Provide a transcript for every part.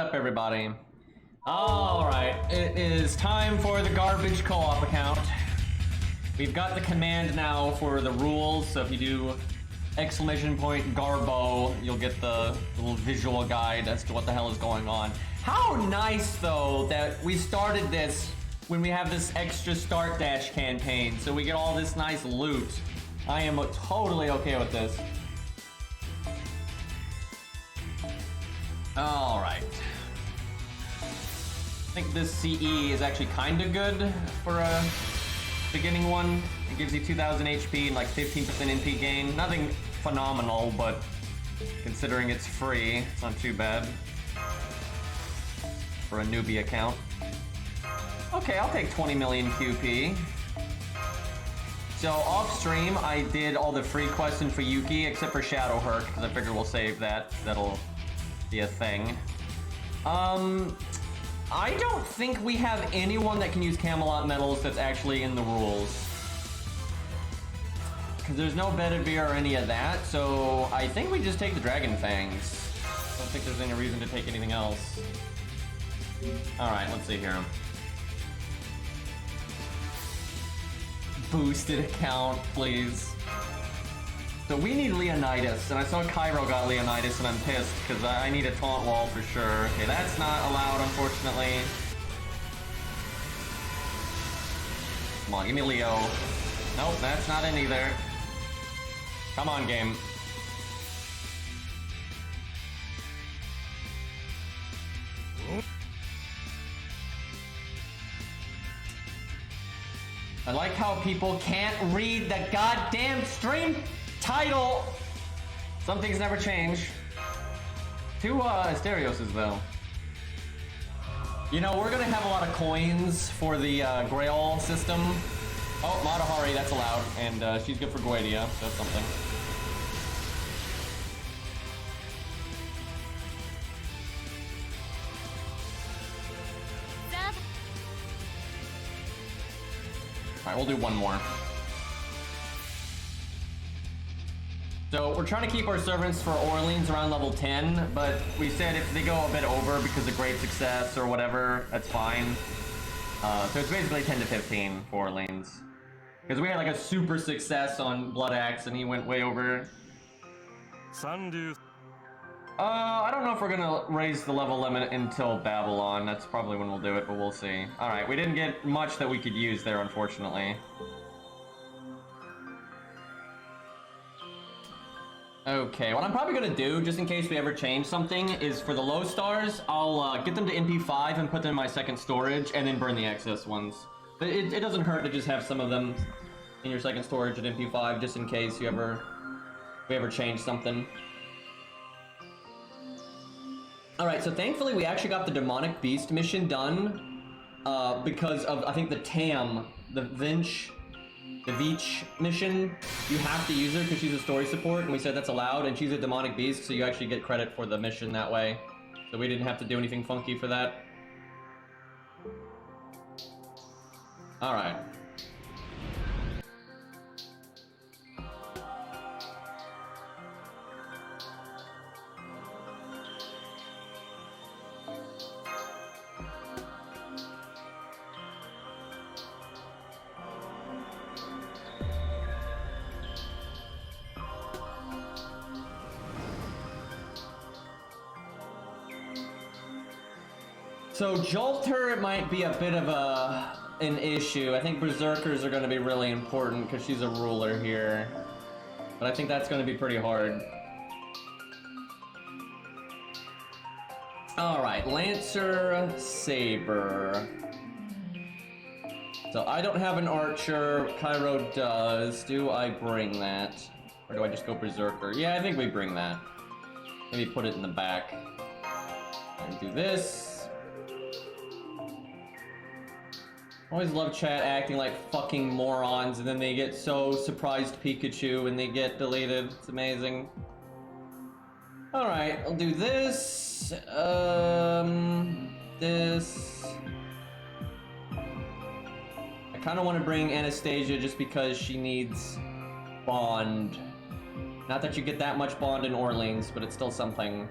up, everybody? Alright, it is time for the garbage co-op account. We've got the command now for the rules, so if you do exclamation point Garbo, you'll get the little visual guide as to what the hell is going on. How nice, though, that we started this when we have this extra start dash campaign, so we get all this nice loot. I am totally okay with this. Alright. I think this CE is actually kind of good for a beginning one. It gives you 2000 HP and like 15% NP gain. Nothing phenomenal, but considering it's free, it's not too bad for a newbie account. Okay, I'll take 20 million QP. So off stream, I did all the free quests in Fuyuki except for Shadow Herc, because I figure we'll save that. That'll be a thing. I don't think we have anyone that can use Camelot medals that's actually in the rules. Because there's no Bedivere or any of that, so I think we just take the Dragon Fangs. I don't think there's any reason to take anything else. Alright, let's see here. Boosted account, please. So we need Leonidas, and I saw Cairo got Leonidas, and I'm pissed, because I need a taunt wall for sure. Okay, that's not allowed, unfortunately. Come on, give me Leo. Nope, that's not in either. Come on, game. I like how people can't read the goddamn stream title! Some things never change. Two Asterioses, though. You know, we're gonna have a lot of coins for the Grail system. Oh, Matahari, that's allowed. And she's good for Guadia, so that's something. Alright, we'll do one more. So we're trying to keep our servants for Orleans around level 10, but we said if they go a bit over because of great success or whatever, that's fine. So it's basically 10 to 15 for Orleans. Because we had like a super success on Blood Axe and he went way over. I don't know if we're gonna raise the level limit until Babylon. That's probably when we'll do it, but we'll see. Alright, we didn't get much that we could use there, unfortunately. Okay, what I'm probably gonna do, just in case we ever change something, is for the low stars, I'll get them to NP5 and put them in my second storage, and then burn the excess ones. But it doesn't hurt to just have some of them in your second storage at NP5, just in case we ever change something. Alright, so thankfully we actually got the Demonic Beast mission done, because of, I think, the TAM, the Vinch mission. You have to use her because she's a story support, and we said that's allowed, and she's a demonic beast, so you actually get credit for the mission that way. So we didn't have to do anything funky for that. Alright. So Jolter might be a bit of an issue. I think Berserkers are going to be really important because she's a ruler here. But I think that's going to be pretty hard. Alright, Lancer, Saber. So I don't have an Archer, Cairo does. Do I bring that? Or do I just go Berserker? Yeah, I think we bring that. Maybe put it in the back. And do this. Always love chat acting like fucking morons, and then they get so surprised Pikachu and they get deleted. It's amazing. Alright, I'll do this. This. I kind of want to bring Anastasia just because she needs bond. Not that you get that much bond in Orleans, but it's still something.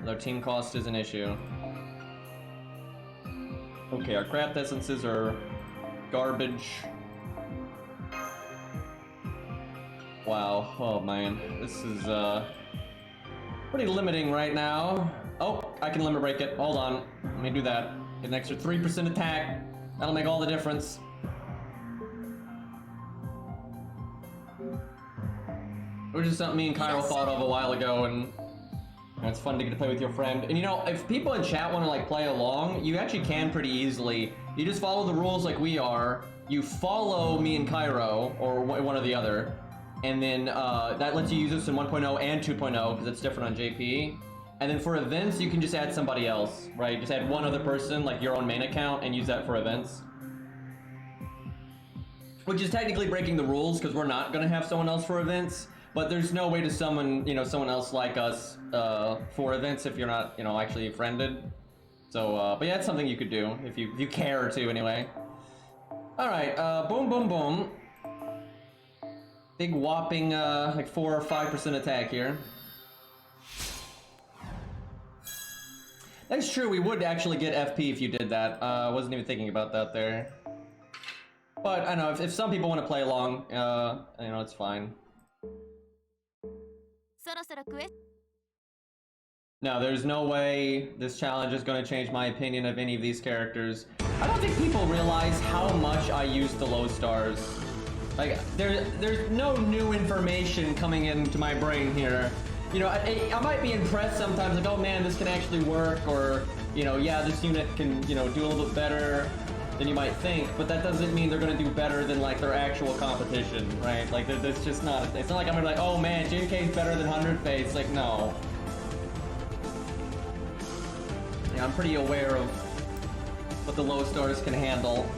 Although team cost is an issue. Okay, our craft essences are garbage. Wow, oh man, this is pretty limiting right now. Oh, I can limit break it. Hold on, let me do that. Get an extra 3% attack. That'll make all the difference. Which is something me and Cairo thought of a while ago, and it's fun to get to play with your friend. And you know, if people in chat want to like play along, you actually can pretty easily. You just follow the rules like we are. You follow me and Cairo, or one or the other, and then that lets you use this in 1.0 and 2.0 because it's different on JP. And then for events, you can just add somebody else, right? Just add one other person, like your own main account, and use that for events. Which is technically breaking the rules because we're not gonna have someone else for events. But there's no way to summon, you know, someone else like us for events if you're not, you know, actually friended. So, but yeah, it's something you could do if you care to, anyway. All right, boom, boom, boom. Big whopping, like 4 or 5% attack here. That's true. We would actually get FP if you did that. Wasn't even thinking about that there. But I know if some people want to play along, you know, it's fine. No, there's no way this challenge is going to change my opinion of any of these characters. I don't think people realize how much I use the low stars. Like, there's no new information coming into my brain here. You know, I might be impressed sometimes, like, oh man, this can actually work, or, you know, yeah, this unit can, you know, do a little bit better than you might think, but that doesn't mean they're gonna do better than, like, their actual competition, right? Like, that's just not, it's not like I'm gonna be like, oh man, JK's better than 100 Face, like, no. Yeah, I'm pretty aware of what the low stars can handle.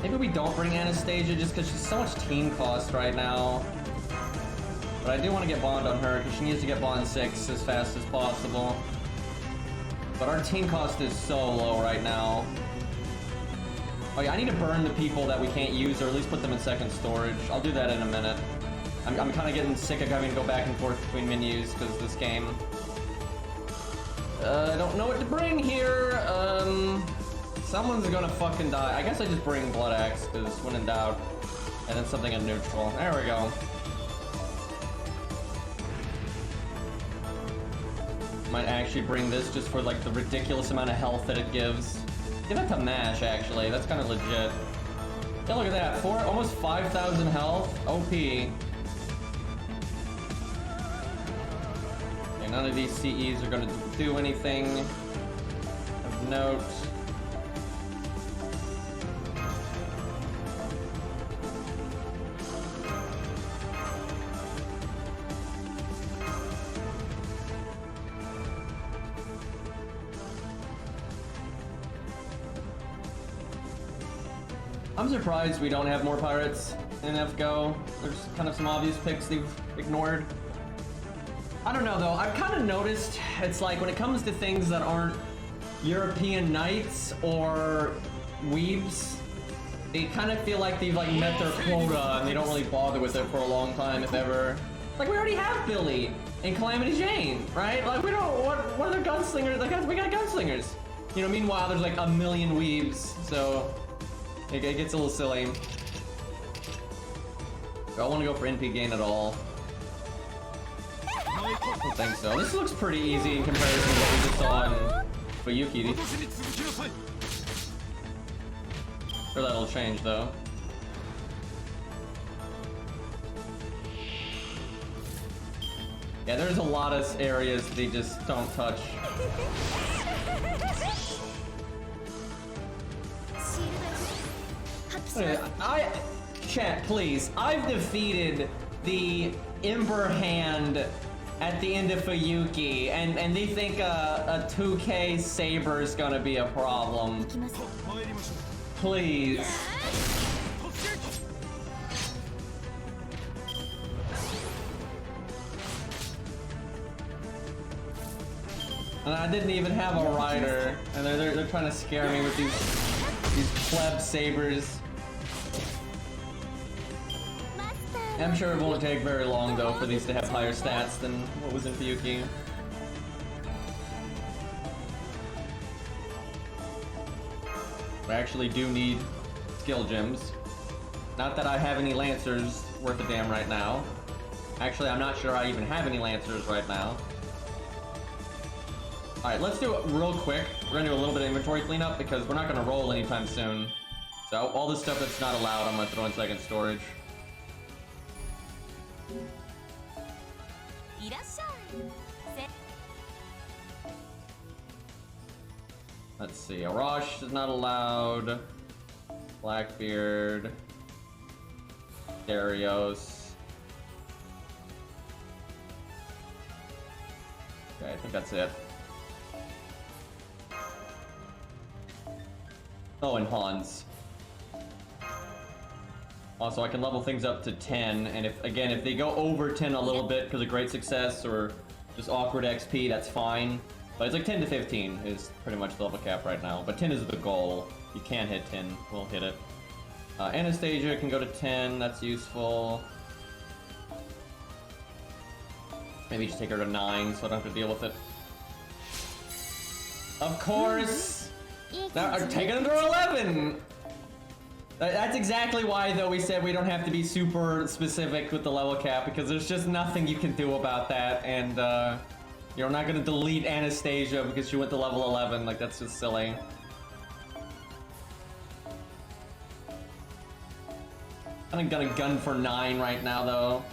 Maybe we don't bring Anastasia just because she's so much team cost right now. But I do want to get Bond on her because she needs to get Bond 6 as fast as possible. But our team cost is so low right now. Oh yeah, I need to burn the people that we can't use, or at least put them in second storage. I'll do that in a minute. I'm kind of getting sick of having to go back and forth between menus because of this game. I don't know what to bring here. Someone's gonna fucking die. I guess I just bring Blood Axe, because when in doubt. And then something in neutral. There we go. Might actually bring this just for like the ridiculous amount of health that it gives. Give it to Mash, actually. That's kind of legit. Yeah, look at that. Almost 5,000 health. OP. Okay, none of these CEs are gonna do anything of note. I'm surprised we don't have more pirates in FGO. There's kind of some obvious picks they've ignored. I don't know though, I've kind of noticed it's like when it comes to things that aren't European knights or weebs, they kind of feel like they've like met their quota and they don't really bother with it for a long time, if ever. Like we already have Billy and Calamity Jane, right? Like we don't, what are their gunslingers? Like we got gunslingers. You know, meanwhile there's like a million weebs, so it gets a little silly. I don't want to go for NP gain at all. I don't think so. This looks pretty easy in comparison to what we just saw in Fuyuki. Sure, that'll change though. Yeah, there's a lot of areas they just don't touch. Chat, please. I've defeated the Ember Hand at the end of Fuyuki, and they think a 2K Saber is gonna be a problem. Please. And I didn't even have a rider, and they're trying to scare me with these These pleb sabers. I'm sure it won't take very long though for these to have higher stats than what was in Fuyuki. I actually do need skill gems. Not that I have any Lancers worth a damn right now. Actually, I'm not sure I even have any Lancers right now. Alright, let's do it real quick. We're gonna do a little bit of inventory cleanup because we're not gonna roll anytime soon. So all this stuff that's not allowed, I'm gonna throw in second storage. Let's see, Arash is not allowed. Blackbeard. Darius. Okay, I think that's it. Oh, and Hans. Also, I can level things up to 10, and if they go over 10 a little bit because of great success or just awkward XP, that's fine. But it's like 10 to 15 is pretty much the level cap right now. But 10 is the goal. You can hit 10, we'll hit it. Anastasia can go to 10, that's useful. Maybe just take her to 9 so I don't have to deal with it. Of course! Now, take it to 11! That's exactly why, though, we said we don't have to be super specific with the level cap, because there's just nothing you can do about that, and, you're not gonna delete Anastasia because she went to level 11, like, that's just silly. I'm gonna gun for 9 right now, though.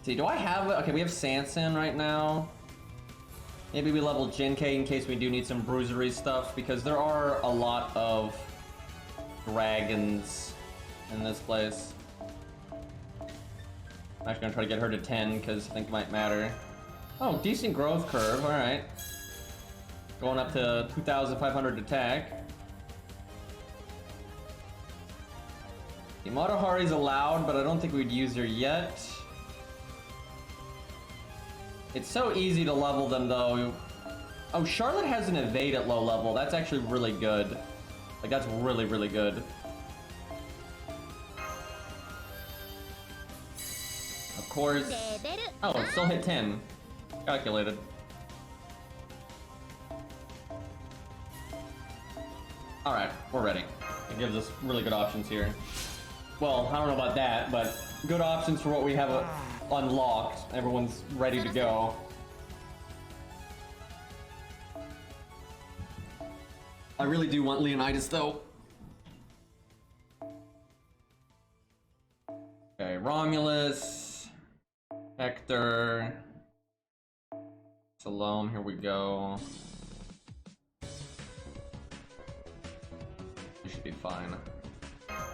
See, do I have... Okay, we have Sanson right now. Maybe we level Jinkei in case we do need some bruisery stuff, because there are a lot of dragons in this place. I'm actually gonna try to get her to 10, because I think it might matter. Oh, decent growth curve, alright. Going up to 2,500 attack. The Matahari's allowed, but I don't think we'd use her yet. It's so easy to level them, though. Oh, Charlotte has an evade at low level. That's actually really good. Like, that's really, really good. Of course. Oh, it still hit 10. Calculated. Alright, we're ready. It gives us really good options here. Well, I don't know about that, but good options for what we have unlocked. Everyone's ready to go. I really do want Leonidas, though. Okay, Romulus, Hector, Salome, here we go. You should be fine.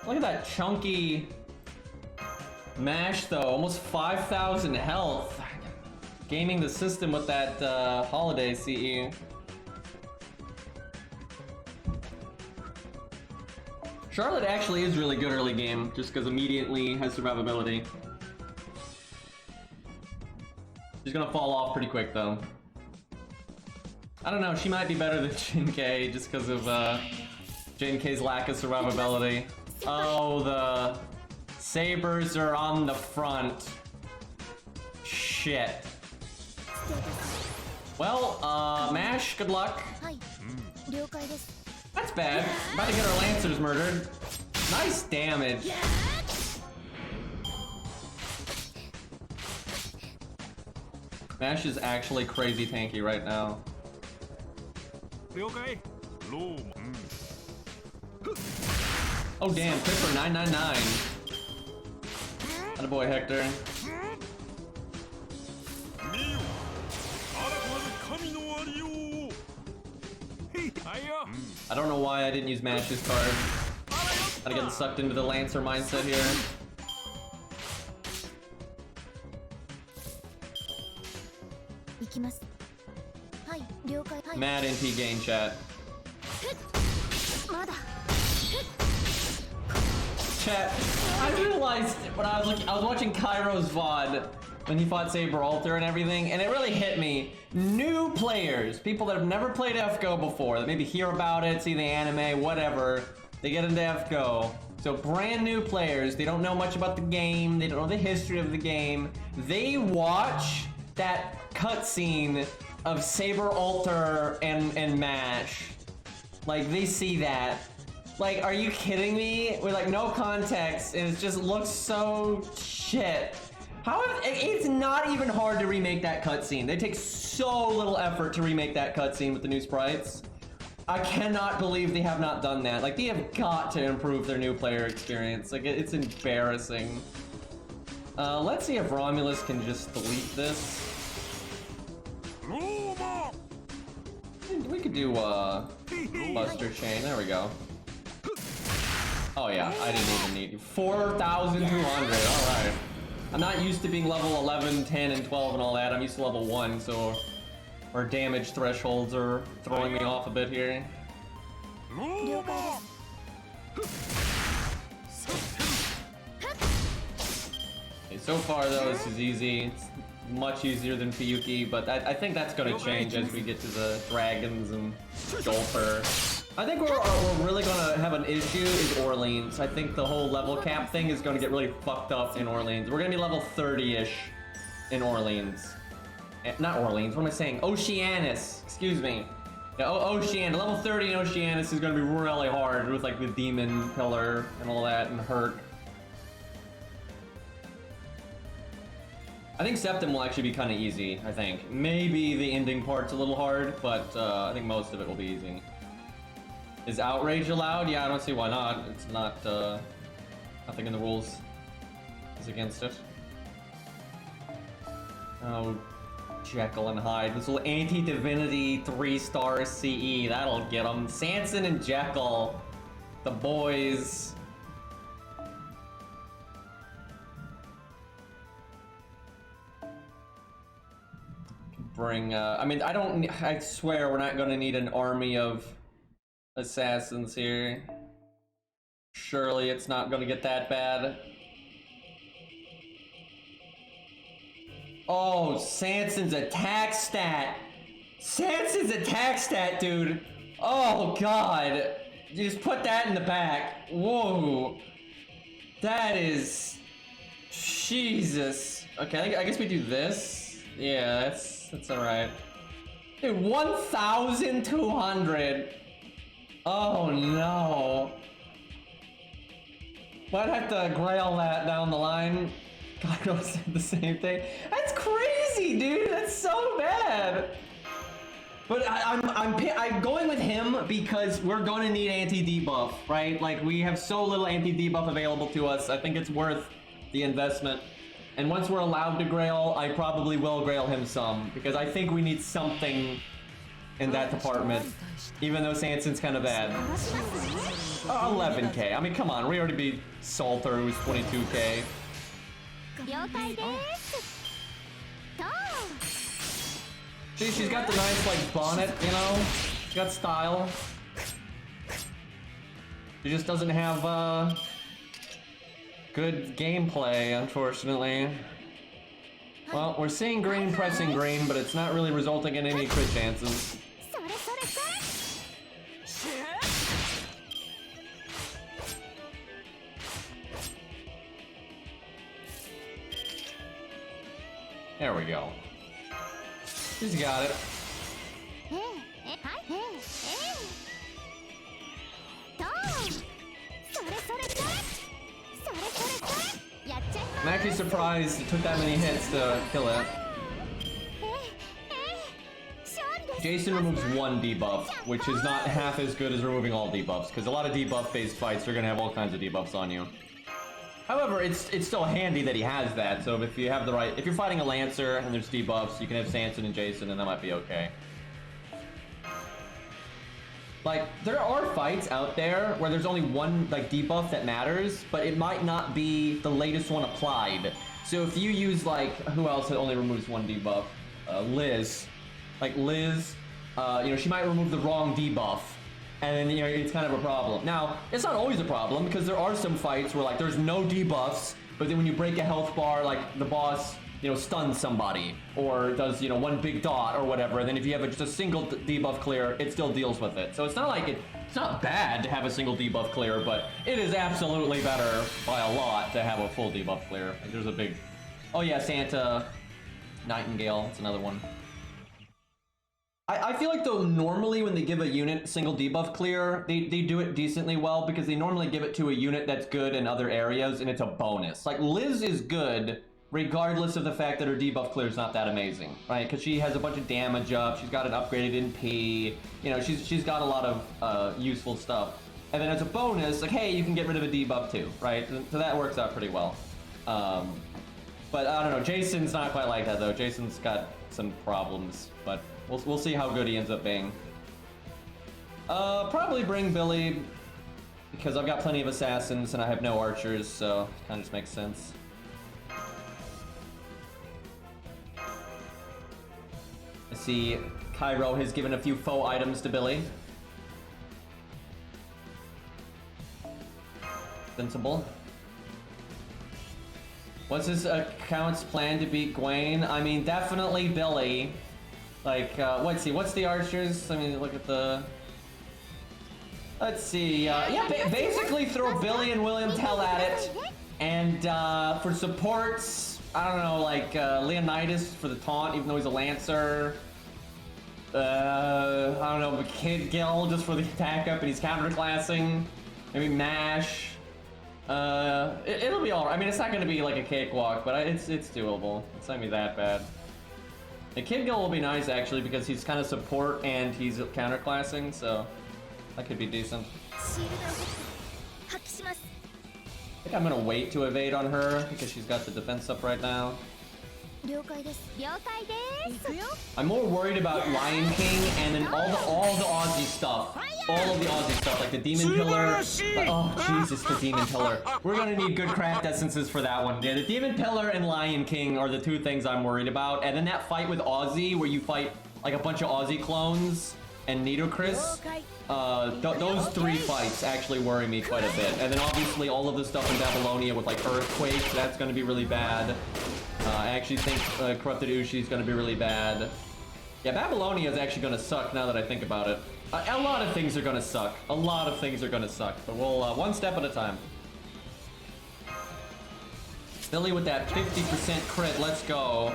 Look at that chunky Mash, though. Almost 5,000 health. Gaming the system with that holiday CE. Charlotte actually is really good early game, just because immediately has survivability. She's gonna fall off pretty quick, though. I don't know, she might be better than Jinkei, just because of Jinkei's lack of survivability. Oh, the sabers are on the front. Shit. Well, Mash, good luck. That's bad. About to get our Lancers murdered. Nice damage. Mash is actually crazy tanky right now. Oh damn, crit for 999. Attaboy, Hector. I don't know why I didn't use Mash's card. Gotta get sucked into the Lancer mindset here. Mad NP gain, chat. Chat, I realized when I was watching Kairo's VOD when he fought Saber Alter and everything, and it really hit me. New players, people that have never played FGO before, that maybe hear about it, see the anime, whatever, they get into FGO. So brand new players, they don't know much about the game, they don't know the history of the game. They watch that cutscene of Saber Alter and MASH. Like, they see that. Like, are you kidding me? With like no context, and it just looks so shit. It's not even hard to remake that cutscene. They take so little effort to remake that cutscene with the new sprites. I cannot believe they have not done that. Like, they have got to improve their new player experience. Like, it's embarrassing. Let's see if Romulus can just delete this. We could do Buster Chain. There we go. Oh yeah, I didn't even need 4,200. All right. I'm not used to being level 11, 10, and 12 and all that. I'm used to level 1, so our damage thresholds are throwing me off a bit here. Okay, so far though, this is easy. It's much easier than Fiyuki, but I think that's going to change as we get to the dragons and Jolper. I think where we're really going to have an issue is Orleans. I think the whole level cap thing is going to get really fucked up in Orleans. We're going to be level 30-ish in Orleans. Not Orleans, what am I saying? Oceanus, excuse me. Yeah, Oceanus, level 30 in Oceanus is going to be really hard with like the demon pillar and all that and Herc. I think Septim will actually be kind of easy, I think. Maybe the ending part's a little hard, but I think most of it will be easy. Is Outrage allowed? Yeah, I don't see why not. It's not, nothing in the rules is against it. Oh, Jekyll and Hyde. This little anti-divinity 3-star CE. That'll get them. Sanson and Jekyll. The boys. Bring, I swear we're not gonna need an army of assassins here. Surely it's not gonna get that bad. Oh, Sanson's attack stat. Sanson's attack stat, dude. Oh, God. You just put that in the back. Whoa. That is... Jesus. Okay, I guess we do this. Yeah, that's alright. Dude, 1,200. Oh no. Might have to grail that down the line. God, I said the same thing. That's crazy, dude. That's so bad. But I'm going with him because we're going to need anti-debuff, right? Like, we have so little anti-debuff available to us. I think it's worth the investment. And once we're allowed to grail, I probably will grail him some, because I think we need something in that department, even though Sanson's kind of bad. 11k. I mean, come on, we already beat Salter, who's 22k. See, she's got the nice, like, bonnet, you know? She's got style. She just doesn't have, good gameplay, unfortunately. Well, we're seeing green pressing green, but it's not really resulting in any crit chances. There we go. She's got it. I'm actually surprised it took that many hits to kill it. Jason removes one debuff, which is not half as good as removing all debuffs, because a lot of debuff-based fights are going to have all kinds of debuffs on you. However, it's still handy that he has that, so if you have the right... If you're fighting a Lancer and there's debuffs, you can have Sanson and Jason, and that might be okay. Like, there are fights out there where there's only one, like, debuff that matters, but it might not be the latest one applied. So if you use, like, who else that only removes one debuff? Liz. Like, Liz, you know, she might remove the wrong debuff, and then, you know, it's kind of a problem. Now, it's not always a problem, because there are some fights where, like, there's no debuffs, but then when you break a health bar, like, the boss you know, stuns somebody or does, you know, one big dot or whatever. And then if you have just a single debuff clear, it still deals with it. So it's not like it's not bad to have a single debuff clear, but it is absolutely better by a lot to have a full debuff clear. Like, there's a big, oh yeah, Santa Nightingale, it's another one. I feel like though normally when they give a unit single debuff clear, they do it decently well because they normally give it to a unit that's good in other areas and it's a bonus. Like Liz is good regardless of the fact that her debuff clear is not that amazing, right? Because she has a bunch of damage up, she's got an upgraded NP, you know, she's got a lot of useful stuff. And then as a bonus, like, hey, you can get rid of a debuff too, right? So that works out pretty well. But I don't know, Jason's not quite like that though. Jason's got some problems, but we'll see how good he ends up being. Probably bring Billy because I've got plenty of assassins and I have no archers, so it kind of just makes sense. I see Cairo has given a few faux items to Billy. Sensible. What's his account's plan to beat Gwaine? I mean, definitely Billy. Like, what's the archers? I mean, look at the... Let's see, yeah, basically throw Billy and William Tell at it. And, for supports, I don't know, like, Leonidas for the taunt, even though he's a Lancer. I don't know, Kid Gil just for the attack up and he's counterclassing. Maybe Mash. It'll be alright. I mean, it's not gonna be like a cakewalk, but it's doable. It's not gonna be that bad. The Kid Gil will be nice actually because he's kind of support and he's counterclassing, so that could be decent. I think I'm gonna wait to evade on her because she's got the defense up right now. I'm more worried about Lion King and then all the Aussie stuff. All of the Aussie stuff, like the Demon Pillar. Oh, Jesus, the Demon Pillar. We're gonna need good craft essences for that one. Yeah, the Demon Pillar and Lion King are the two things I'm worried about. And then that fight with Aussie, where you fight like a bunch of Aussie clones and Nitocris. Those three fights actually worry me quite a bit. And then obviously all of the stuff in Babylonia with like Earthquake, that's gonna be really bad. I actually think Corrupted Ushi is gonna be really bad. Yeah, Babylonia is actually gonna suck now that I think about it. A lot of things are gonna suck. A lot of things are gonna suck, but we'll one step at a time. Billy with that 50% crit, let's go.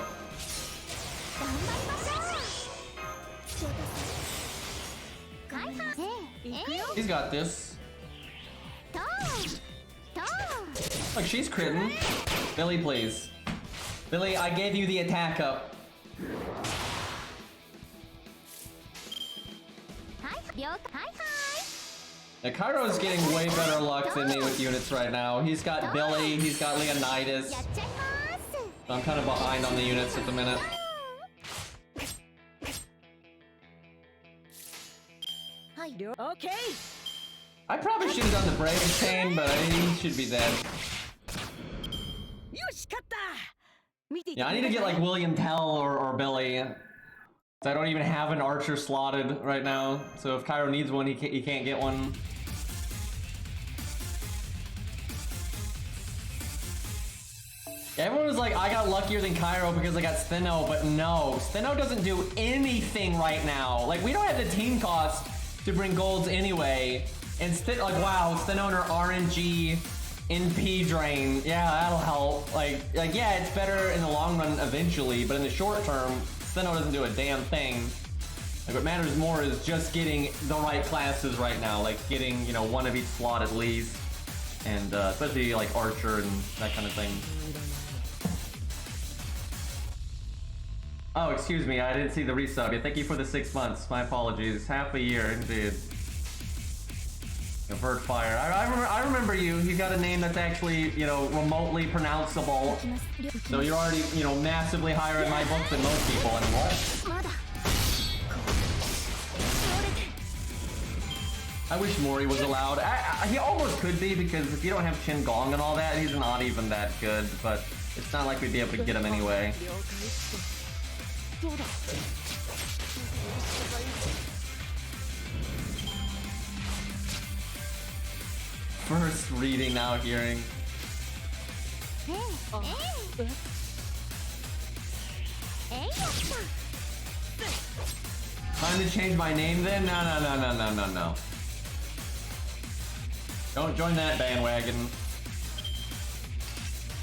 He's got this. Look, she's critting. Billy, please. Billy, I gave you the attack up. Now, Cairo's getting way better luck than me with units right now. He's got Billy, he's got Leonidas. So I'm kind of behind on the units at the minute. Okay. I probably should have done the Brave Chain, but he should be dead. Yeah, I need to get like William Tell or Billy. I don't even have an archer slotted right now, so if Cairo needs one, he can't get one. Yeah, everyone was like, I got luckier than Cairo because I got Steno, but no, Steno doesn't do anything right now. Like, we don't have the team cost to bring golds anyway. And like, wow, Steno and her RNG NP drain, yeah, that'll help. Like, yeah, it's better in the long run eventually, but in the short term, Steno doesn't do a damn thing. Like, what matters more is just getting the right classes right now, like getting, you know, one of each slot at least, and especially like Archer and that kind of thing. Oh, excuse me, I didn't see the resub. Yeah, thank you for the 6 months. My apologies. Half a year, indeed. Vert Fire. I remember you. You got a name that's actually, you know, remotely pronounceable. So you're already, you know, massively higher in my book than most people anymore. I wish Mori was allowed. He almost could be, because if you don't have Chin Gong and all that, he's not even that good, but it's not like we'd be able to get him anyway. First reading, now hearing. Time to change my name then? No. Don't join that bandwagon.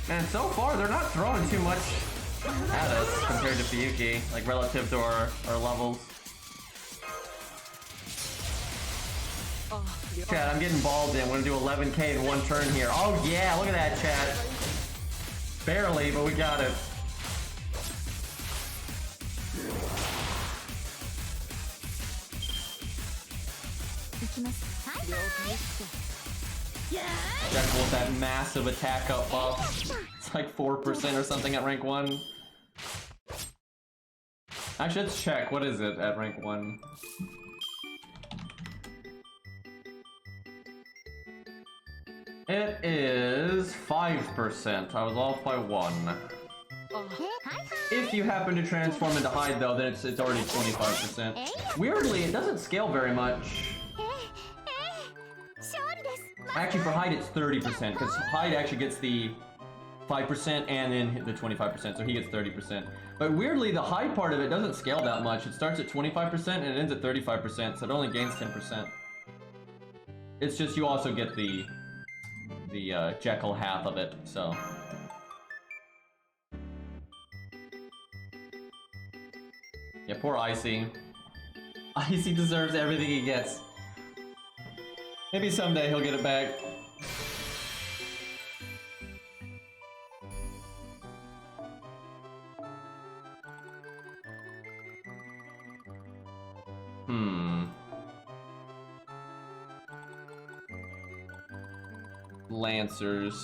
Man, so far they're not throwing too much at us compared to Fuyuki, like relative to our levels. Chat, I'm getting balled in. I'm gonna do 11k in one turn here. Oh yeah, look at that, chat. Barely, but we got it. Jekyll with that massive attack up buff. It's like 4% or something at rank 1. Actually, let's check. What is it at rank 1? It is 5%. I was off by 1. If you happen to transform into Hyde, though, then it's already 25%. Weirdly, it doesn't scale very much. Actually, for Hyde, it's 30%, because Hyde actually gets the 5% and then the 25%, so he gets 30%. But weirdly, the Hyde part of it doesn't scale that much. It starts at 25% and it ends at 35%, so it only gains 10%. It's just you also get the Jekyll half of it, so. Yeah, poor Icy. Icy deserves everything he gets. Maybe someday he'll get it back. Lancers.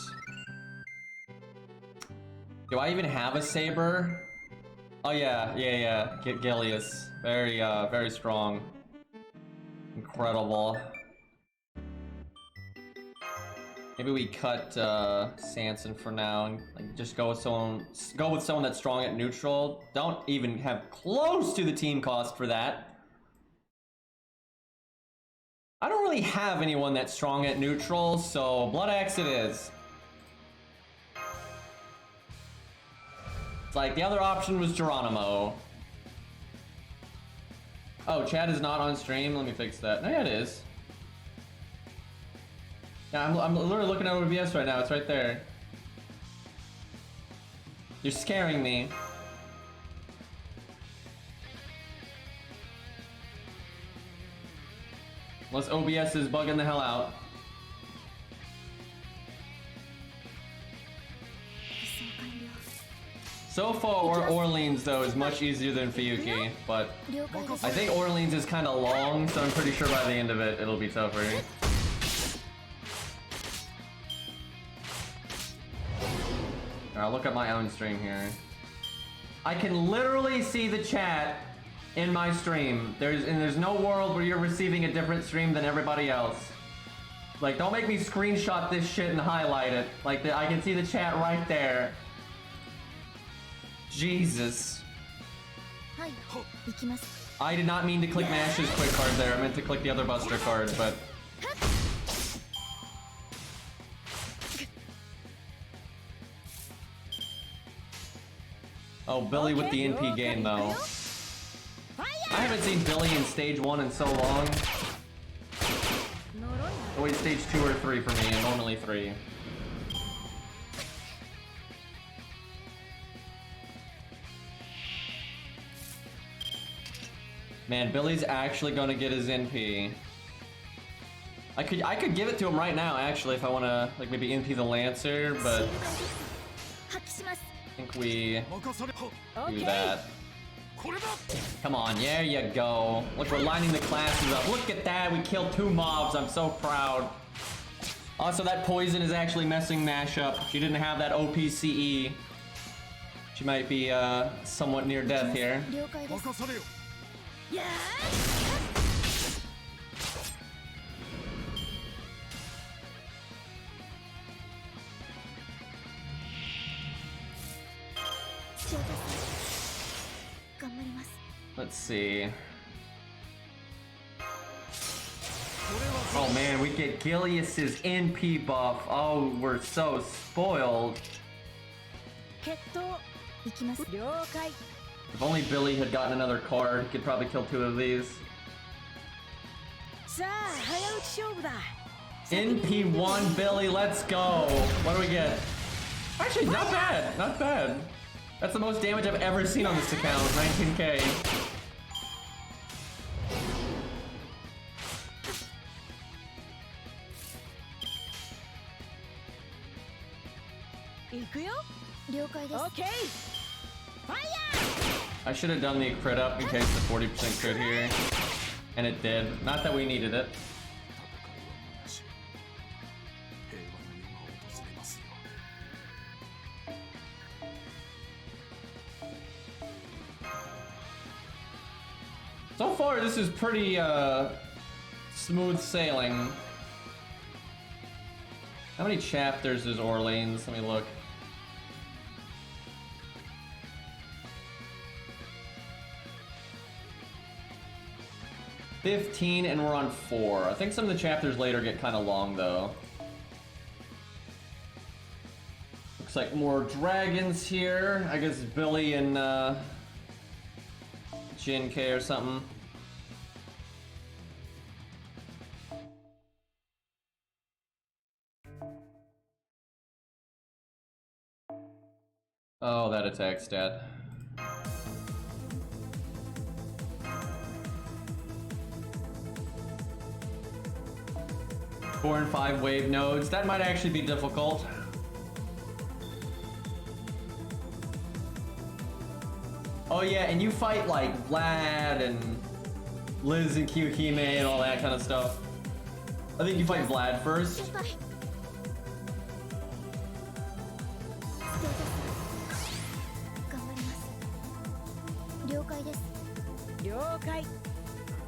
Do I even have a saber? Oh yeah. Get Gilius. Very strong. Incredible. Maybe we cut Sanson for now and like, just go with someone that's strong at neutral. Don't even have close to the team cost for that. I don't really have anyone that's strong at neutral, so Blood Axe it is. It's like the other option was Geronimo. Oh, chat is not on stream. Let me fix that. No, yeah, it is. Yeah, I'm literally looking at OBS right now. It's right there. You're scaring me. Unless OBS is bugging the hell out. So far, Orleans though is much easier than Fuyuki, but I think Orleans is kind of long, so I'm pretty sure by the end of it, it'll be tougher. I'll look at my own stream here. I can literally see the chat in my stream. There's no world where you're receiving a different stream than everybody else. Like, don't make me screenshot this shit and highlight it. Like, I can see the chat right there. Jesus. I did not mean to click Nash's quick card there. I meant to click the other Buster card, but... Oh, Billy with the NP game, though. I haven't seen Billy in stage 1 in so long. Always stage 2 or 3 for me, and normally 3. Man, Billy's actually gonna get his NP. I could give it to him right now, actually, if I wanna, like, maybe NP the Lancer, but... I think we do that. Come on, there you go. Look, we're lining the classes up. Look at that, we killed 2 mobs. I'm so proud. Also, that poison is actually messing Nash up. She didn't have that OPCE. She might be somewhat near death here. Let's see. Oh man, we get Gilius's NP buff. Oh, we're so spoiled. If only Billy had gotten another card, he could probably kill 2 of these. さあ早打ち勝負だ NP1 Billy, let's go. What do we get? Actually, not bad, not bad. That's the most damage I've ever seen on this account, 19k. Okay. Fire! I should have done the crit up in case the 40% crit here. And it did. Not that we needed it. So far, this is pretty smooth sailing. How many chapters is Orleans? Let me look. $15 and we're on 4. I think some of the chapters later get kind of long though. Looks like more dragons here. I guess Billy and Jin K or something. Oh, that attack stat. Four and 5 wave nodes. That might actually be difficult. Oh yeah, and you fight like Vlad and Liz and Kiyo and all that kind of stuff. I think you fight Vlad first.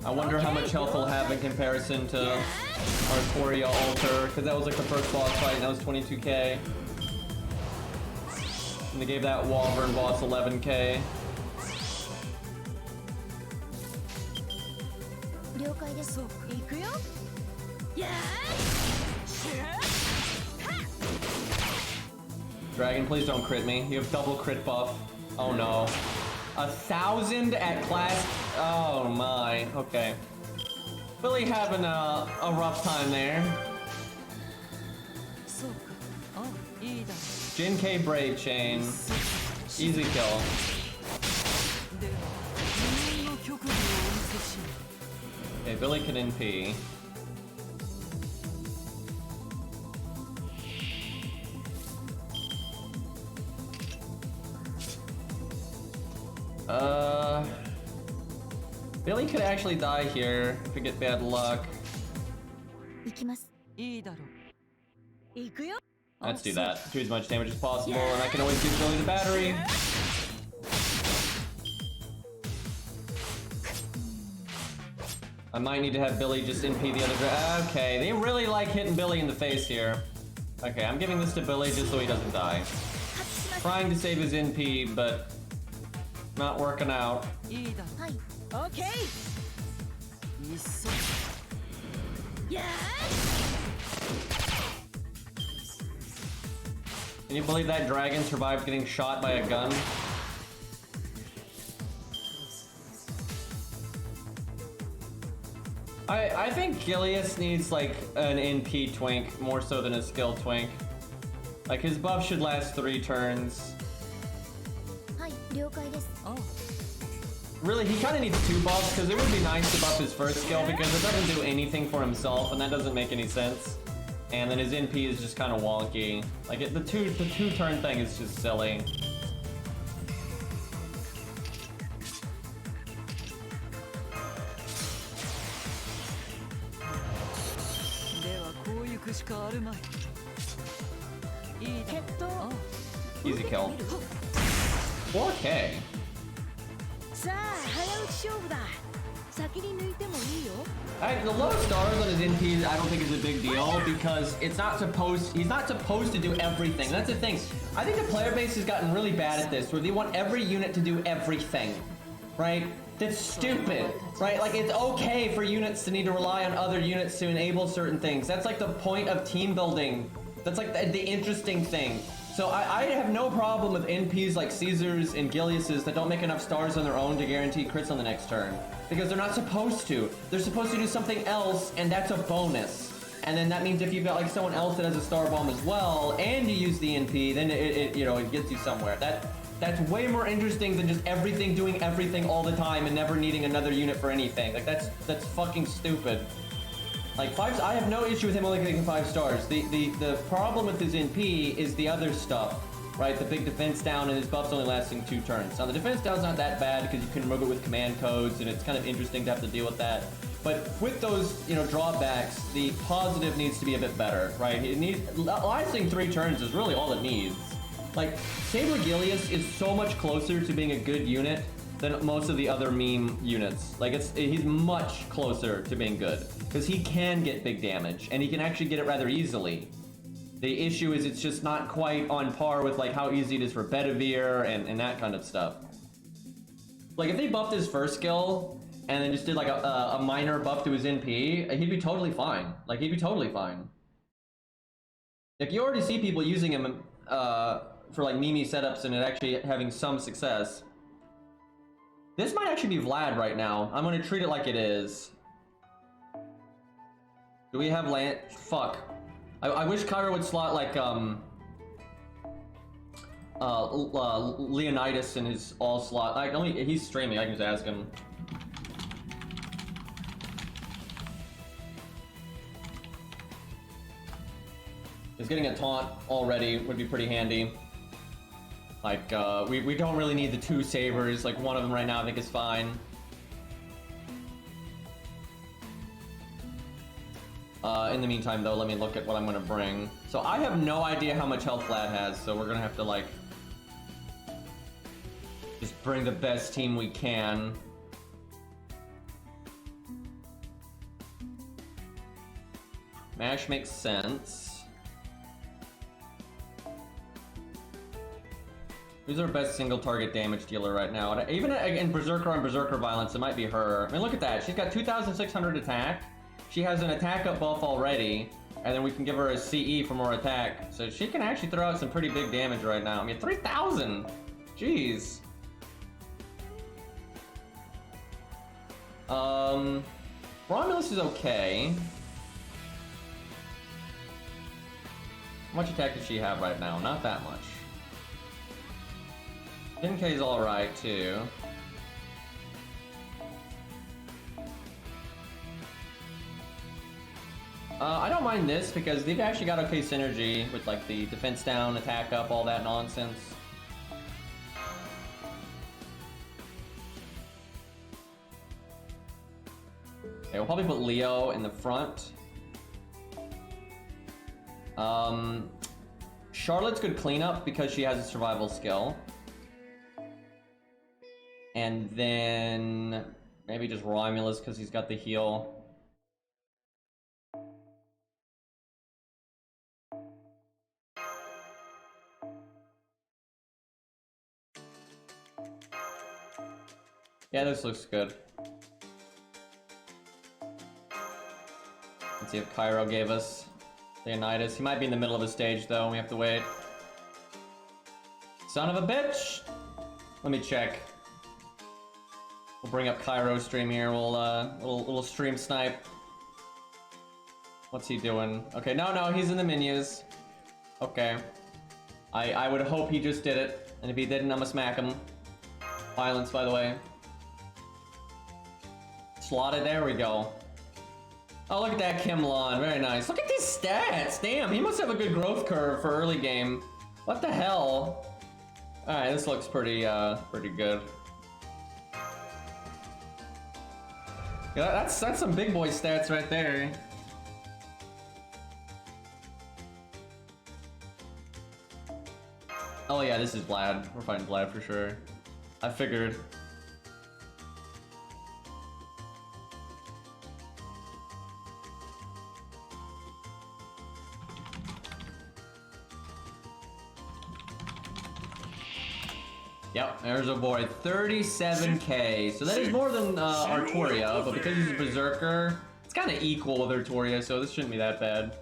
I wonder how much health we'll have in comparison to our Korea altar, because that was like the first boss fight and that was 22k. And they gave that Wyvern boss 11k. Dragon, please don't crit me. You have double crit buff. Oh no. 1,000 at class. Oh my. Okay. Billy having a rough time there. Jin K Braid Chain. Easy kill. Okay, Billy can NP. Billy could actually die here if we get bad luck. Let's do that. Do as much damage as possible, and I can always give Billy the battery. I might need to have Billy just NP the other. Okay, they really like hitting Billy in the face here. Okay, I'm giving this to Billy just so he doesn't die. Trying to save his NP, but not working out. Okay. Can you believe that dragon survived getting shot by a gun? I think Gilius needs like an NP twink more so than a skill twink. Like his buff should last 3 turns. Really, he kind of needs 2 buffs because it would be nice to buff his first skill because it doesn't do anything for himself and that doesn't make any sense. And then his NP is just kind of wonky. Like the two turn thing is just silly. Easy kill. 4k. The low stars on his NP I don't think is a big deal because he's not supposed to do everything. That's the thing. I think the player base has gotten really bad at this where they want every unit to do everything. Right? That's stupid. Right? Like it's okay for units to need to rely on other units to enable certain things. That's like the point of team building. That's like the interesting thing. So I have no problem with NPs like Caesars and Giliuses that don't make enough stars on their own to guarantee crits on the next turn. Because they're not supposed to. They're supposed to do something else, and that's a bonus. And then that means if you've got like someone else that has a star bomb as well, and you use the NP, then it you know, it gets you somewhere. That's way more interesting than just everything doing everything all the time and never needing another unit for anything. Like that's fucking stupid. Like I have no issue with him only getting 5 stars. The problem with his NP is the other stuff, right? The big defense down and his buff's only lasting 2 turns. Now the defense down's not that bad because you can remove it with command codes and it's kind of interesting to have to deal with that. But with those, you know, drawbacks, the positive needs to be a bit better, right? It needs lasting 3 turns is really all it needs. Like Saber Gilius is so much closer to being a good unit than most of the other meme units. Like he's much closer to being good because he can get big damage and he can actually get it rather easily. The issue is it's just not quite on par with like how easy it is for Bedivere and that kind of stuff. Like if they buffed his first skill and then just did like a minor buff to his NP, he'd be totally fine. Like he'd be totally fine. Like you already see people using him for like meme setups and it actually having some success. This might actually be Vlad right now. I'm gonna treat it like it is. Do we have land? Fuck. I wish Cairo would slot like Leonidas in his all slot. He's streaming. I can just ask him. He's getting a taunt already. Would be pretty handy. Like, we don't really need the 2 sabers. Like, one of them right now I think is fine. In the meantime, though, let me look at what I'm gonna bring. So I have no idea how much health Vlad has, so we're gonna have to, like, just bring the best team we can. MASH makes sense. Who's our best single target damage dealer right now? And even in Berserker on Berserker Violence, it might be her. I mean, look at that. She's got 2,600 attack. She has an attack up buff already. And then we can give her a CE for more attack. So she can actually throw out some pretty big damage right now. I mean, 3,000! Jeez. Romulus is okay. How much attack does she have right now? Not that much. 10k is alright too. I don't mind this because they've actually got okay synergy with like the defense down, attack up, all that nonsense. Okay, we'll probably put Leo in the front. Charlotte's good cleanup because she has a survival skill. And then maybe just Romulus because he's got the heal. Yeah, this looks good. Let's see if Cairo gave us Leonidas. He might be in the middle of a stage though, and we have to wait. Son of a bitch! Let me check. We'll bring up Cairo's stream here. We'll little stream snipe. What's he doing? Okay, no, he's in the menus. Okay. I would hope he just did it, and if he didn't, I'm gonna smack him. Violence, by the way. Slotted, there we go. Oh, look at that Kimlon, very nice. Look at these stats, damn, he must have a good growth curve for early game. What the hell? Alright, this looks pretty good. Yeah, that's some big boy stats right there. Oh yeah, this is Vlad. We're fighting Vlad for sure. I figured. Yep, there's a boy. 37k. So that is more than Artoria, but because he's a Berserker, it's kind of equal with Artoria, so this shouldn't be that bad.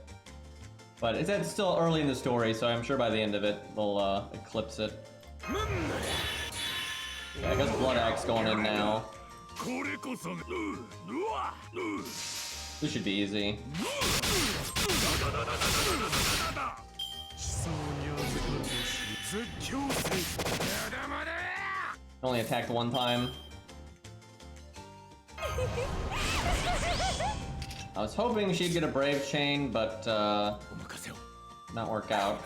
But it's still early in the story, so I'm sure by the end of it, they'll eclipse it. Yeah, I guess Blood Axe going in now. This should be easy. Only attacked one time. I was hoping she'd get a Brave Chain, but not work out.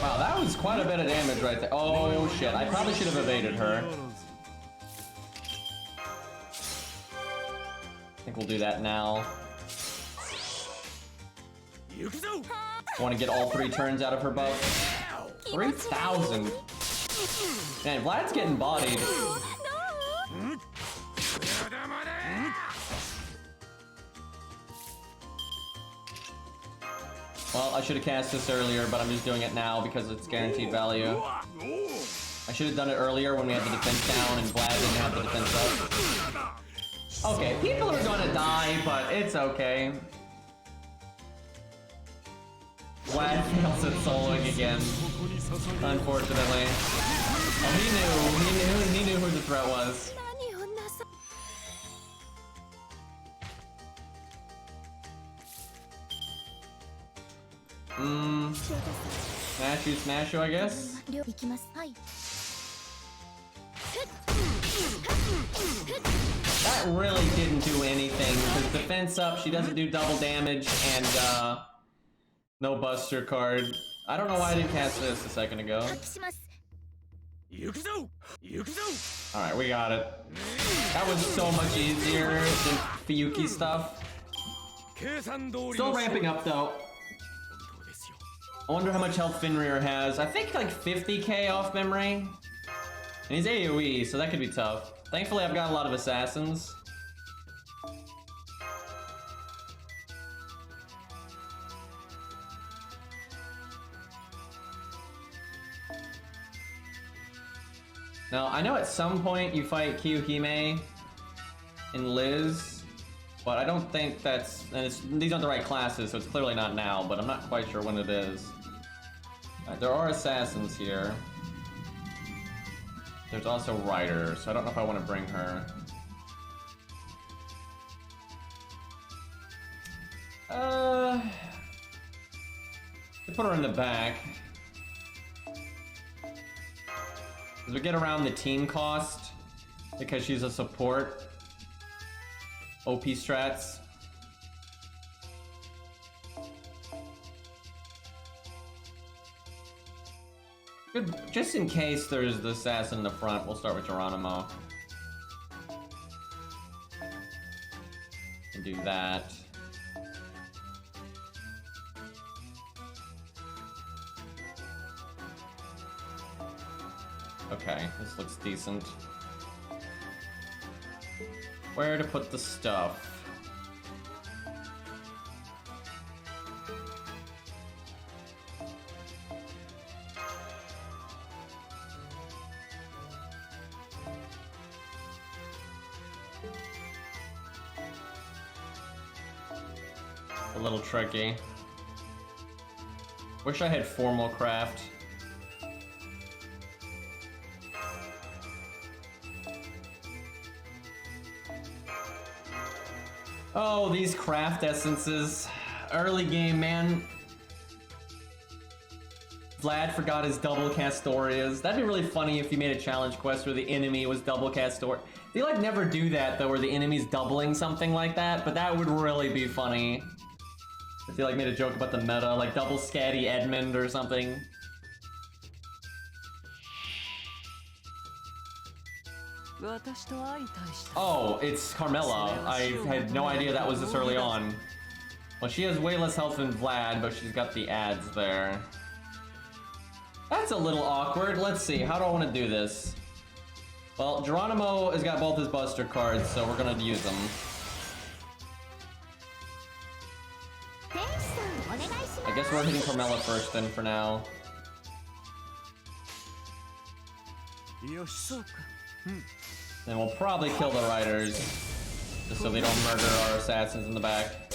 Wow, that was quite a bit of damage right there. Oh shit, I probably should have evaded her. I think we'll do that now. Want to get all 3 turns out of her buff? 3,000. Man, Vlad's getting bodied. Well, I should have cast this earlier, but I'm just doing it now because it's guaranteed value. I should have done it earlier when we had the defense down and Vlad didn't have the defense up. Okay, people are gonna die, but it's okay. Vlad fails at soloing again, unfortunately. Oh, he knew who the threat was. Smash you, I guess? That really didn't do anything, because defense up, she doesn't do double damage, and no buster card. I don't know why I didn't cast this a second ago. Alright, we got it. That was so much easier than Fiyuki stuff. Still ramping up though. I wonder how much health Fenrir has. I think like 50k off memory. And he's AoE, so that could be tough. Thankfully, I've got a lot of assassins. Now, I know at some point you fight Kiyohime and Liz, but I don't think that's... and these aren't the right classes, so it's clearly not now, but I'm not quite sure when it is. There are assassins here. There's also Ryder, so I don't know if I want to bring her. Put her in the back. As we get around the team cost, because she's a support. OP strats. Good, just in case there's the assassin in the front, we'll start with Geronimo. And do that. Okay, this looks decent. Where to put the stuff? A little tricky. Wish I had formal craft. Oh, these craft essences. Early game, man. Vlad forgot his double Castorias. That'd be really funny if you made a challenge quest where the enemy was double Castor. They like never do that though, where the enemy's doubling something like that, but that would really be funny. If they like made a joke about the meta, like double Scatty Edmund or something. Oh, it's Carmilla. I had no idea that was this early on. Well, she has way less health than Vlad, but she's got the ads there. That's a little awkward. Let's see, how do I want to do this? Well, Geronimo has got both his buster cards, so we're gonna use them. I guess we're hitting Carmilla first then for now. And we'll probably kill the riders, just so they don't murder our assassins in the back.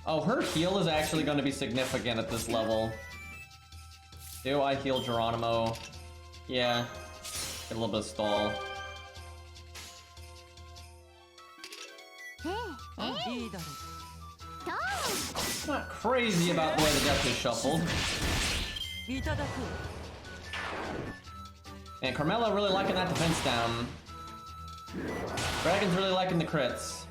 Oh, her heal is actually going to be significant at this level. Do I heal Geronimo? Yeah. Get a little bit of stall. Not crazy about the way the deck is shuffled. And Carmilla really liking that defense down. Dragon's really liking the crits.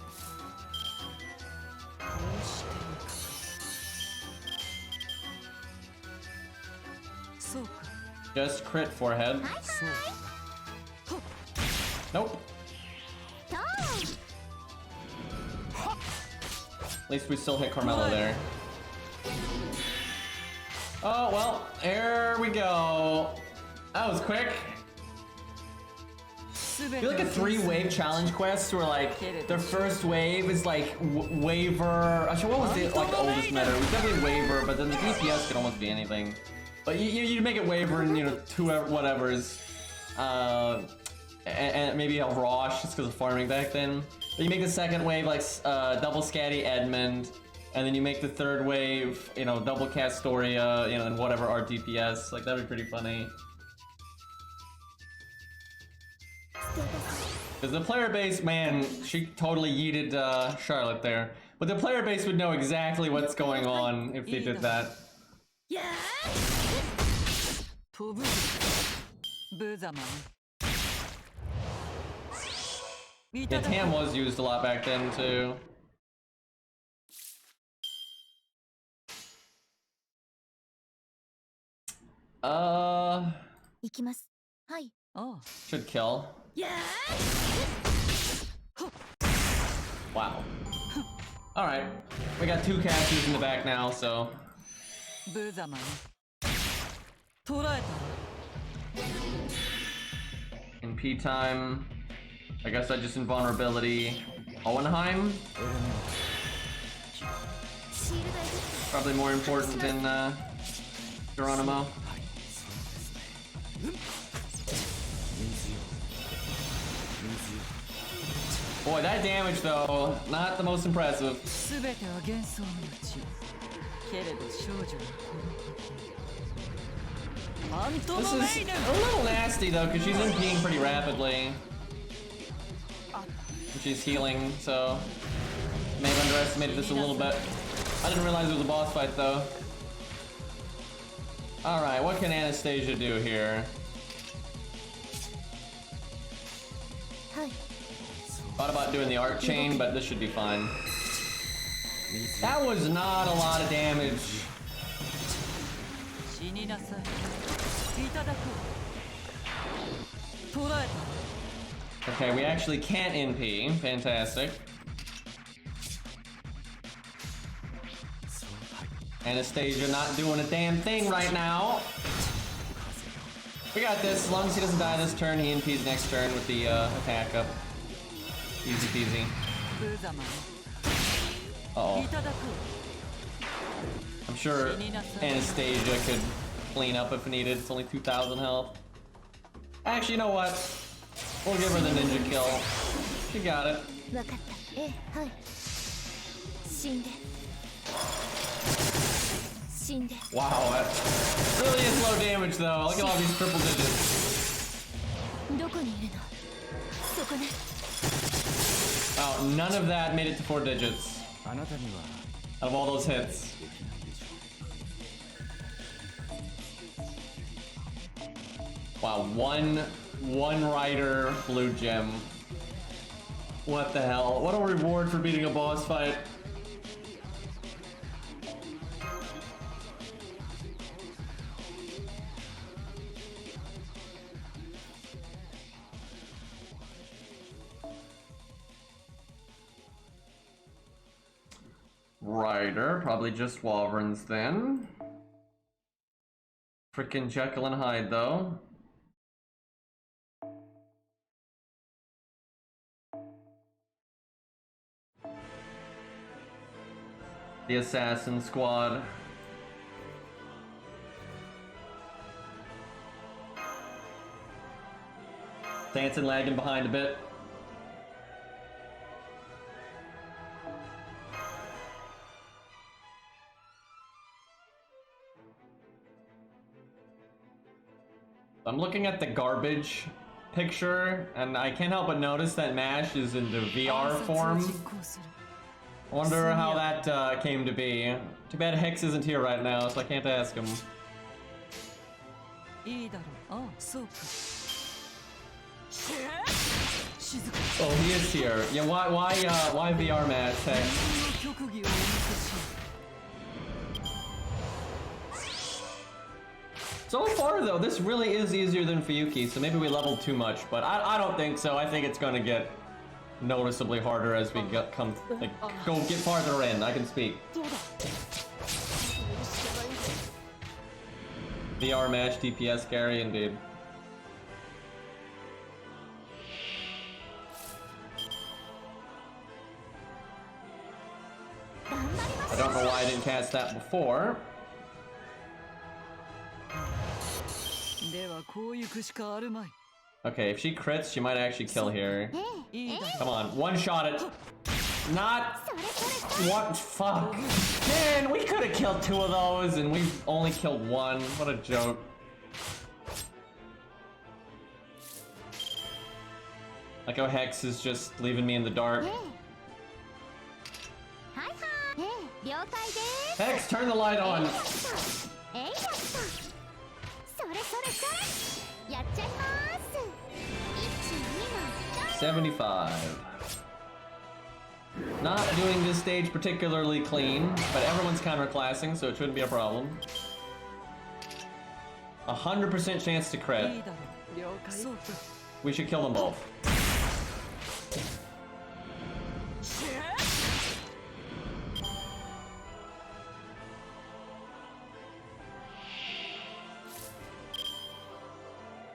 Just crit forehead. Nope. At least we still hit Carmilla there. Oh, well, there we go. That was quick. I feel like a 3-wave challenge quest where like the first wave is like waiver. Actually, what was the like oldest meta? It was definitely waiver, but then the DPS could almost be anything. But you make it waiver and you know two whatevers, and maybe a Rosh just because of farming back then. But you make the second wave like double Scatty Edmund, and then you make the third wave, you know, double Castoria, you know, and whatever our DPS. Like that'd be pretty funny. Because the player base, man, she totally yeeted Charlotte there. But the player base would know exactly what's going on if they did that. Yeah, Tam was used a lot back then too. Should kill. Wow. Alright. We got 2 casters in the back now, so. In P time, I guess I just invulnerability Owenheim. Probably more important than Geronimo. Boy, that damage though, not the most impressive. This is a little nasty though, because she's MPing pretty rapidly. She's healing, so may have underestimated this a little bit. I didn't realize it was a boss fight though. Alright, what can Anastasia do here? Thought about doing the arc chain, but this should be fine. That was not a lot of damage. Okay, we actually can't NP. Fantastic. Anastasia not doing a damn thing right now. We got this. As long as he doesn't die this turn, he NPs next turn with the attack up. Easy peasy. Uh-oh. I'm sure Anastasia could clean up if needed. It's only 2,000 health. Actually, you know what? We'll give her the ninja kill. She got it. Wow, that really is low damage though. Look at all these triple digits. Oh, none of that made it to 4 digits. Out of all those hits. Wow, one rider blue gem. What the hell? What a reward for beating a boss fight. Rider, probably just Wyverns then. Frickin' Jekyll and Hyde though. The Assassin Squad. Sanson lagging behind a bit. I'm looking at the garbage picture, and I can't help but notice that MASH is in the VR form. I wonder how that came to be. Too bad Hex isn't here right now, so I can't ask him. Oh, he is here. Yeah, why VR MASH, Hex? So far, though, this really is easier than Fuyuki, so maybe we leveled too much, but I don't think so. I think it's gonna get noticeably harder as we go get farther in. I can speak. VR MASH DPS carry, indeed. I don't know why I didn't cast that before. Okay, if she crits, she might actually kill here. Come on, one shot it. Not what? Fuck. Man, we could have killed two of those, and we've only killed one. What a joke. Like how Hex is just leaving me in the dark. Hex, turn the light on. 75. Not doing this stage particularly clean, but everyone's counterclassing, so it shouldn't be a problem. 100% chance to crit. We should kill them both.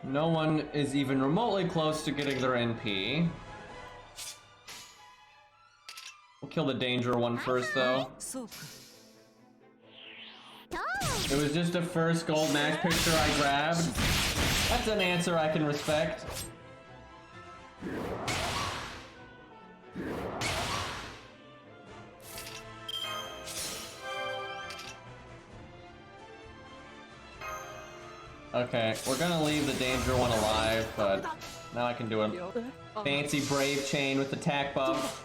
No one is even remotely close to getting their NP. We'll kill the danger one first, though. It was just a first gold match picture I grabbed. That's an answer I can respect. Okay, we're gonna leave the danger one alive, but now I can do a fancy brave chain with the tack buff.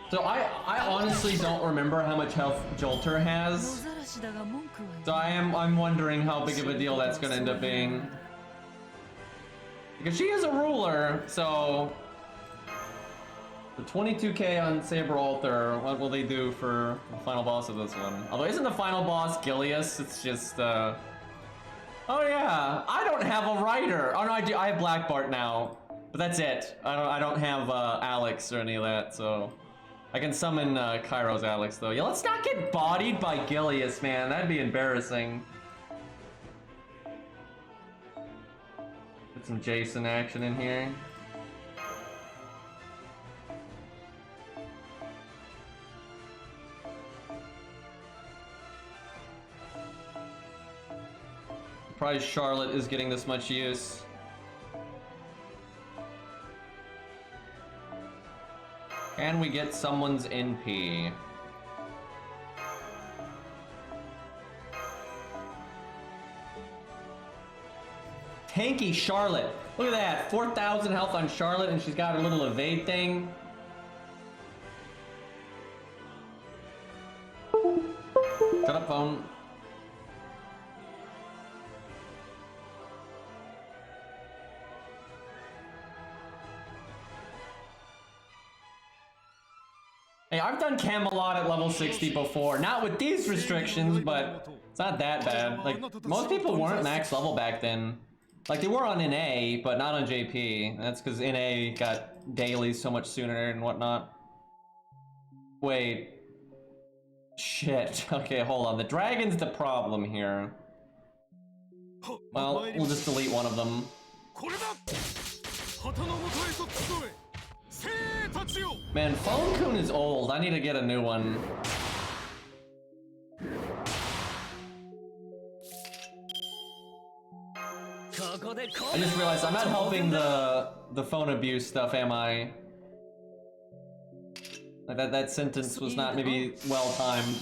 So I honestly don't remember how much health Jolter has. So I'm wondering how big of a deal that's gonna end up being. Because she is a ruler, so the 22k on Saber Alter, what will they do for the final boss of this one? Although isn't the final boss Gilius? It's just oh yeah, I don't have a rider. Oh no, I do. I have Black Bart now, but that's it. I don't have Alex or any of that, so I can summon Kairo's Alex though. Yeah, let's not get bodied by Gilius, man. That'd be embarrassing. Put some Jason action in here. Surprised Charlotte is getting this much use. Can we get someone's NP? Tanky Charlotte. Look at that. 4,000 health on Charlotte, and she's got her little evade thing. Shut up, phone. Hey, I've done Camelot at level 60 before. Not with these restrictions, but it's not that bad. Like, most people weren't max level back then. Like, they were on NA, but not on JP. That's because NA got dailies so much sooner and whatnot. Wait. Shit. Okay, hold on. The dragon's the problem here. Well, we'll just delete one of them. Man, Phone Kun is old. I need to get a new one. I just realized I'm not helping the phone abuse stuff, am I? Like that sentence was not maybe well timed.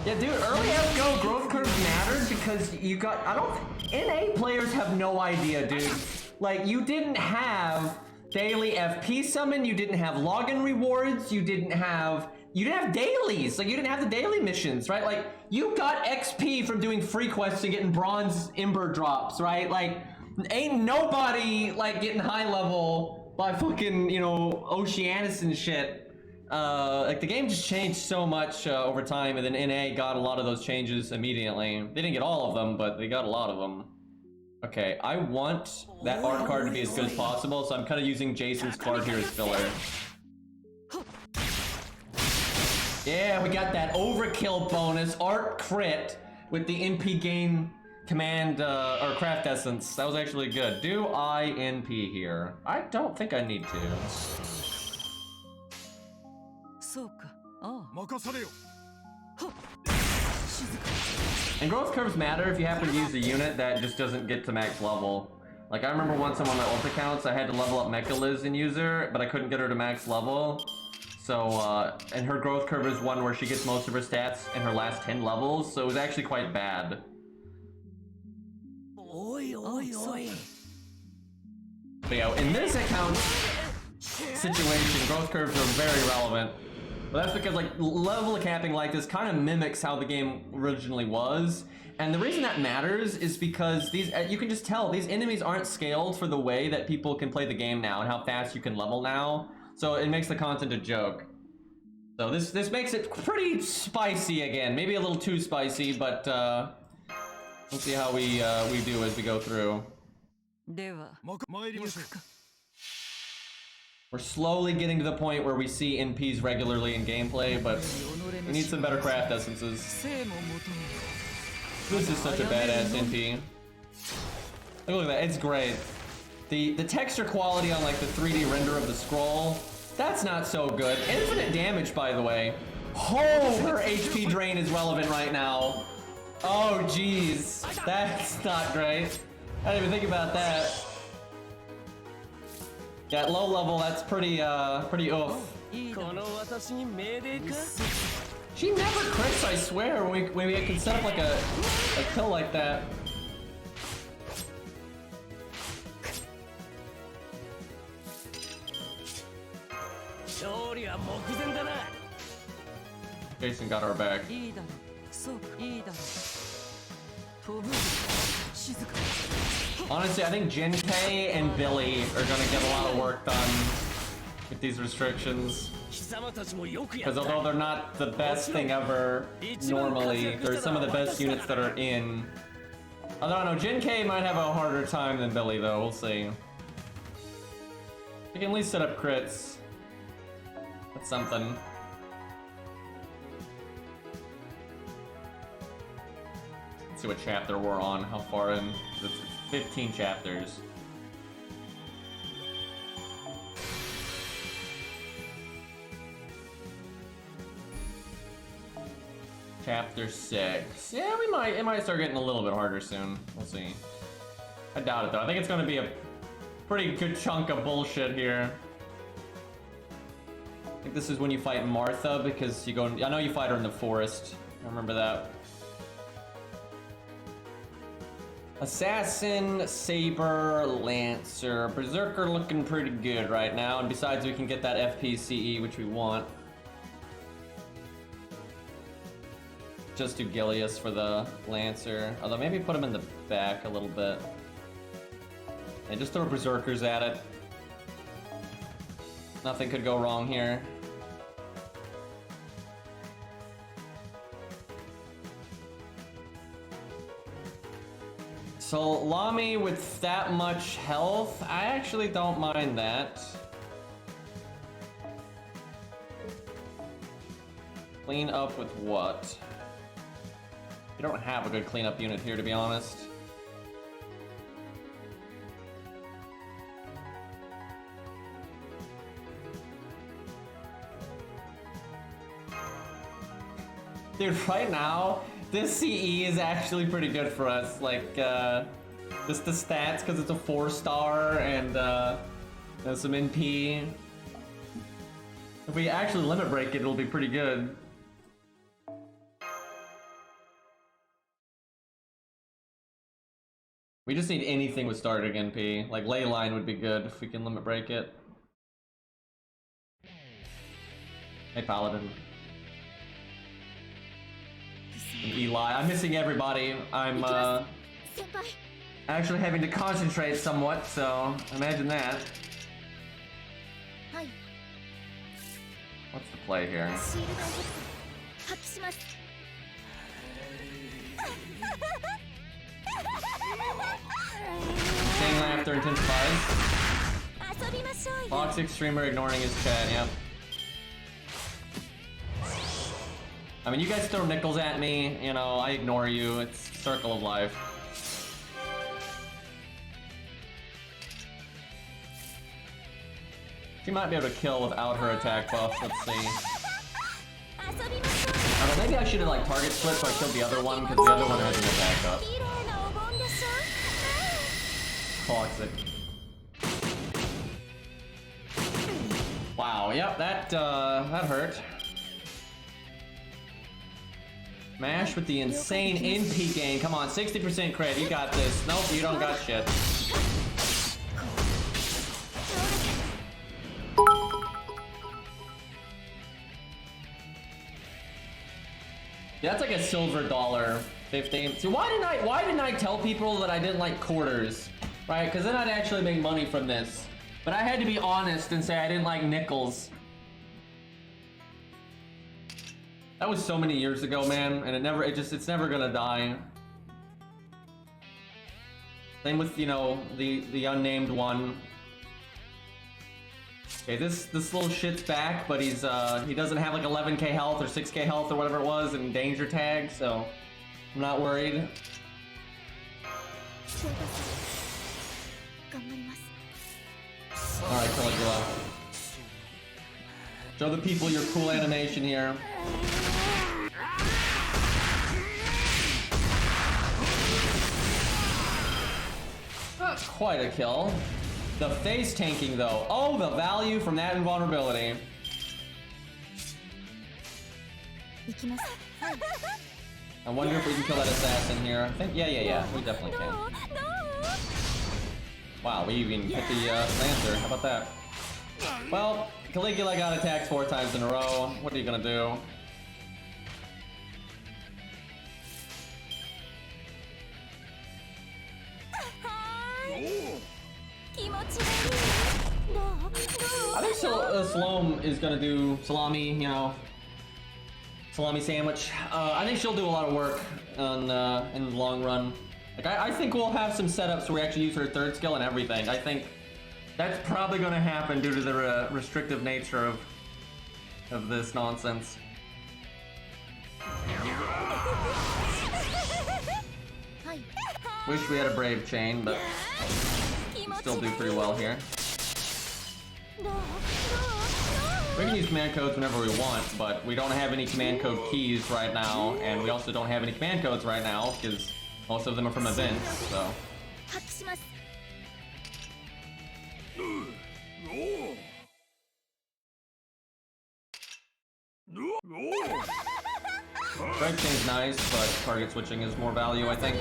Yeah, dude, early FGO growth curves mattered because you got, NA players have no idea, dude. Like, you didn't have daily FP summon, you didn't have login rewards, you didn't have dailies, like you didn't have the daily missions, right? Like, you got XP from doing free quests and getting bronze ember drops, right? Like, ain't nobody, like, getting high level by fucking, you know, Oceanus and shit. Like, the game just changed so much over time, and then NA got a lot of those changes immediately. They didn't get all of them, but they got a lot of them. Okay, I want that art card to be as good as possible, so I'm kind of using Jason's card here as filler. Yeah, we got that overkill bonus, art crit, with the NP gain command, or craft essence. That was actually good. Do I NP here? I don't think I need to. And growth curves matter if you happen to use a unit that just doesn't get to max level. Like, I remember once on my ult accounts, I had to level up Mecha Liz and use her, but I couldn't get her to max level. So, and her growth curve is one where she gets most of her stats in her last 10 levels, so it was actually quite bad. But yeah, in this account situation, growth curves are very relevant. But that's because, like, level capping like this kind of mimics how the game originally was. And the reason that matters is because these, you can just tell, these enemies aren't scaled for the way that people can play the game now and how fast you can level now. So it makes the content a joke. So this makes it pretty spicy again. Maybe a little too spicy, but we'll see how we do as we go through. We're slowly getting to the point where we see NPs regularly in gameplay, but we need some better craft essences. This is such a badass NP. Look at that, it's great. The texture quality on, like, the 3D render of the scroll, that's not so good. Infinite damage, by the way. Oh, her HP drain is relevant right now. Oh, jeez. That's not great. I didn't even think about that. Yeah, at low level, that's pretty oof. She never crits, I swear, when we can set up like a kill like that. Jason got our back. Honestly, I think Jin K and Billy are gonna get a lot of work done with these restrictions. Because although they're not the best thing ever, normally, they're some of the best units that are in. I don't know, Jin K might have a harder time than Billy though, we'll see. We can at least set up crits. That's something. Let's see what chapter we're on, how far in. It's 15 chapters. Chapter 6. Yeah, it might start getting a little bit harder soon. We'll see. I doubt it though. I think it's gonna be a pretty good chunk of bullshit here. I think this is when you fight Martha because you go. I know you fight her in the forest. I remember that. Assassin, Saber, Lancer, Berserker looking pretty good right now, and besides we can get that FPCE, which we want. Just do Gilius for the Lancer, although maybe put him in the back a little bit. And just throw Berserkers at it. Nothing could go wrong here. So Lami with that much health, I actually don't mind that. Clean up with what? You don't have a good cleanup unit here, to be honest. Dude, right now, this CE is actually pretty good for us. Like, just the stats, because it's a 4-star, and some NP. If we actually limit break it, it'll be pretty good. We just need anything with starting NP. Like, Leyline would be good if we can limit break it. Hey, Paladin. And Eli. I'm missing everybody. I'm, actually having to concentrate somewhat, so imagine that. What's the play here? Chain laughter intensifies. Toxic streamer ignoring his chat, yep. I mean, you guys throw nickels at me, you know, I ignore you. It's circle of life. She might be able to kill without her attack buff. Let's see. I don't know, maybe I should have like target split so I killed the other one because the other one has an attack up. Toxic. Wow, yep, that hurt. Mash with the insane NP gain. Come on, 60% crit. You got this. Nope, you don't got shit. Yeah, that's like a silver $1.50. See, why didn't I tell people that I didn't like quarters? Right? Because then I'd actually make money from this. But I had to be honest and say I didn't like nickels. That was so many years ago, man, and it's never gonna die. Same with, you know, the unnamed one. Okay, this little shit's back, but he doesn't have like 11k health or 6k health or whatever it was and danger tag, so I'm not worried. Alright, Caligula. Show the people your cool animation here. Not quite a kill. The face tanking though. Oh, the value from that invulnerability. I wonder if we can kill that assassin here. I think, yeah. We definitely can. Wow, we even hit the Lancer. How about that? Well, Caligula got attacked 4 times in a row. What are you gonna do? I think Salome is gonna do salami, you know, salami sandwich. I think she'll do a lot of work on in the long run. Like I think we'll have some setups where we actually use her 3rd skill and everything. I think that's probably gonna happen due to the restrictive nature of this nonsense. Wish we had a brave chain, but still do pretty well here. We can use command codes whenever we want, but we don't have any command code keys right now, and we also don't have any command codes right now because most of them are from events, so. Strike chain's nice, but target switching is more value, I think.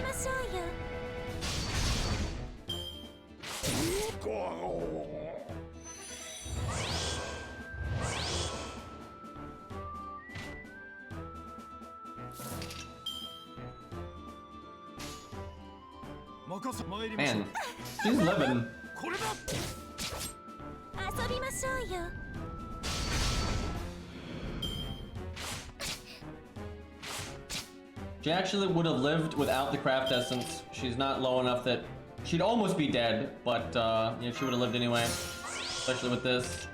Man, she's living. She actually would have lived without the craft essence. She's not low enough that she'd almost be dead, but yeah, she would have lived anyway, especially with this.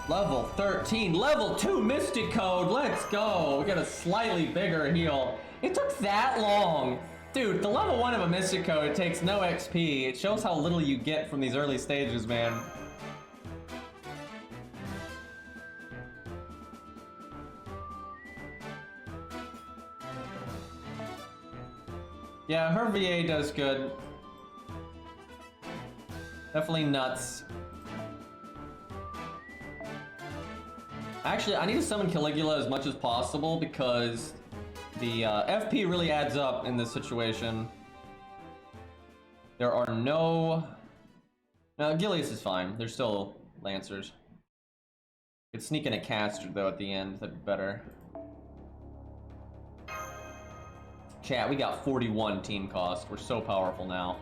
Level 13, level 2 Mystic Code, let's go. We got a slightly bigger heal. It took that long. Dude, the level 1 of a Mystic Code takes no XP. It shows how little you get from these early stages, man. Yeah, her VA does good. Definitely nuts. Actually, I need to summon Caligula as much as possible because the FP really adds up in this situation. There are no... No, Gilius is fine. There's still Lancers. Could sneak in a caster, though, at the end. That'd be better. Chat, we got 41 team cost. We're so powerful now.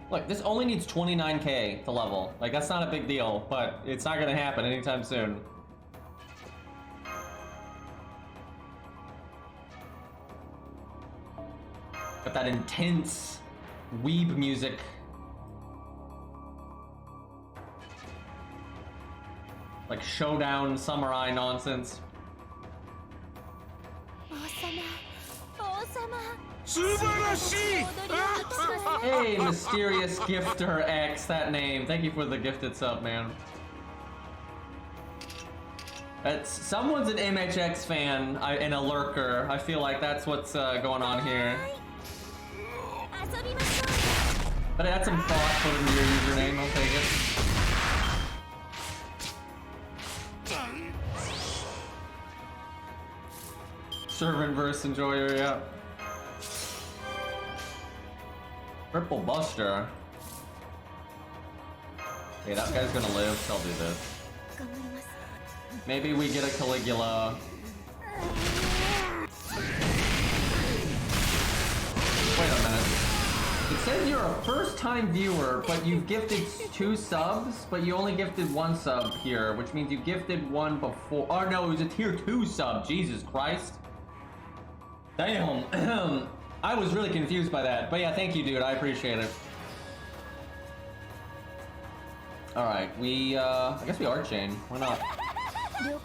Look, this only needs 29k to level. Like, that's not a big deal, but it's not gonna happen anytime soon. Got that intense weeb music. Like showdown samurai nonsense. Hey, Mysterious Gifter X, that name. Thank you for the gifted sub, man. That's someone's an MHX fan and a lurker. I feel like that's what's going on here. But I had some thought put into your username. I'll take it. Servant verse enjoyer, yeah. Triple Buster. Okay, that guy's gonna live, so I'll do this. Maybe we get a Caligula. Wait a minute. It says you're a first-time viewer, but you've gifted 2 subs, but you only gifted 1 sub here, which means you gifted 1 before. Oh no, it was a tier 2 sub. Jesus Christ. Damn. I was really confused by that, but yeah, thank you, dude. I appreciate it. All right, I guess we Art Chain. Why not? I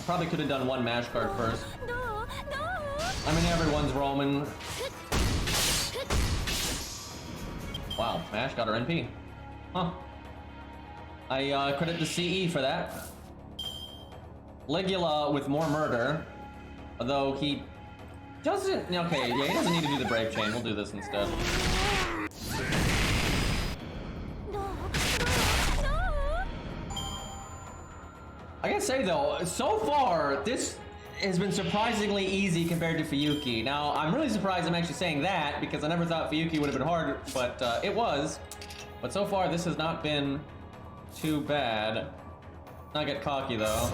probably could have done 1 Mash card first. I mean, everyone's roaming. Wow, Mash got her NP. Huh. I credit the CE for that. Ligula with more murder, although he doesn't. Okay, yeah, he doesn't need to do the Brave Chain. We'll do this instead. I gotta say though, so far this has been surprisingly easy compared to Fuyuki. Now, I'm really surprised I'm actually saying that because I never thought Fuyuki would have been hard, but it was. But so far, this has not been too bad. Not get cocky though.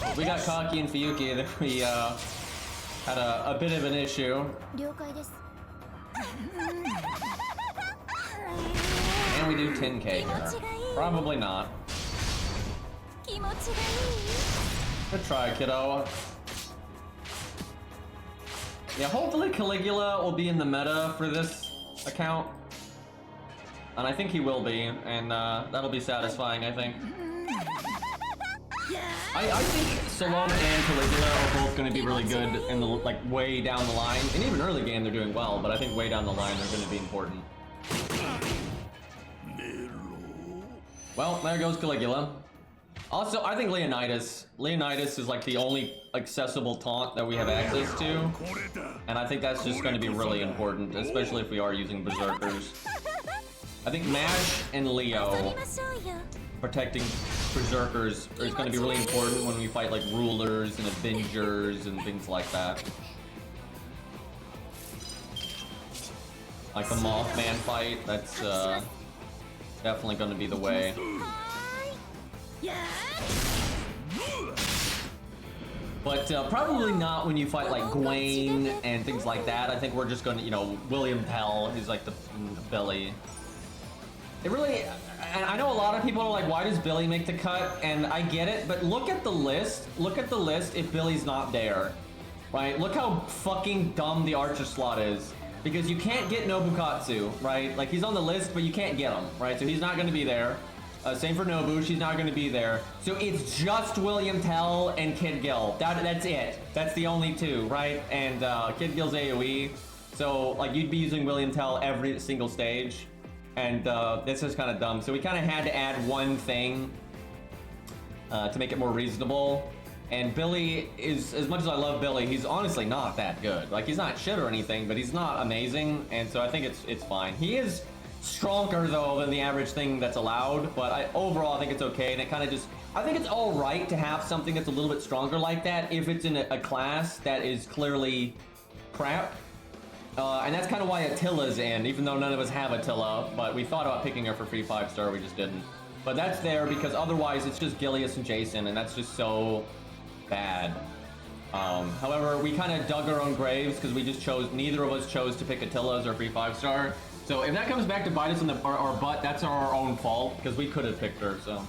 If we got cocky in Fuyuki, then we had a bit of an issue. And we do 10k here. Probably not. Good try, kiddo. Yeah, hopefully Caligula will be in the meta for this account. And I think he will be, and that'll be satisfying, I think. I think Salome and Caligula are both going to be really good in the, like, way down the line. And even early game they're doing well, but I think way down the line they're going to be important. Well, there goes Caligula. Also, I think Leonidas is like the only accessible taunt that we have access to. And I think that's just going to be really important, especially if we are using Berserkers. I think Mash and Leo protecting Berserkers is going to be really important when we fight like Rulers and Avengers and things like that. Like the Mothman fight, that's definitely going to be the way. But probably not when you fight like Gwaine and things like that. I think we're just going to, you know, William Tell is like the Billy. It really, and I know a lot of people are like, why does Billy make the cut? And I get it, but look at the list. Look at the list if Billy's not there, right? Look how fucking dumb the Archer slot is. because you can't get Nobukatsu, right? Like, he's on the list, but you can't get him, right? So he's not going to be there. Same for Nobu, she's not going to be there. So it's just William Tell and Kid Gil. That's it. That's the only two, right? And Kid Gil's AoE. So, like, you'd be using William Tell every single stage. And this is kind of dumb. So we kind of had to add one thing to make it more reasonable. And Billy is, as much as I love Billy, he's honestly not that good. Like, he's not shit or anything, but he's not amazing. And so I think it's fine. He is stronger, though, than the average thing that's allowed. But overall, I think it's okay. And it kind of just, I think it's all right to have something that's a little bit stronger like that if it's in a class that is clearly crap. And that's kind of why Attila's in, even though none of us have Attila. But we thought about picking her for free 5-star, we just didn't. But that's there because otherwise it's just Gilius and Jason, and that's just so bad. However, we kind of dug our own graves because we just chose, neither of us chose to pick Attila as our free 5-star. So if that comes back to bite us in our butt, that's our own fault because we could have picked her, so.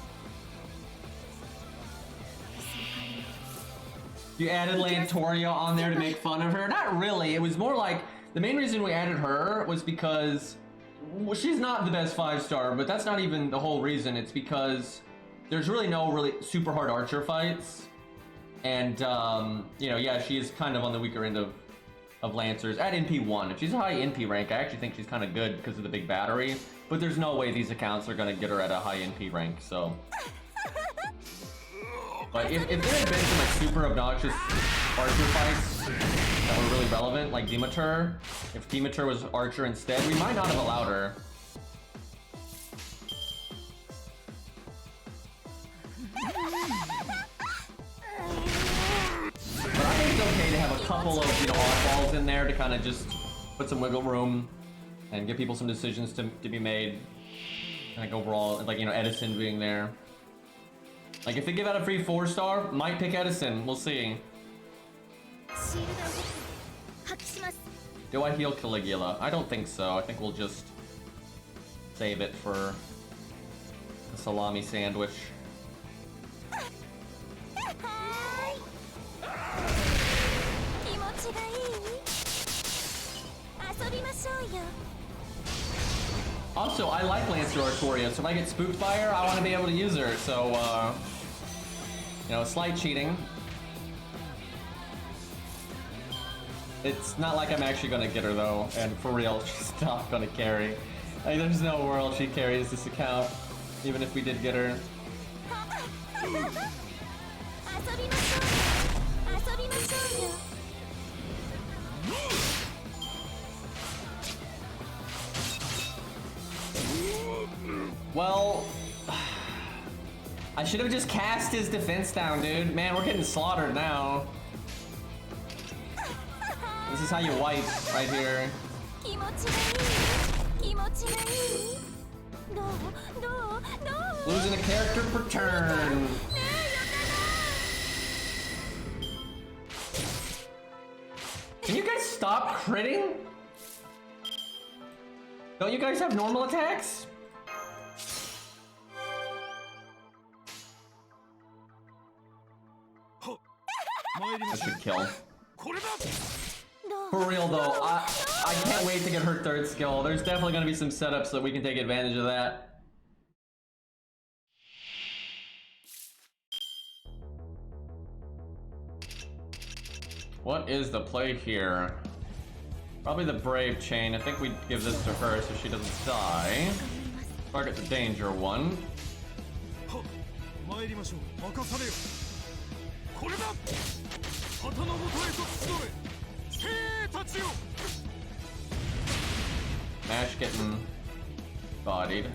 You added Lantoria on there to make fun of her? Not really, it was more like, the main reason we added her was because, well, she's not the best 5-star, but that's not even the whole reason. It's because there's really no really super hard archer fights. And, you know, yeah, she is kind of on the weaker end of Lancers at NP1. If she's a high NP rank, I actually think she's kind of good because of the big battery. But there's no way these accounts are going to get her at a high NP rank, so. But if there had been some like super obnoxious archer fights that were really relevant, like Demeter, if Demeter was archer instead, we might not have allowed her. But I think it's okay to have a couple of, you know, oddballs in there to kind of just put some wiggle room and give people some decisions to be made. And like overall, like, you know, Edison being there. Like, if they give out a free 4-star, might pick Edison. We'll see. Do I heal Caligula? I don't think so. I think we'll just save it for the salami sandwich. Also, I like Lancelot Sanson, so if I get spooked by her, I want to be able to use her, so, you know, slight cheating. It's not like I'm actually gonna get her, though, and for real, she's not gonna carry. Like, there's no world she carries this account, even if we did get her. Well, I should have just cast his defense down, dude. Man, we're getting slaughtered now. This is how you wipe right here. Losing a character per turn. Can you guys stop critting? Don't you guys have normal attacks? That should kill. For real though, I can't wait to get her third skill. There's definitely gonna be some setups that we can take advantage of that. What is the play here? Probably the Brave Chain. I think we'd give this to her so she doesn't die. Target the danger one. Ash getting bodied.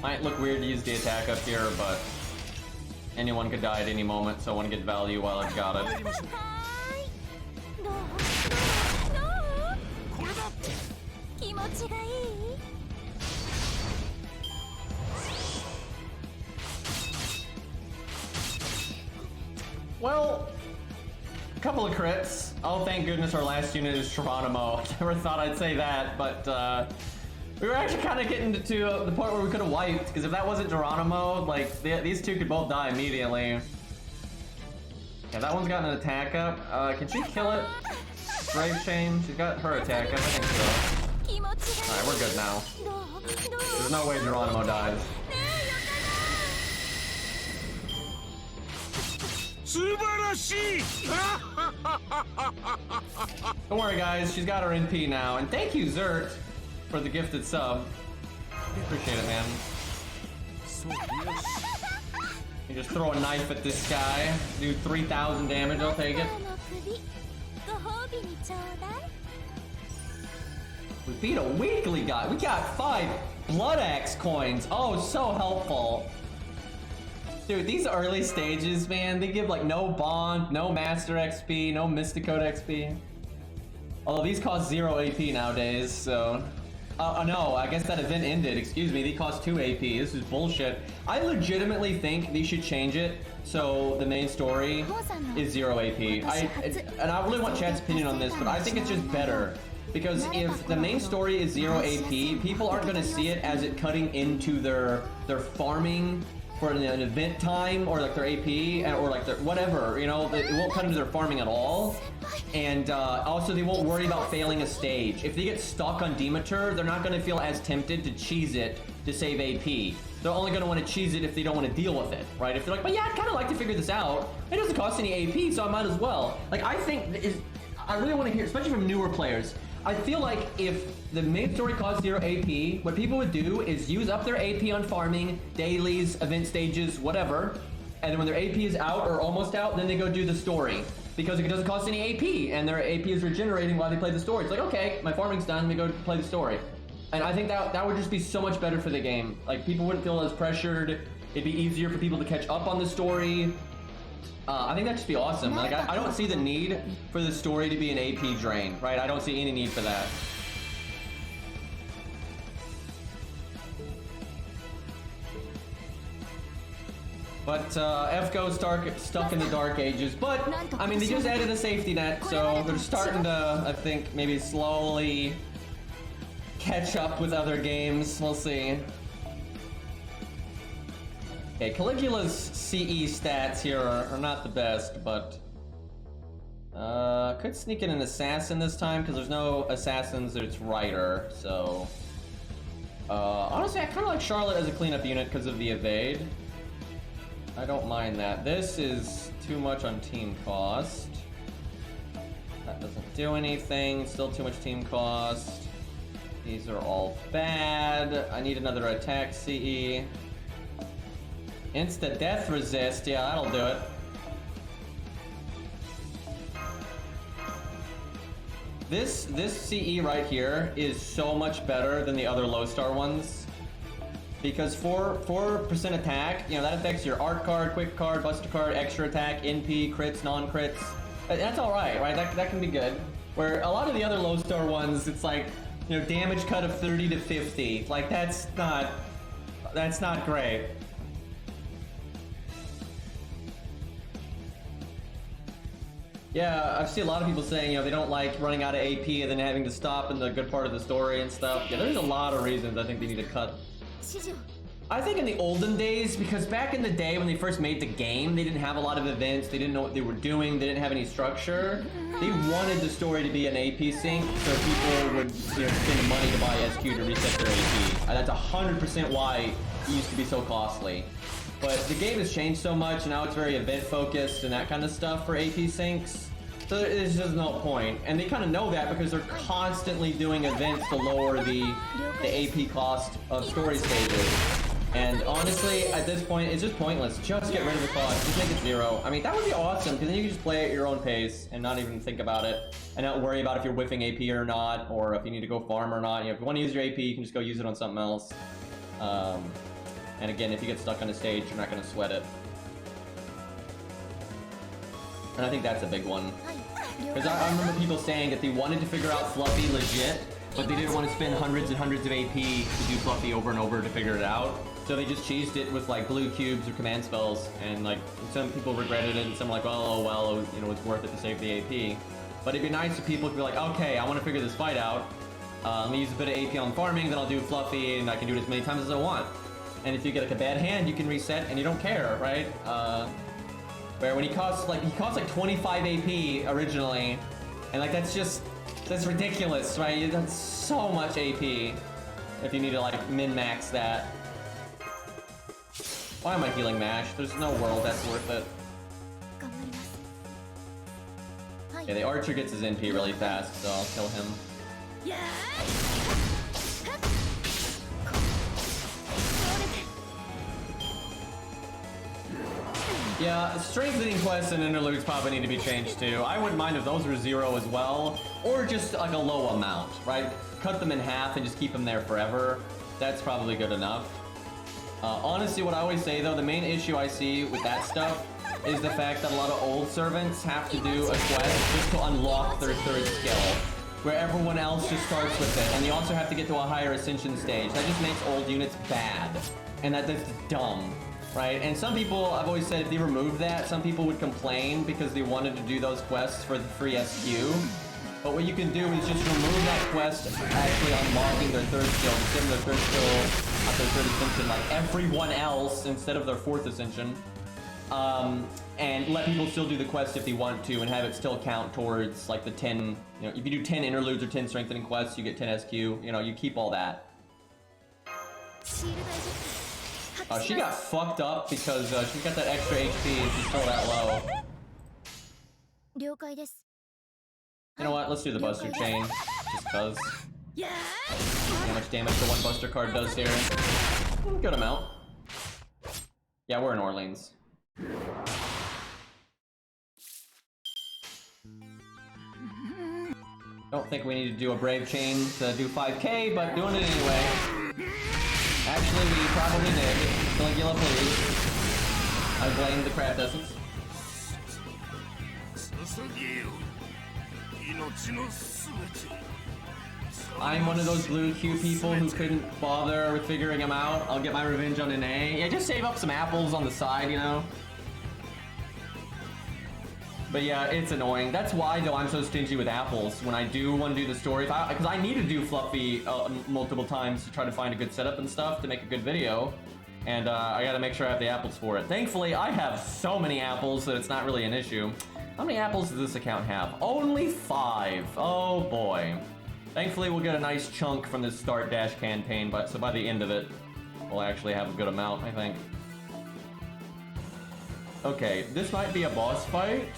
Might look weird to use the attack up here, but anyone could die at any moment, so I want to get value while I've got it. Well, a couple of crits. Oh, thank goodness our last unit is Geronimo. Never thought I'd say that, but we were actually kind of getting to the point where we could have wiped, because if that wasn't Geronimo, like, these two could both die immediately. Yeah, that one's got an attack up. Can she kill it? Brave Chain? She's got her attack up, I think so. Alright, we're good now. There's no way Geronimo dies. Don't worry guys, she's got her NP now. And thank you, Zert, for the gifted sub. Appreciate it, man. You just throw a knife at this guy, do 3,000 damage, I'll take it. We beat a weekly guy. We got 5 Blood Axe coins. Oh, so helpful. Dude, these early stages, man, they give like no bond, no master XP, no Mysticode XP. Although these cost 0 AP nowadays, so... no, I guess that event ended. Excuse me, they cost 2 AP. This is bullshit. I legitimately think they should change it so the main story is 0 AP. And I really want chat's opinion on this, but I think it's just better. Because if the main story is 0 AP, people aren't going to see it as it cutting into their farming for an event time, or like their AP, or like their whatever, you know, it won't cut into their farming at all. And also they won't worry about failing a stage. If they get stuck on Demeter, they're not going to feel as tempted to cheese it to save AP. They're only going to want to cheese it if they don't want to deal with it, right? If they're like, but yeah, I'd kind of like to figure this out. It doesn't cost any AP, so I might as well. Like, I think, I really want to hear, especially from newer players, I feel like if the main story costs 0 AP, what people would do is use up their AP on farming, dailies, event stages, whatever, and then when their AP is out or almost out, then they go do the story. Because it doesn't cost any AP, and their AP is regenerating while they play the story. It's like, okay, my farming's done, let me go play the story. And I think that would just be so much better for the game. Like, people wouldn't feel as pressured, it'd be easier for people to catch up on the story. I think that'd just be awesome. Like, I don't see the need for the story to be an AP drain, right? I don't see any need for that. But FGO's stuck in the dark ages. But, I mean, they just added a safety net, so they're starting to, I think, maybe slowly catch up with other games. We'll see. Okay, Caligula's CE stats here are not the best, but could sneak in an assassin this time because there's no assassins, it's Rider, so honestly I kind of like Charlotte as a cleanup unit because of the evade. I don't mind that. This is too much on team cost. That doesn't do anything, still too much team cost. These are all bad. I need another attack CE. Insta death resist, yeah, that'll do it. This CE right here is so much better than the other low star ones. Because 4% attack, you know, that affects your art card, quick card, buster card, extra attack, NP, crits, non-crits. That's alright, right? That can be good. Where a lot of the other low star ones, it's like, you know, damage cut of 30 to 50. Like, that's not great. Yeah, I've seen a lot of people saying, you know, they don't like running out of AP and then having to stop in the good part of the story and stuff. Yeah, there's a lot of reasons I think they need to cut. I think in the olden days, because back in the day when they first made the game, they didn't have a lot of events, they didn't know what they were doing, they didn't have any structure. They wanted the story to be an AP sync, so people would, you know, spend money to buy SQ to reset their AP. And that's 100% why it used to be so costly. But the game has changed so much, and now it's very event-focused and that kind of stuff for AP syncs. So there's just no point. And they kind of know that because they're constantly doing events to lower the AP cost of story stages. And honestly, at this point, it's just pointless. Just get rid of the cost. Just make it 0. I mean, that would be awesome, because then you can just play at your own pace and not even think about it. And not worry about if you're whiffing AP or not, or if you need to go farm or not. You know, if you want to use your AP, you can just go use it on something else. And again, if you get stuck on a stage, you're not going to sweat it. And I think that's a big one. Because I remember people saying that they wanted to figure out Fluffy legit, but they didn't want to spend hundreds and hundreds of AP to do Fluffy over and over to figure it out. So they just cheesed it with like blue cubes or command spells, and like some people regretted it, and some were like, oh well, you know, it's worth it to save the AP. But it'd be nice if people could be like, okay, I want to figure this fight out. Let me use a bit of AP on farming, then I'll do Fluffy, and I can do it as many times as I want. And if you get like a bad hand, you can reset, and you don't care, right? Where when he costs like 25 AP originally, and like that's ridiculous, right? That's so much AP if you need to like min-max that. Why am I healing Mash? There's no world that's worth it. Yeah, the archer gets his NP really fast, so I'll kill him. Yeah, strengthening quests and interludes probably need to be changed too. I wouldn't mind if those were 0 as well, or just like a low amount, right? Cut them in half and just keep them there forever. That's probably good enough. Honestly, what I always say though, the main issue I see with that stuff is the fact that a lot of old servants have to do a quest just to unlock their 3rd skill, where everyone else just starts with it, and you also have to get to a higher ascension stage. That just makes old units bad, and that's dumb, right? And some people, I've always said, if they removed that, some people would complain because they wanted to do those quests for the free SQ. But what you can do is just remove that quest actually unlocking their 3rd skill, give them their 3rd skill at their 3rd ascension like everyone else instead of their 4th ascension. And let people still do the quest if they want to and have it still count towards like the 10, you know, if you do 10 interludes or 10 strengthening quests, you get 10 SQ, you know, you keep all that. She got fucked up because she's got that extra HP and she's still that low. You know what, let's do the Buster Chain, just cause. How much damage the one Buster card does here. Good amount. Yeah, we're in Orleans. Don't think we need to do a Brave Chain to do 5k, but doing it anyway. Actually, we probably did. Caligula, please. I blame the Craft Essence. I'm one of those blue Q people who couldn't bother with figuring them out. I'll get my revenge on an A. Yeah, just save up some apples on the side, you know? But yeah, it's annoying. That's why, though, I'm so stingy with apples when I do want to do the story. Because I need to do Fluffy multiple times to try to find a good setup and stuff to make a good video. And I gotta make sure I have the apples for it. Thankfully, I have so many apples that it's not really an issue. How many apples does this account have? Only 5. Oh boy. Thankfully, we'll get a nice chunk from this Start Dash campaign, so by the end of it, we'll actually have a good amount, I think. Okay, this might be a boss fight.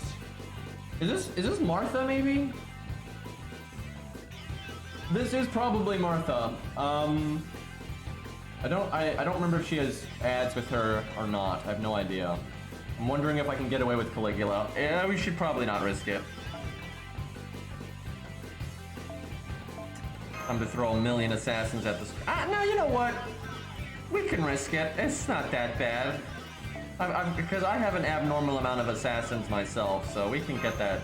Is this Martha, maybe? This is probably Martha. I don't remember if she has ads with her or not. I have no idea. I'm wondering if I can get away with Caligula. Yeah, we should probably not risk it. I'm to throw a million assassins at this. No, you know what? We can risk it. It's not that bad. Because I have an abnormal amount of assassins myself, so we can get that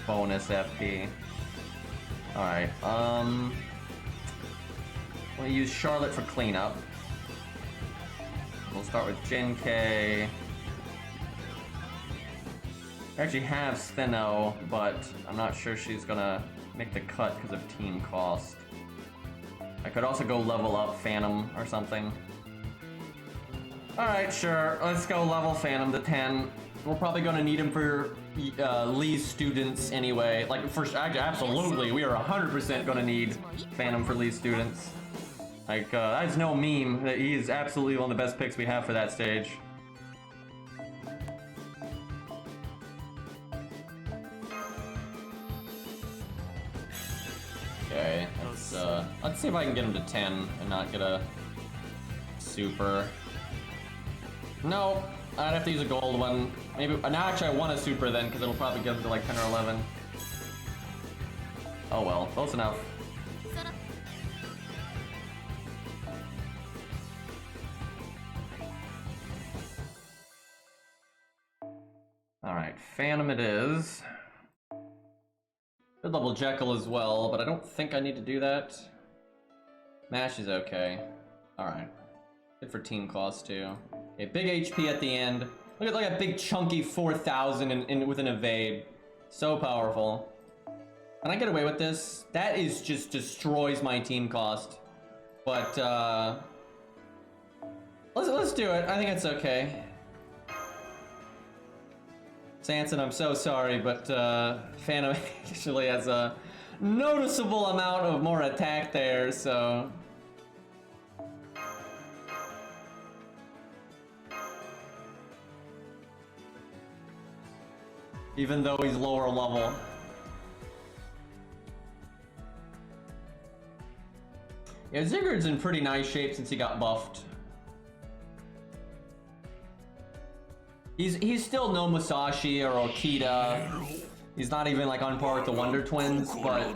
bonus FP. Alright, we'll use Charlotte for cleanup. We'll start with Jin K. I actually have Steno, but I'm not sure she's gonna make the cut because of team cost. I could also go level up Phantom or something. Alright, sure. Let's go level Phantom to 10. We're probably gonna need him for Lee's students anyway. Like, absolutely, we are 100% gonna need Phantom for Lee's students. Like, that's no meme. That he is absolutely one of the best picks we have for that stage. Okay, let's see if I can get him to 10 and not get a super. No, I'd have to use a gold one. Maybe, now actually I want a super then, because it'll probably get him to like 10 or 11. Oh well, close enough. Alright, Phantom it is. Could level Jekyll as well, but I don't think I need to do that. Mash is okay. Alright. Good for team cost too. Okay, big HP at the end. Look at like a big chunky 4,000 with an evade. So powerful. Can I get away with this? That is just destroys my team cost. But let's do it. I think it's okay. Sanson, I'm so sorry, but Phantom actually has a noticeable amount of more attack there, so... Even though he's lower level. Yeah, Ziggurad's in pretty nice shape since he got buffed. He's still no Musashi or Okita. He's not even like on par with the Wonder Twins, but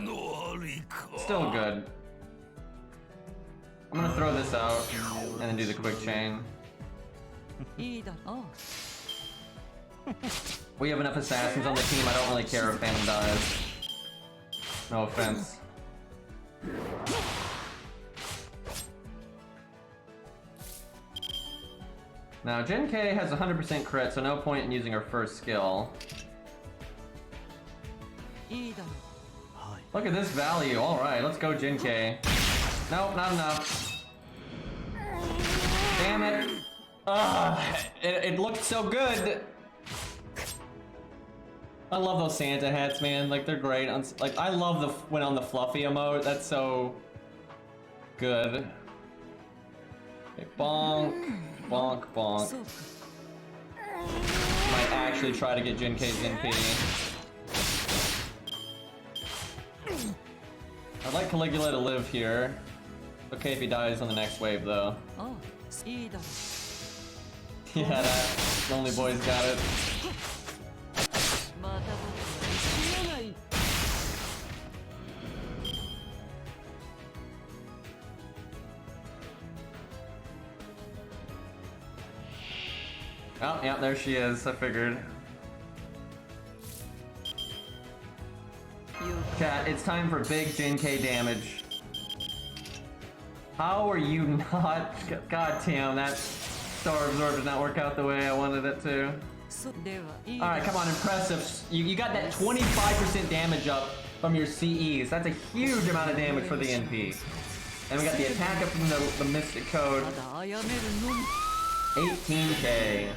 still good. I'm gonna throw this out and then do the quick chain. We have enough assassins on the team, I don't really care if Phantom dies. No offense. Now, Jin K has 100% crit, so no point in using her first skill. Look at this value. Alright, let's go Jin K. Nope, not enough. Damn it. Ugh, it looked so good. I love those Santa hats, man. Like, they're great. Like, I love the when on the fluffy emote. That's so good. Okay, bonk. Bonk, bonk. Might actually try to get Jin K's NP. I'd like Caligula to live here. Okay if he dies on the next wave, though. Yeah, that Lonely Boy's got it. Oh, yeah, there she is. I figured. Chat, it's time for big Jin K damage. How are you not? God damn, that Star Absorb did not work out the way I wanted it to. Alright, come on, impressive. You got that 25% damage up from your CEs. That's a huge amount of damage for the NP. And we got the attack up from the Mystic Code. 18k.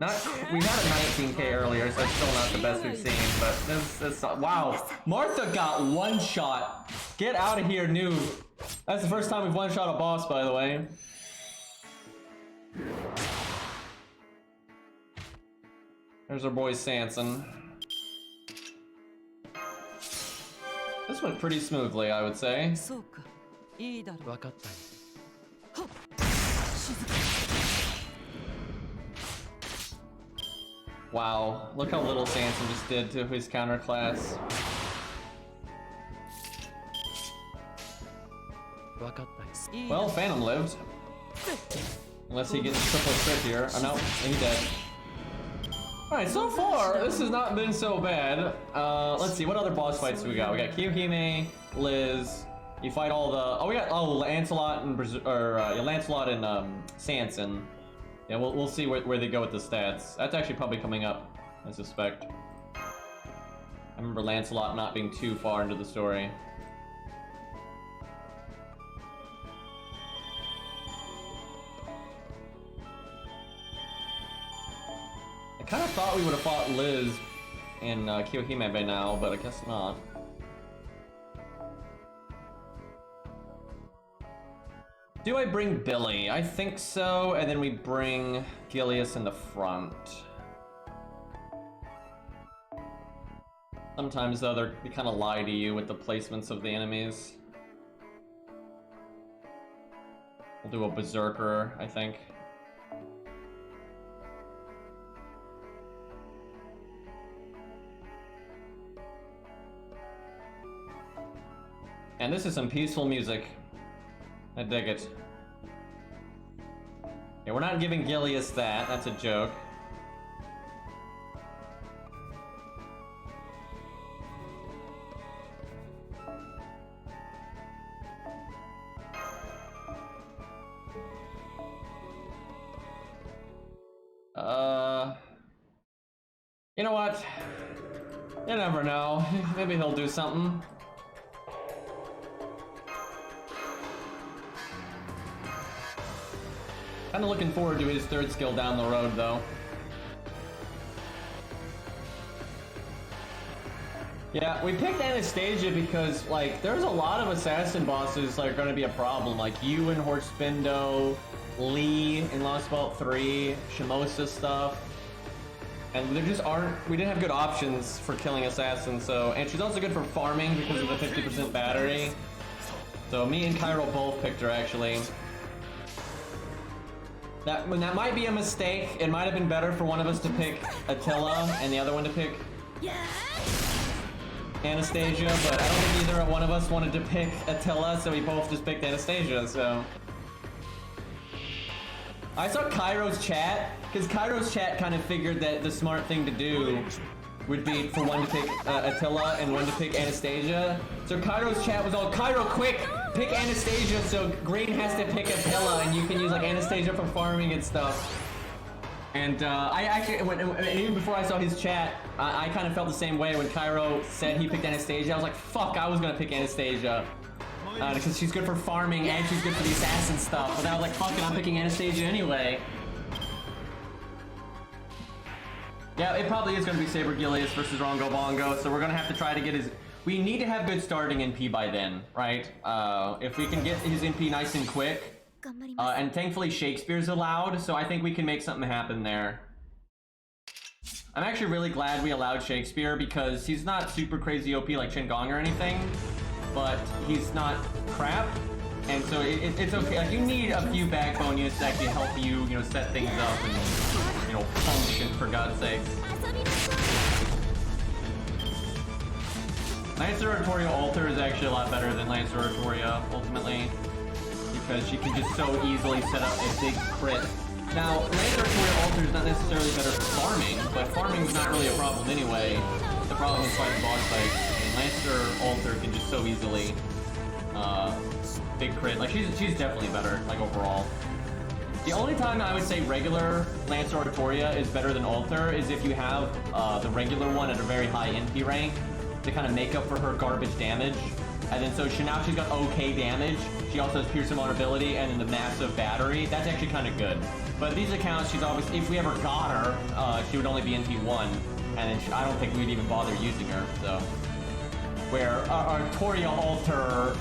We had a 19k earlier, so it's still not the best we've seen, but this wow. Martha got one shot. Get out of here, noob. That's the first time we've one shot a boss, by the way. There's our boy Sanson. This went pretty smoothly, I would say. Wow, look how little Sanson just did to his counter class. Well, Phantom lived. Unless he gets triple crit here. Oh no, he's dead. Alright, so far, this has not been so bad. Let's see, what other boss fights do we got? We got Kiyo, Liz. You fight all the... Oh, we got Lancelot and Lancelot and Sanson. Yeah, we'll see where they go with the stats. That's actually probably coming up, I suspect. I remember Lancelot not being too far into the story. I kind of thought we would have fought Liz in Kiyohime by now, but I guess not. Do I bring Billy? I think so, and then we bring Gilius in the front. Sometimes, though, they kind of lie to you with the placements of the enemies. We'll do a Berserker, I think. And this is some peaceful music. I dig it. Yeah, we're not giving Gilius that. That's a joke. You know what? You never know. Maybe he'll do something. Kinda looking forward to his third skill down the road, though. Yeah, we picked Anastasia because, like, there's a lot of assassin bosses that are going to be a problem. Like, you and Horspindo, Lee in Lost Vault 3, Shimosa stuff. And there just aren't... We didn't have good options for killing assassins, so... And she's also good for farming because of the 50% battery. So me and Cairo both picked her, actually. That might be a mistake. It might have been better for one of us to pick Attila and the other one to pick Anastasia, but I don't think either one of us wanted to pick Attila, so we both just picked Anastasia, so... I saw Cairo's chat, because Cairo's chat kind of figured that the smart thing to do would be for one to pick Attila and one to pick Anastasia. So Cairo's chat was all, Cairo, quick! Pick Anastasia, so Green has to pick Attila, and you can use like Anastasia for farming and stuff. And I actually, even before I saw his chat, I kind of felt the same way when Cairo said he picked Anastasia. I was like, fuck, I was gonna pick Anastasia. Because she's good for farming and she's good for the assassin stuff. But I was like, fuck it, I'm picking Anastasia anyway. Yeah, it probably is gonna be Saber Gilius versus Rongo Bongo, so we're gonna have to try to get his... We need to have good starting NP by then, right? If we can get his NP nice and quick, and thankfully Shakespeare's allowed, so I think we can make something happen there. I'm actually really glad we allowed Shakespeare because he's not super crazy OP like Shin Gong or anything, but he's not crap, and so it's okay. Like, you need a few backbone units to actually help you, you know, set things up and, you know, function, for God's sakes. Lancer Artoria Alter is actually a lot better than Lancer Artoria, ultimately, because she can just so easily set up a big crit. Now, Lancer Artoria Alter is not necessarily better for farming, but farming is not really a problem anyway. The problem is fighting boss fights, and Lancer Alter can just so easily big crit. Like, she's definitely better, like, overall. The only time I would say regular Lancer Artoria is better than Alter is if you have the regular one at a very high NP rank to kind of make up for her garbage damage. And then so now she's got okay damage. She also has Pierce and Vulnerability and then the massive battery. That's actually kind of good. But these accounts, she's obviously, if we ever got her, she would only be NP1. And then I don't think we'd even bother using her, so. Where Artoria Alter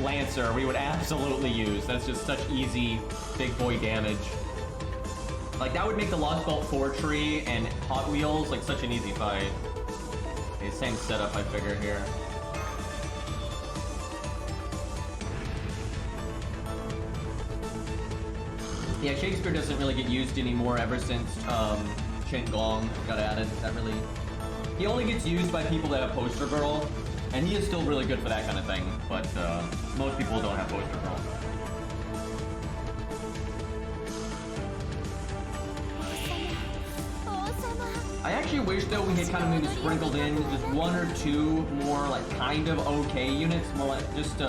Lancer, we would absolutely use. That's just such easy big boy damage. Like, that would make the Lost Vault 4 tree and Hot Wheels like such an easy fight. Okay, same setup I figure here. Yeah, Shakespeare doesn't really get used anymore ever since Shin Gong got added. That really... He only gets used by people that have Poster Girl, and he is still really good for that kind of thing, but most people don't have Poster Girl. I actually wish, though, we had kind of maybe sprinkled in just one or two more, like, kind of okay units, more like just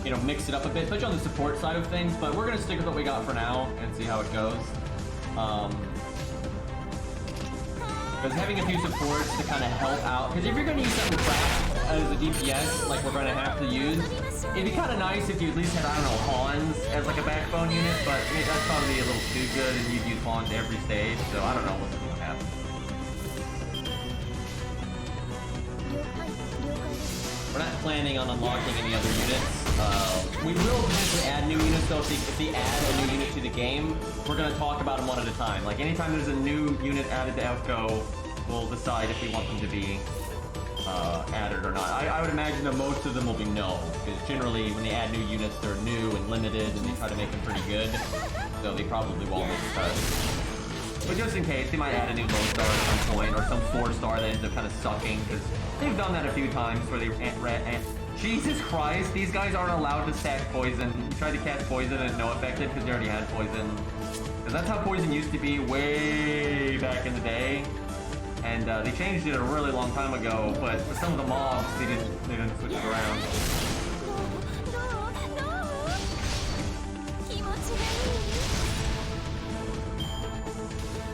you know, mix it up a bit, especially on the support side of things, but we're gonna stick with what we got for now and see how it goes. Because having a few supports to kind of help out, because if you're gonna use something crap as a DPS, like we're gonna have to use, it'd be kind of nice if you at least had, I don't know, Hans as like a backbone unit, but that's probably a little too good, and you'd use Hans every stage, so I don't know what's gonna happen. We're not planning on unlocking any other units. We will potentially add new units, though. If they add a new unit to the game, we're going to talk about them one at a time. Like, anytime there's a new unit added to FGO, we'll decide if we want them to be added or not. I would imagine that most of them will be no, because generally when they add new units, they're new and limited, and they try to make them pretty good, so they probably won't make the cut. But just in case, they might add a new low star at some point, or some 4-star that ends up kind of sucking, because they've done that a few times where they... Jesus Christ, these guys aren't allowed to stack poison. You tried to cast poison and no effective because they already had poison. Because that's how poison used to be way back in the day. And they changed it a really long time ago, but for some of the mobs, they didn't switch it around.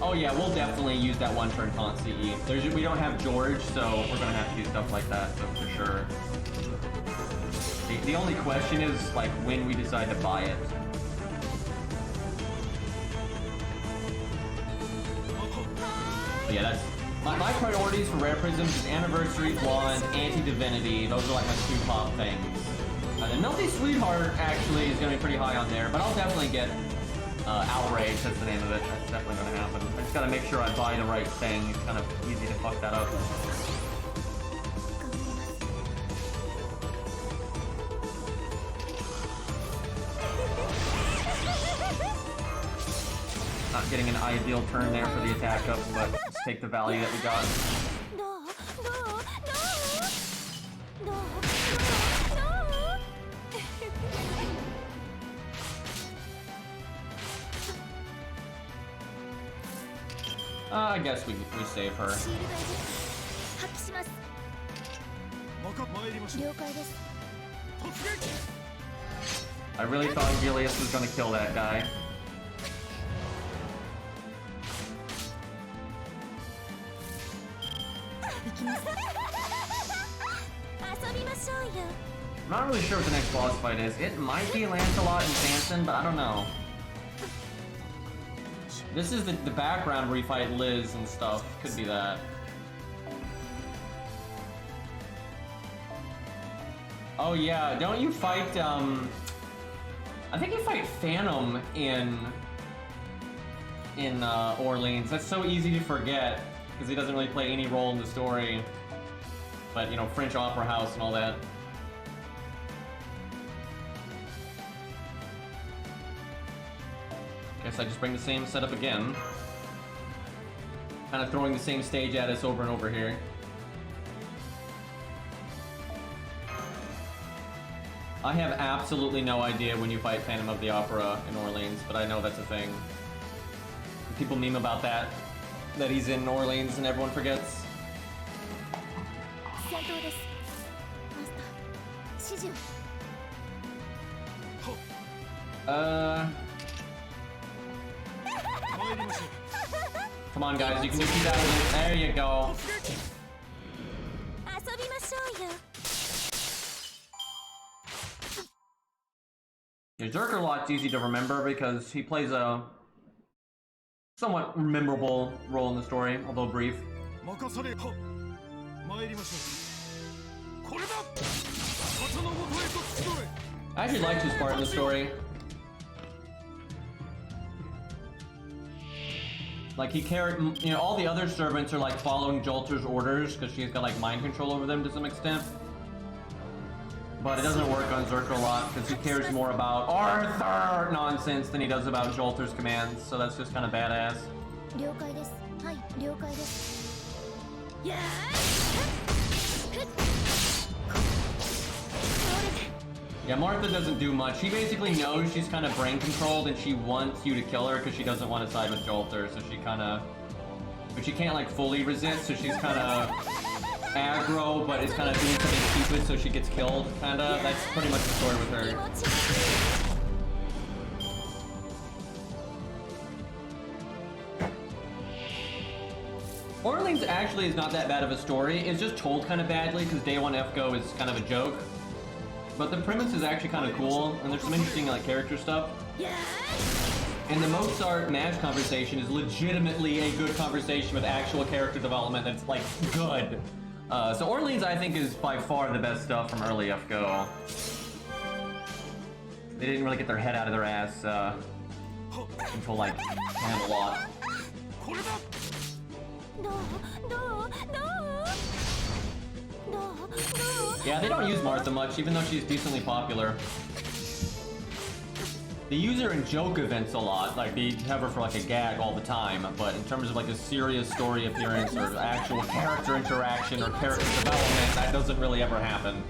Oh yeah, we'll definitely use that one-turn taunt CE. We don't have George, so we're gonna have to do stuff like that, so for sure. The only question is, like, when we decide to buy it. But yeah, My priorities for Rare Prisms is Anniversary, Blonde, Anti-Divinity. Those are like my 2 top things. And Melty Sweetheart actually is going to be pretty high on there, but I'll definitely get Outrage, that's the name of it. That's definitely going to happen. I just got to make sure I buy the right thing. It's kind of easy to fuck that up. Not getting an ideal turn there for the attack up, but let's take the value that we got. I guess we save her. I really thought Gilius was gonna kill that guy. I'm not really sure what the next boss fight is. It might be Lancelot and Sanson, but I don't know. This is the background where you fight Liz and stuff. Could be that. Oh yeah, don't you fight, I think you fight Phantom in Orleans. That's so easy to forget, because he doesn't really play any role in the story. But, you know, French Opera House and all that. Guess I just bring the same setup again. Kind of throwing the same stage at us over and over here. I have absolutely no idea when you fight Phantom of the Opera in Orleans, but I know that's a thing. People meme about that he's in Orleans and everyone forgets. Come on guys, you can do 2000. There you go. Yeah, Zerkerlot's easy to remember because he plays a somewhat memorable role in the story, although brief. I actually liked his part in the story. Like, he carried, you know, all the other servants are like following Jolter's orders because she's got like mind control over them to some extent. But it doesn't work on Zerkerlot because he cares more about Arthur nonsense than he does about Jolter's commands, so that's just kind of badass. Yeah, Martha doesn't do much. She basically knows she's kind of brain controlled and she wants you to kill her because she doesn't want to side with Jolter, so she kind of... But she can't like fully resist, so she's kind of aggro, but it's kind of doing something stupid so she gets killed, kind of. That's pretty much the story with her. Orleans actually is not that bad of a story. It's just told kind of badly because Day 1 FGO is kind of a joke. But the premise is actually kind of cool, and there's some interesting like character stuff. And the Mozart match conversation is legitimately a good conversation with actual character development that's like good. So Orleans I think is by far the best stuff from early FGO. They didn't really get their head out of their ass until like Camelot. Yeah, they don't use Martha much, even though she's decently popular. They use her in joke events a lot, like they have her for like a gag all the time, but in terms of like a serious story appearance or actual character interaction or character development, that doesn't really ever happen.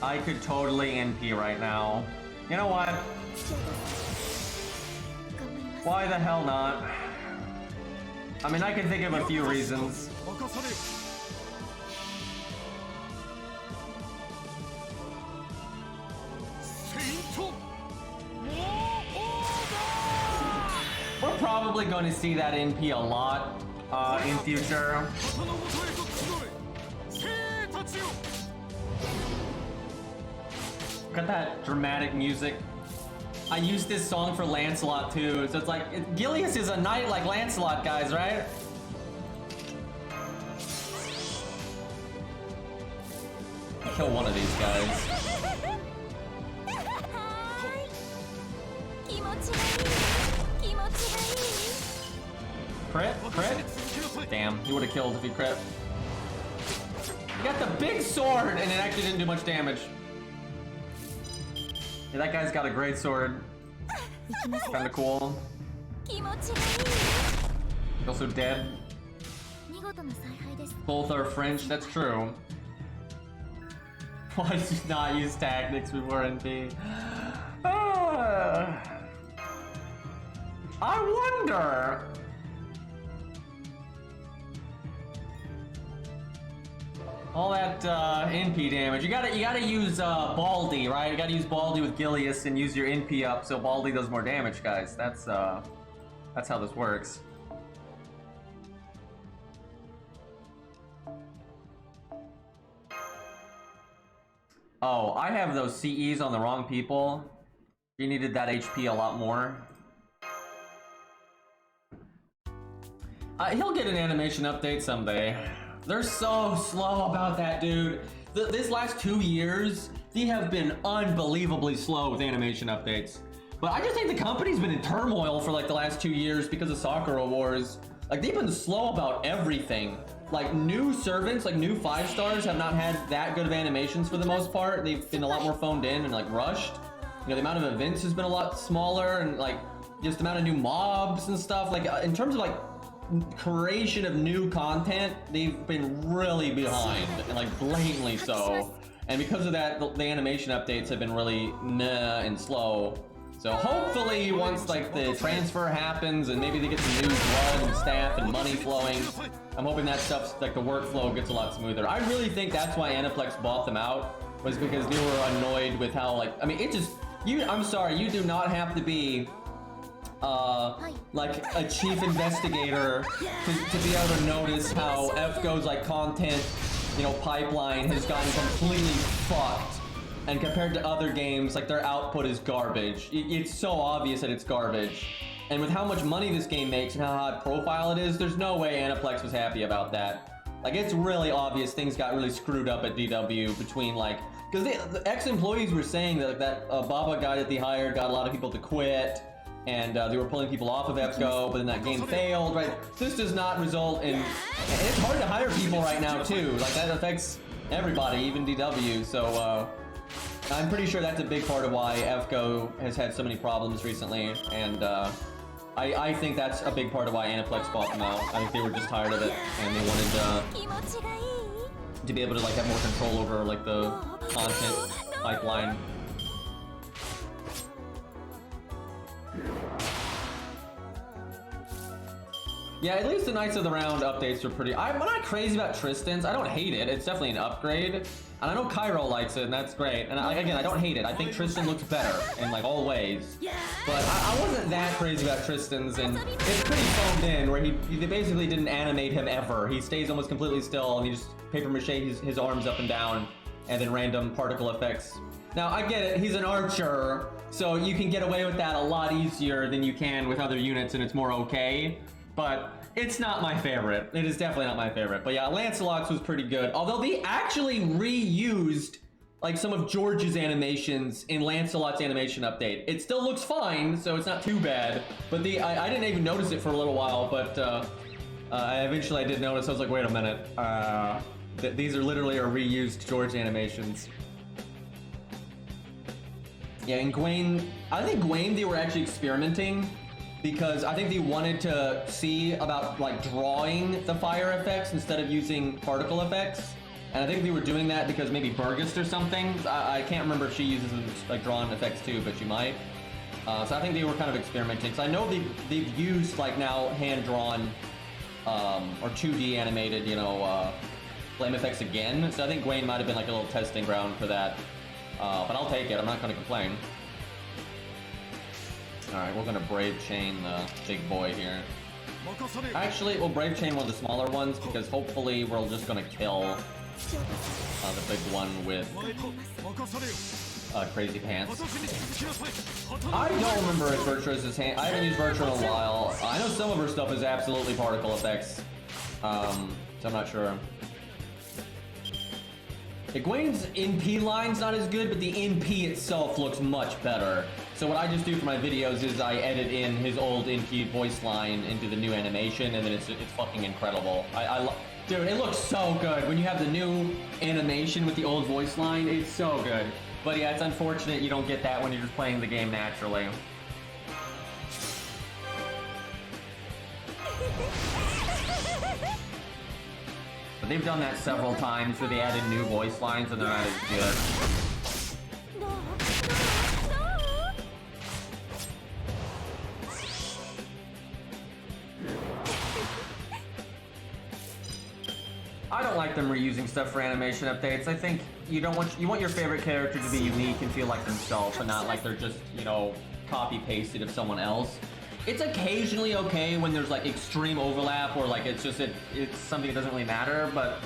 I could totally NP right now. You know what? Why the hell not? I mean, I can think of a few reasons. We're probably going to see that NP a lot in future. got that dramatic music. I used this song for Lancelot too, so it's like Gilius is a knight like Lancelot, guys, right? Kill one of these guys. Crit? Crit? Damn, he would have killed if he crit. He got the big sword and it actually didn't do much damage. Yeah, that guy's got a great sword. Kinda cool. He's also dead. Both are French, that's true. Why did you not use tactics before NP? I wonder. All that NP damage. You gotta use Baldy, right? You gotta use Baldy with Gilius and use your NP up so Baldy does more damage, guys. That's how this works. Oh, I have those CEs on the wrong people. You needed that HP a lot more. He'll get an animation update someday. They're so slow about that, dude. This last 2 years, they have been unbelievably slow with animation updates. But I just think the company's been in turmoil for like the last 2 years because of Sakura Wars. Like they've been slow about everything. Like new servants, like new 5 stars have not had that good of animations for the most part. They've been a lot more phoned in and like rushed. You know, the amount of events has been a lot smaller and like just the amount of new mobs and stuff. Like in terms of like creation of new content, they've been really behind and like blatantly so. And because of that, the animation updates have been really meh and slow. So hopefully once like the transfer happens and maybe they get some new blood and staff and money flowing, I'm hoping that stuff's like the workflow gets a lot smoother. I really think that's why Aniplex bought them out, was because they were annoyed with how like, I mean it just, I'm sorry, you do not have to be like a chief investigator to be able to notice how FGO's like content, you know, pipeline has gotten completely fucked. And compared to other games, like their output is garbage. It's so obvious that it's garbage. And with how much money this game makes and how high profile it is, there's no way Aniplex was happy about that. Like it's really obvious things got really screwed up at DW between like, because the ex-employees were saying that like, that Baba guy that they hired got a lot of people to quit. And they were pulling people off of FGO, but then that game failed, right? This does not result in... And it's hard to hire people right now, too. Like, that affects everybody, even DW. So, I'm pretty sure that's a big part of why FGO has had so many problems recently. And, I think that's a big part of why Aniplex bought them out. I think they were just tired of it, and they wanted, to be able to, like, have more control over, like, the content pipeline. Yeah, at least the Knights of the Round updates are pretty... I'm not crazy about Tristan's. I don't hate it. It's definitely an upgrade. And I know Cairo likes it, and that's great. And again, I don't hate it. I think Tristan looks better in like all ways. But I wasn't that crazy about Tristan's, and it's pretty phoned in, where they basically didn't animate him ever. He stays almost completely still, and he just paper mache his arms up and down, and then random particle effects. Now, I get it. He's an archer, so you can get away with that a lot easier than you can with other units, and it's more okay. But it's not my favorite. It is definitely not my favorite. But yeah, Lancelot's was pretty good. Although they actually reused like some of George's animations in Lancelot's animation update. It still looks fine, so it's not too bad. But I didn't even notice it for a little while, but eventually I did notice. I was like, wait a minute. These are literally reused George animations. Yeah, and Gwaine, I think Gwaine, they were actually experimenting, because I think they wanted to see about like drawing the fire effects instead of using particle effects. And I think they were doing that because maybe Burgess or something. I can't remember if she uses like drawn effects too, but she might. So I think they were kind of experimenting. So I know they've used like now hand-drawn or 2D animated, you know, flame effects again. So I think Gwaine might have been like a little testing ground for that. But I'll take it. I'm not going to complain. Alright, we're gonna Brave Chain the big boy here. Actually, we'll Brave Chain one of the smaller ones, because hopefully we're just gonna kill the big one with Crazy Pants. I don't remember if Virtuo's hand. I haven't used Virtue in a while. I know some of her stuff is absolutely particle effects. So I'm not sure. Egwene's NP line's not as good, but the NP itself looks much better. So what I just do for my videos is I edit in his old NP voice line into the new animation, and then it's fucking incredible. Dude, it looks so good. When you have the new animation with the old voice line, it's so good. But yeah, it's unfortunate you don't get that when you're just playing the game naturally. But they've done that several times where they added new voice lines and they're not as good. I don't like them reusing stuff for animation updates. I think you want your favorite character to be unique and feel like themselves, and not like they're just, you know, copy pasted of someone else. It's occasionally okay when there's like extreme overlap or like it's something that doesn't really matter, but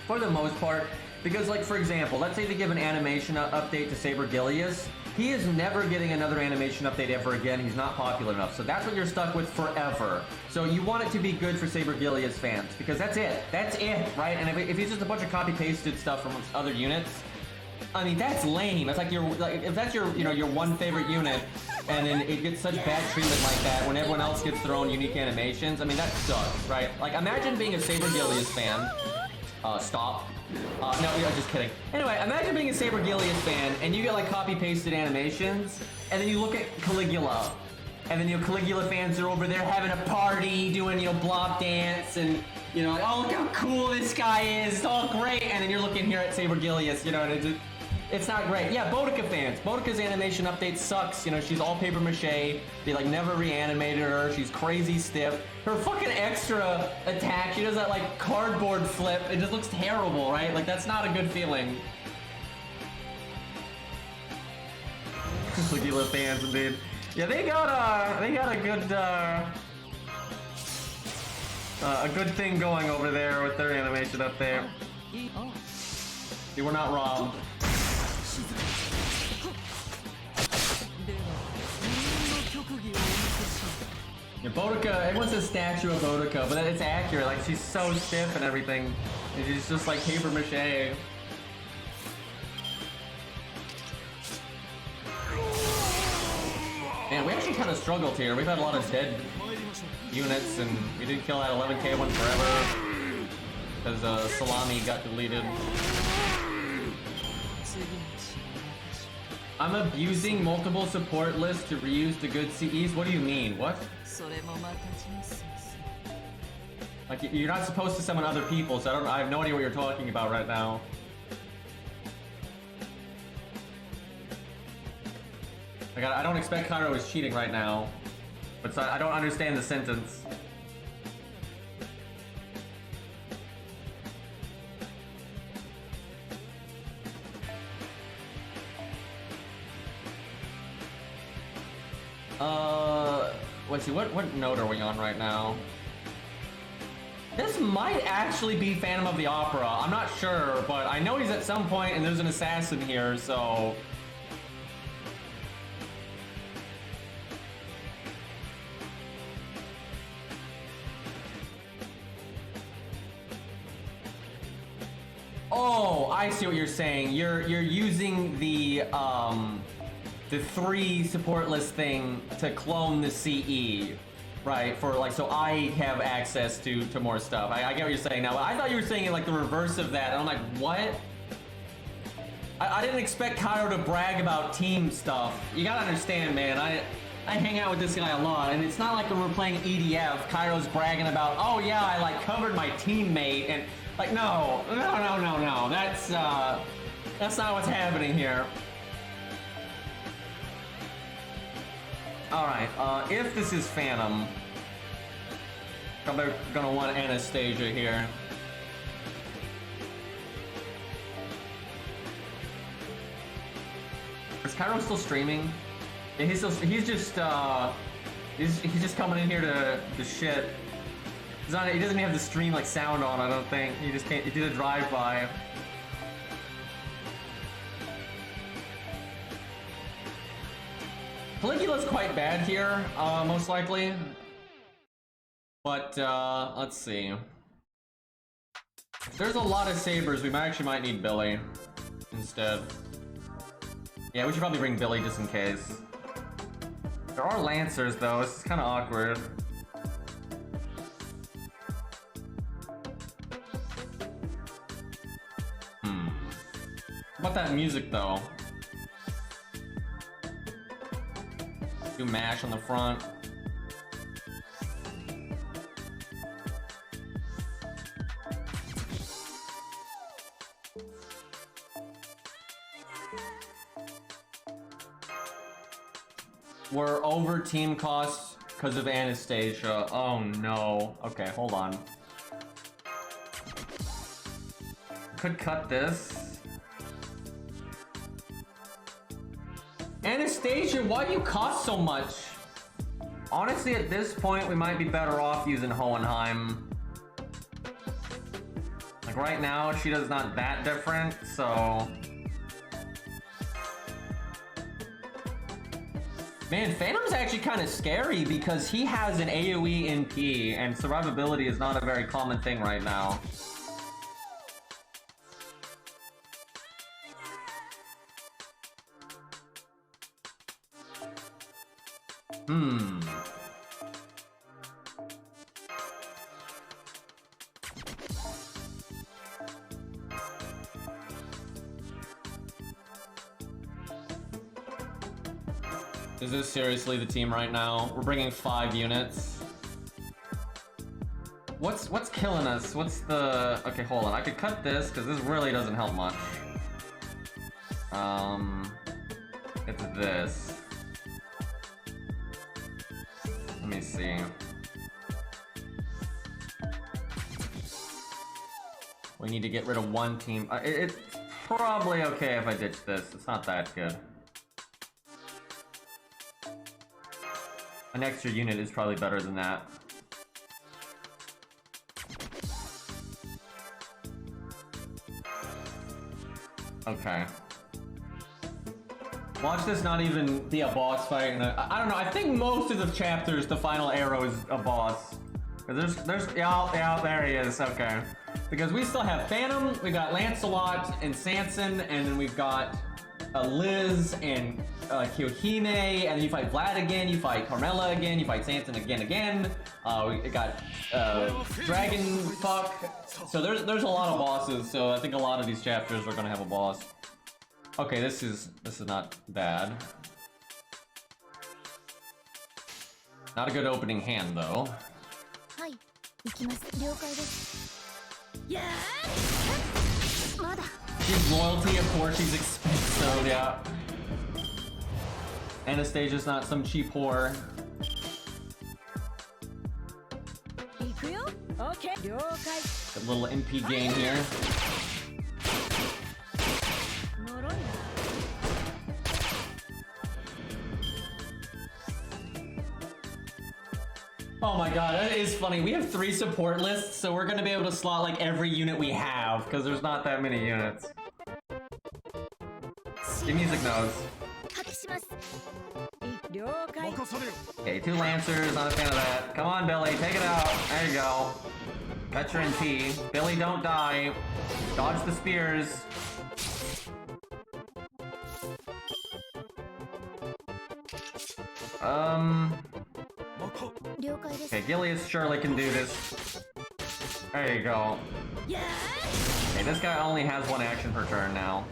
for the most part, because like for example, let's say they give an animation update to Saber Gilius, he is never getting another animation update ever again. He's not popular enough, so that's what you're stuck with forever. So you want it to be good for Saber Gilius fans because that's it, right? And if it's just a bunch of copy pasted stuff from other units, I mean, that's lame. It's like if that's your, you know, your one favorite unit, and then it gets such bad treatment like that when everyone else gets their own unique animations. I mean, that sucks, right? Like, imagine being a Saber Gilius fan. Stop. No, yeah, just kidding. Anyway, imagine being a Saber Gilius fan, and you get like copy pasted animations, and then you look at Caligula, and then, you know, Caligula fans are over there having a party, doing, you know, blob dance, and, you know, like, oh, look how cool this guy is, it's all great, and then you're looking here at Saber Gilius, you know, and it's not great. Yeah, Boudica fans. Boudica's animation update sucks. You know, she's all paper mache. They like never reanimated her. She's crazy stiff. Her fucking extra attack, she does that like cardboard flip. It just looks terrible, right? Like that's not a good feeling. Caligula fans, indeed. Yeah, they got a good thing going over there with their animation up there. You were not wrong. Yeah, Boudica, everyone says statue of Boudica, but it's accurate. Like, she's so stiff and everything. And she's just like paper mache. Man, we actually kind of struggled here. We've had a lot of dead units, and we did kill that 11k one forever. Because Salami got deleted. I'm abusing multiple support lists to reuse the good CEs? What do you mean? What? Like, you're not supposed to summon other people, so I have no idea what you're talking about right now. Like, I don't expect Cairo is cheating right now, but I don't understand the sentence. Let's see, what note are we on right now? This might actually be Phantom of the Opera. I'm not sure, but I know he's at some point and there's an assassin here, so... Oh, I see what you're saying. You're using the 3 support list thing to clone the CE, right? For like, so I have access to more stuff. I get what you're saying now. I thought you were saying it like the reverse of that. And I'm like, what? I didn't expect Cairo to brag about team stuff. You gotta understand, man. I hang out with this guy a lot, and it's not like when we're playing EDF, Cairo's bragging about, oh yeah, I like covered my teammate, and like, no. That's not what's happening here. Alright, if this is Phantom, I'm gonna want Anastasia here. Is Cairo still streaming? Yeah, he's just coming in here to shit. He doesn't even have the stream like sound on, I don't think. He just can't, he did a drive-by. Caligula's quite bad here, most likely. But, let's see. There's a lot of sabers. We actually might need Billy instead. Yeah, we should probably bring Billy just in case. There are Lancers, though. This is kind of awkward. What about that music, though? Do mash on the front. We're over team costs because of Anastasia. Oh no. Okay, hold on. Could cut this. Anastasia, why do you cost so much? Honestly, at this point, we might be better off using Hohenheim. Like right now, she does not that different, so... Man, Phantom's actually kind of scary because he has an AoE NP, and survivability is not a very common thing right now. Is this seriously the team right now? We're bringing 5 units. What's killing us? What's the... Okay, hold on. I could cut this, because this really doesn't help much. It's this. Let me see. We need to get rid of one team. It's probably okay if I ditch this. It's not that good. An extra unit is probably better than that. Okay. Watch this not even be a boss fight. I don't know. I think most of the chapters, the final arrow is a boss. Cause yeah, there he is. Okay. Because we still have Phantom, we got Lancelot and Sanson, and then we've got Liz and Kiyo, and then you fight Vlad again, you fight Carmilla again, you fight Sanson again. We got Dragon Fuck. So there's a lot of bosses. So I think a lot of these chapters are gonna have a boss. Okay, this is not bad. Not a good opening hand though. She's loyalty, of course she's expensive, yeah. Anastasia's not some cheap whore. Good little MP gain here. Oh my god, that is funny. We have 3 support lists, so we're gonna be able to slot like every unit we have, because there's not that many units. The music knows. Okay, 2 Lancers, not a fan of that. Come on, Billy, take it out. There you go. Got your NP. Billy, don't die. Dodge the spears. Okay, Gilius surely can do this. There you go. Okay, this guy only has 1 action per turn now.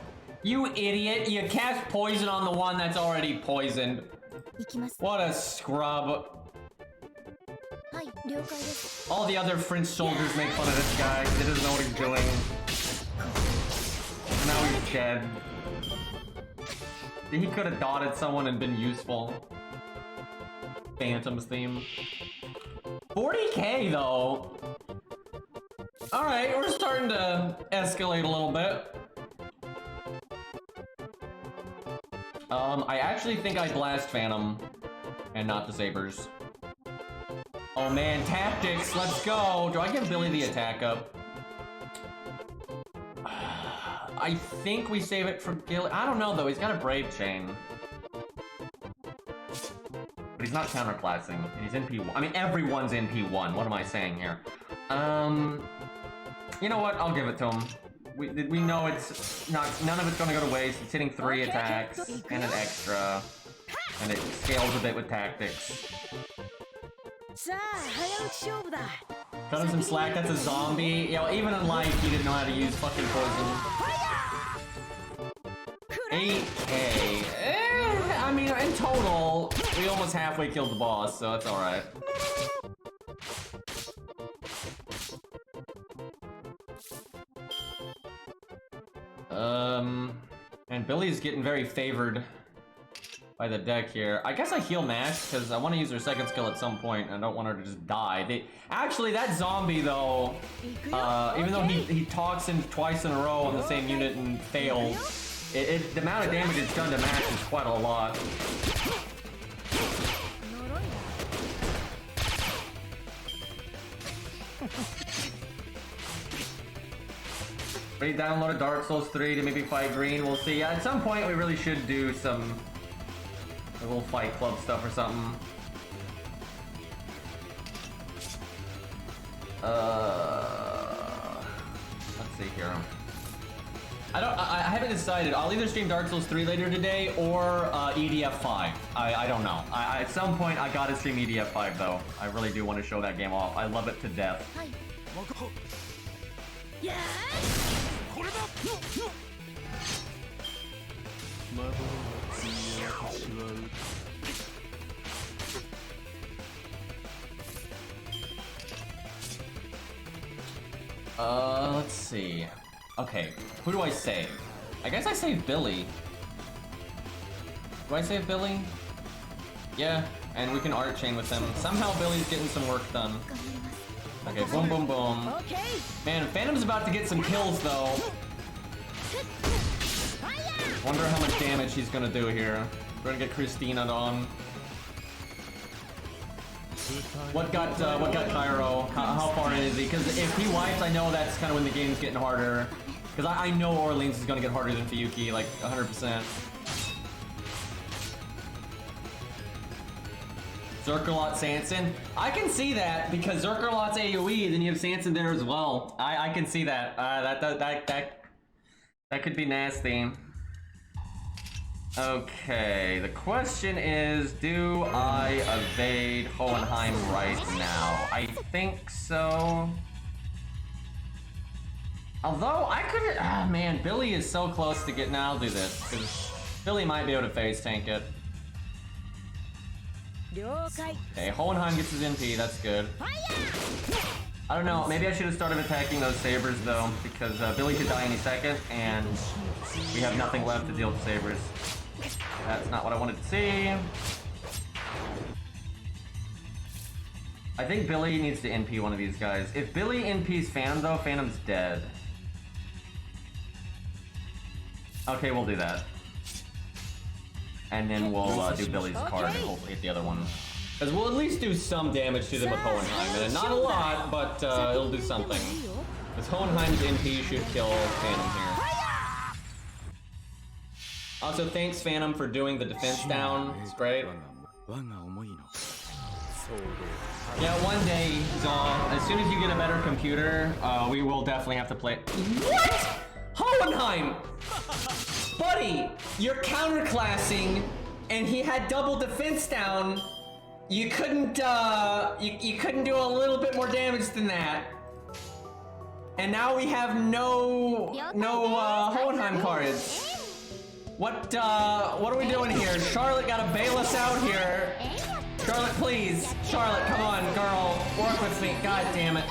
You idiot! You cast poison on the one that's already poisoned. What a scrub. All the other French soldiers make fun of this guy. He doesn't know what he's doing. Now he's dead. He could have dotted someone and been useful. Phantom's theme. 40k though. Alright, we're starting to escalate a little bit. I actually think I blast Phantom and not the Sabers. Oh man, tactics, let's go. Do I give Billy the attack up? I think we save it for Gilly. I don't know though, he's got a Brave Chain. he's not counterclassing, and he's in P1. I mean, everyone's in P1. What am I saying here? You know what? I'll give it to him. We know it's not, none of it's gonna go to waste. It's hitting 3 attacks and an extra, and it scales a bit with tactics. Cut him some slack. That's a zombie. You know, even in life, he didn't know how to use fucking poison. 8K. I mean, in total, we almost halfway killed the boss, so that's alright. And Billy's getting very favored by the deck here. I guess I heal Nash, because I want to use her second skill at some point, and I don't want her to just die. Actually, that zombie, though, even though he talks in twice in a row on the same unit and fails, the amount of damage it's done to Max is quite a lot. Re-downloaded Dark Souls 3 to maybe fight Green, we'll see. Yeah, at some point we really should do some a little Fight Club stuff or something. Let's see here. I haven't decided. I'll either stream Dark Souls 3 later today or EDF 5. I don't know. At some point I gotta stream EDF 5 though. I really do want to show that game off. I love it to death. Let's see. Okay, who do I save? I guess I save Billy. Do I save Billy? Yeah, and we can art chain with him. Somehow Billy's getting some work done. Okay, boom, boom, boom. Man, Phantom's about to get some kills, though. Wonder how much damage he's gonna do here. We're gonna get Christina on. What got Cairo? How far in is he? Because if he wipes, I know that's kind of when the game's getting harder. Because I know Orleans is gonna get harder than Fuyuki, like 100%. Zerkalot Sanson. I can see that because Zerkalot's AoE, then you have Sanson there as well. I can see that. That could be nasty. Okay, the question is, do I evade Hohenheim right now? I think so. Although I could, man, Billy is so close to getting. I'll do this because Billy might be able to phase tank it. Okay, Hohenheim gets his MP, that's good. I don't know, maybe I should have started attacking those sabers though, because Billy could die any second, and we have nothing left to deal with sabers. That's not what I wanted to see. I think Billy needs to NP one of these guys. If Billy NPs Phantom though, Phantom's dead. Okay, we'll do that. And then we'll do Billy's card and hopefully hit the other one. Because we'll at least do some damage to them with Hohenheim. And not a lot, but it'll do something. Because Hohenheim's NP should kill Phantom here. Also, thanks Phantom for doing the defense down. It's great. Yeah, one day, Zon, as soon as you get a better computer, we will definitely have to play. What? Hohenheim! Buddy, you're counterclassing, and he had double defense down. You couldn't, you couldn't do a little bit more damage than that. And now we have no Hohenheim cards. What are we doing here? Charlotte gotta bail us out here. Charlotte, please. Charlotte, come on, girl. Work with me. God damn it.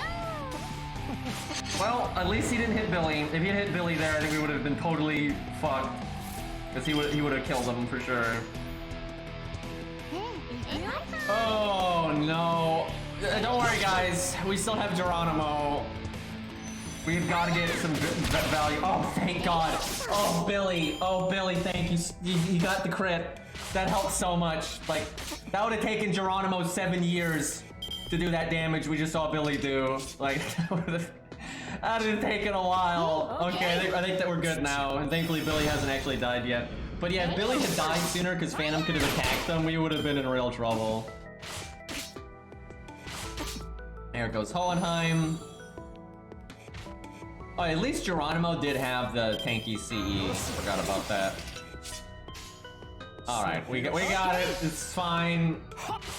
Well, at least he didn't hit Billy. If he had hit Billy there, I think we would have been totally fucked. Because he would have killed him for sure. Oh no. Don't worry guys, we still have Geronimo. We've got to get some value. Oh, thank God. Oh, Billy, thank you. You got the crit. That helped so much. Like, that would have taken Geronimo 7 years to do that damage we just saw Billy do. Like, that would have taken a while. Okay, I think that we're good now. And thankfully Billy hasn't actually died yet. But yeah, if Billy had died sooner because Phantom could have attacked them, we would have been in real trouble. There goes Hohenheim. Oh, at least Geronimo did have the tanky CE. Forgot about that. Alright, we got it. It's fine.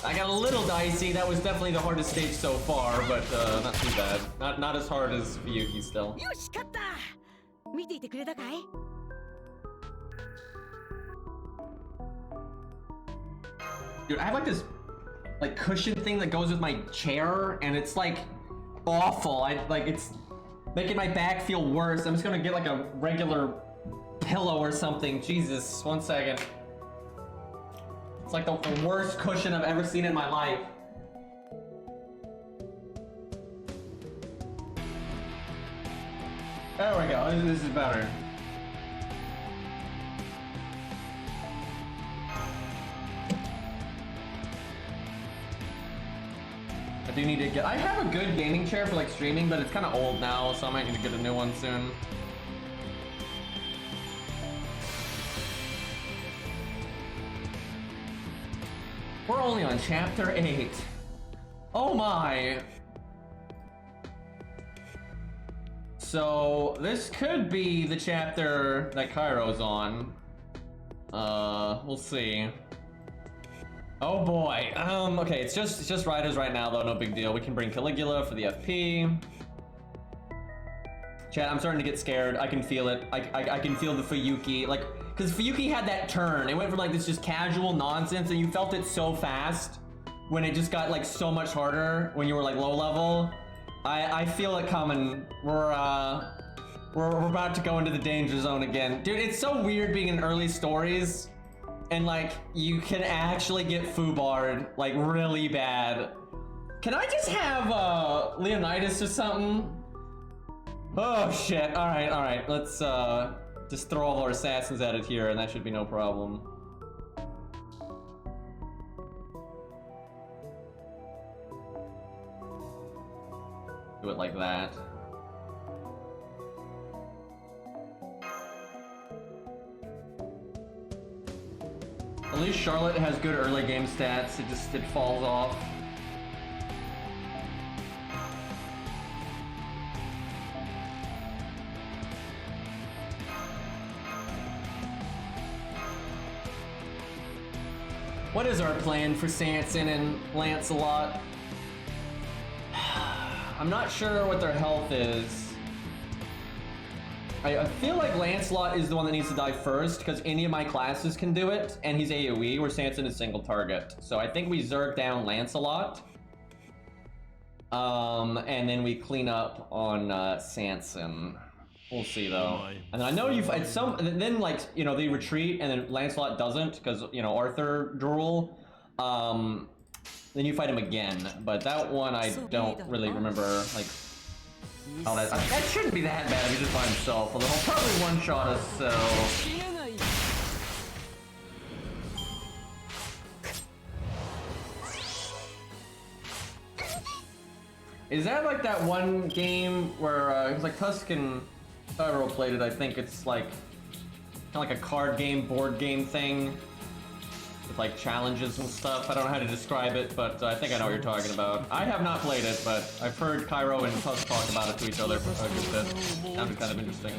I got a little dicey. That was definitely the hardest stage so far, but not too bad. Not as hard as Fuyuki still. Dude, I have like this like cushion thing that goes with my chair, and it's like awful. It's making my back feel worse. I'm just gonna get like a regular pillow or something. Jesus, 1 second. It's like the worst cushion I've ever seen in my life. There we go, this is better. I do need to get, I have a good gaming chair for like streaming, but it's kind of old now, so I might need to get a new one soon. We're only on chapter 8. Oh my. So this could be the chapter that Cairo's on. We'll see. Oh boy. Okay, it's just riders right now though, no big deal. We can bring Caligula for the FP. Chat, I'm starting to get scared. I can feel it. I can feel the Fuyuki, like, because Fuyuki had that turn. It went from like this just casual nonsense, and you felt it so fast when it just got like so much harder when you were like low level. I feel it coming. We're about to go into the danger zone again. Dude, it's so weird being in early stories and like you can actually get foobarred like really bad. Can I just have Leonidas or something? Oh shit, alright, let's just throw all our assassins at it here and that should be no problem. Do it like that. At least Charlotte has good early game stats, it falls off. What is our plan for Sanson and Lancelot? I'm not sure what their health is. I feel like Lancelot is the one that needs to die first because any of my classes can do it, and he's AoE, where Sanson is single target. So I think we zerg down Lancelot. And then we clean up on Sanson. We'll see though. And I know you've at some, then like, you know, they retreat and then Lancelot doesn't because, you know, Arthur drool. Then you fight him again, but that one I don't really remember, like, how that shouldn't be that bad if he just by himself, although he'll probably one-shot us, so... Is that like that one game where, it was like Tuscan Tyrell played it, I think it's like, kind of like a card game, board game thing. With like challenges and stuff. I don't know how to describe it, but I think I know what you're talking about. I have not played it, but I've heard Cairo and Tusk talk about it to each other for a good bit. Sounded kind of interesting.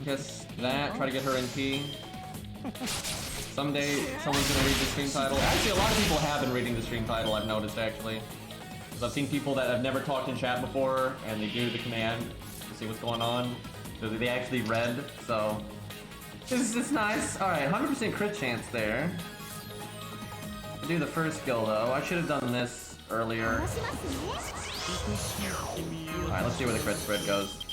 Guess that. Try to get her NP. Someday someone's gonna read the stream title. Actually, a lot of people have been reading the stream title, I've noticed actually. I've seen people that have never talked in chat before, and they do the command to see what's going on. So they actually read, so... It's nice. Alright, 100% crit chance there. I'll do the first skill though. I should have done this earlier. Alright, let's see where the crit spread goes.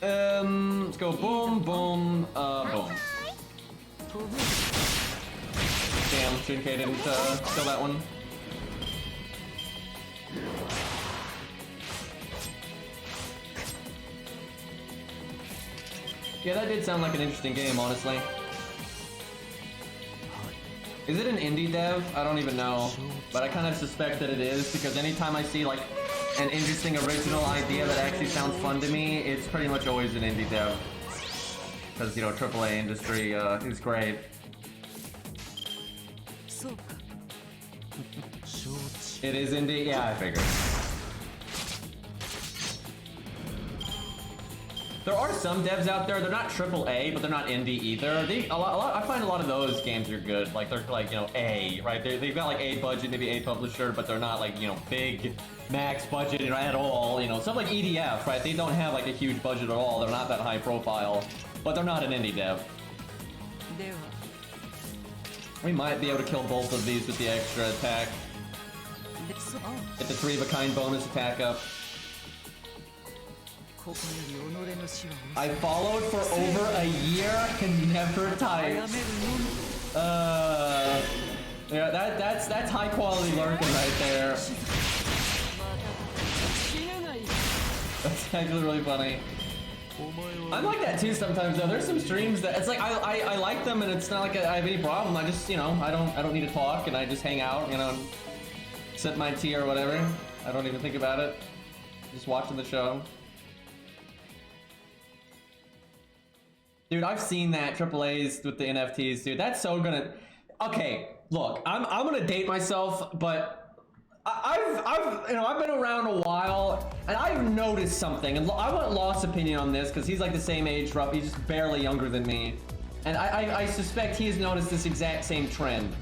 Let's go boom, boom, boom. Damn, Shinkai didn't kill that one. Yeah, that did sound like an interesting game, honestly. Is it an indie dev? I don't even know. but I kind of suspect that it is because anytime I see like an interesting original idea that actually sounds fun to me, it's pretty much always an indie dev. Because, you know, AAA industry is great. It is indie? Yeah, I figured. There are some devs out there, they're not AAA, but they're not indie either. I find a lot of those games are good. Like, they're like, you know, A, right? They've got like A budget, maybe A publisher, but they're not like, you know, big max budget at all. You know, stuff like EDF, right? They don't have like a huge budget at all. They're not that high profile, but they're not an indie dev. We might be able to kill both of these with the extra attack. Get the 3-of-a-kind bonus attack up. I followed for over a year and never typed. Yeah, that's high quality lurking right there. That's actually really funny. I'm like that too sometimes though. There's some streams that it's like I like them and it's not like I have any problem. I just, you know, I don't need to talk and I just hang out, you know, and sip my tea or whatever. I don't even think about it. Just watching the show. Dude, I've seen that AAAs with the NFTs, dude. That's so gonna. Okay, look, I'm gonna date myself, but I've been around a while, and I've noticed something, and I want Lost's opinion on this because he's like the same age, rough. He's just barely younger than me, and I suspect he has noticed this exact same trend,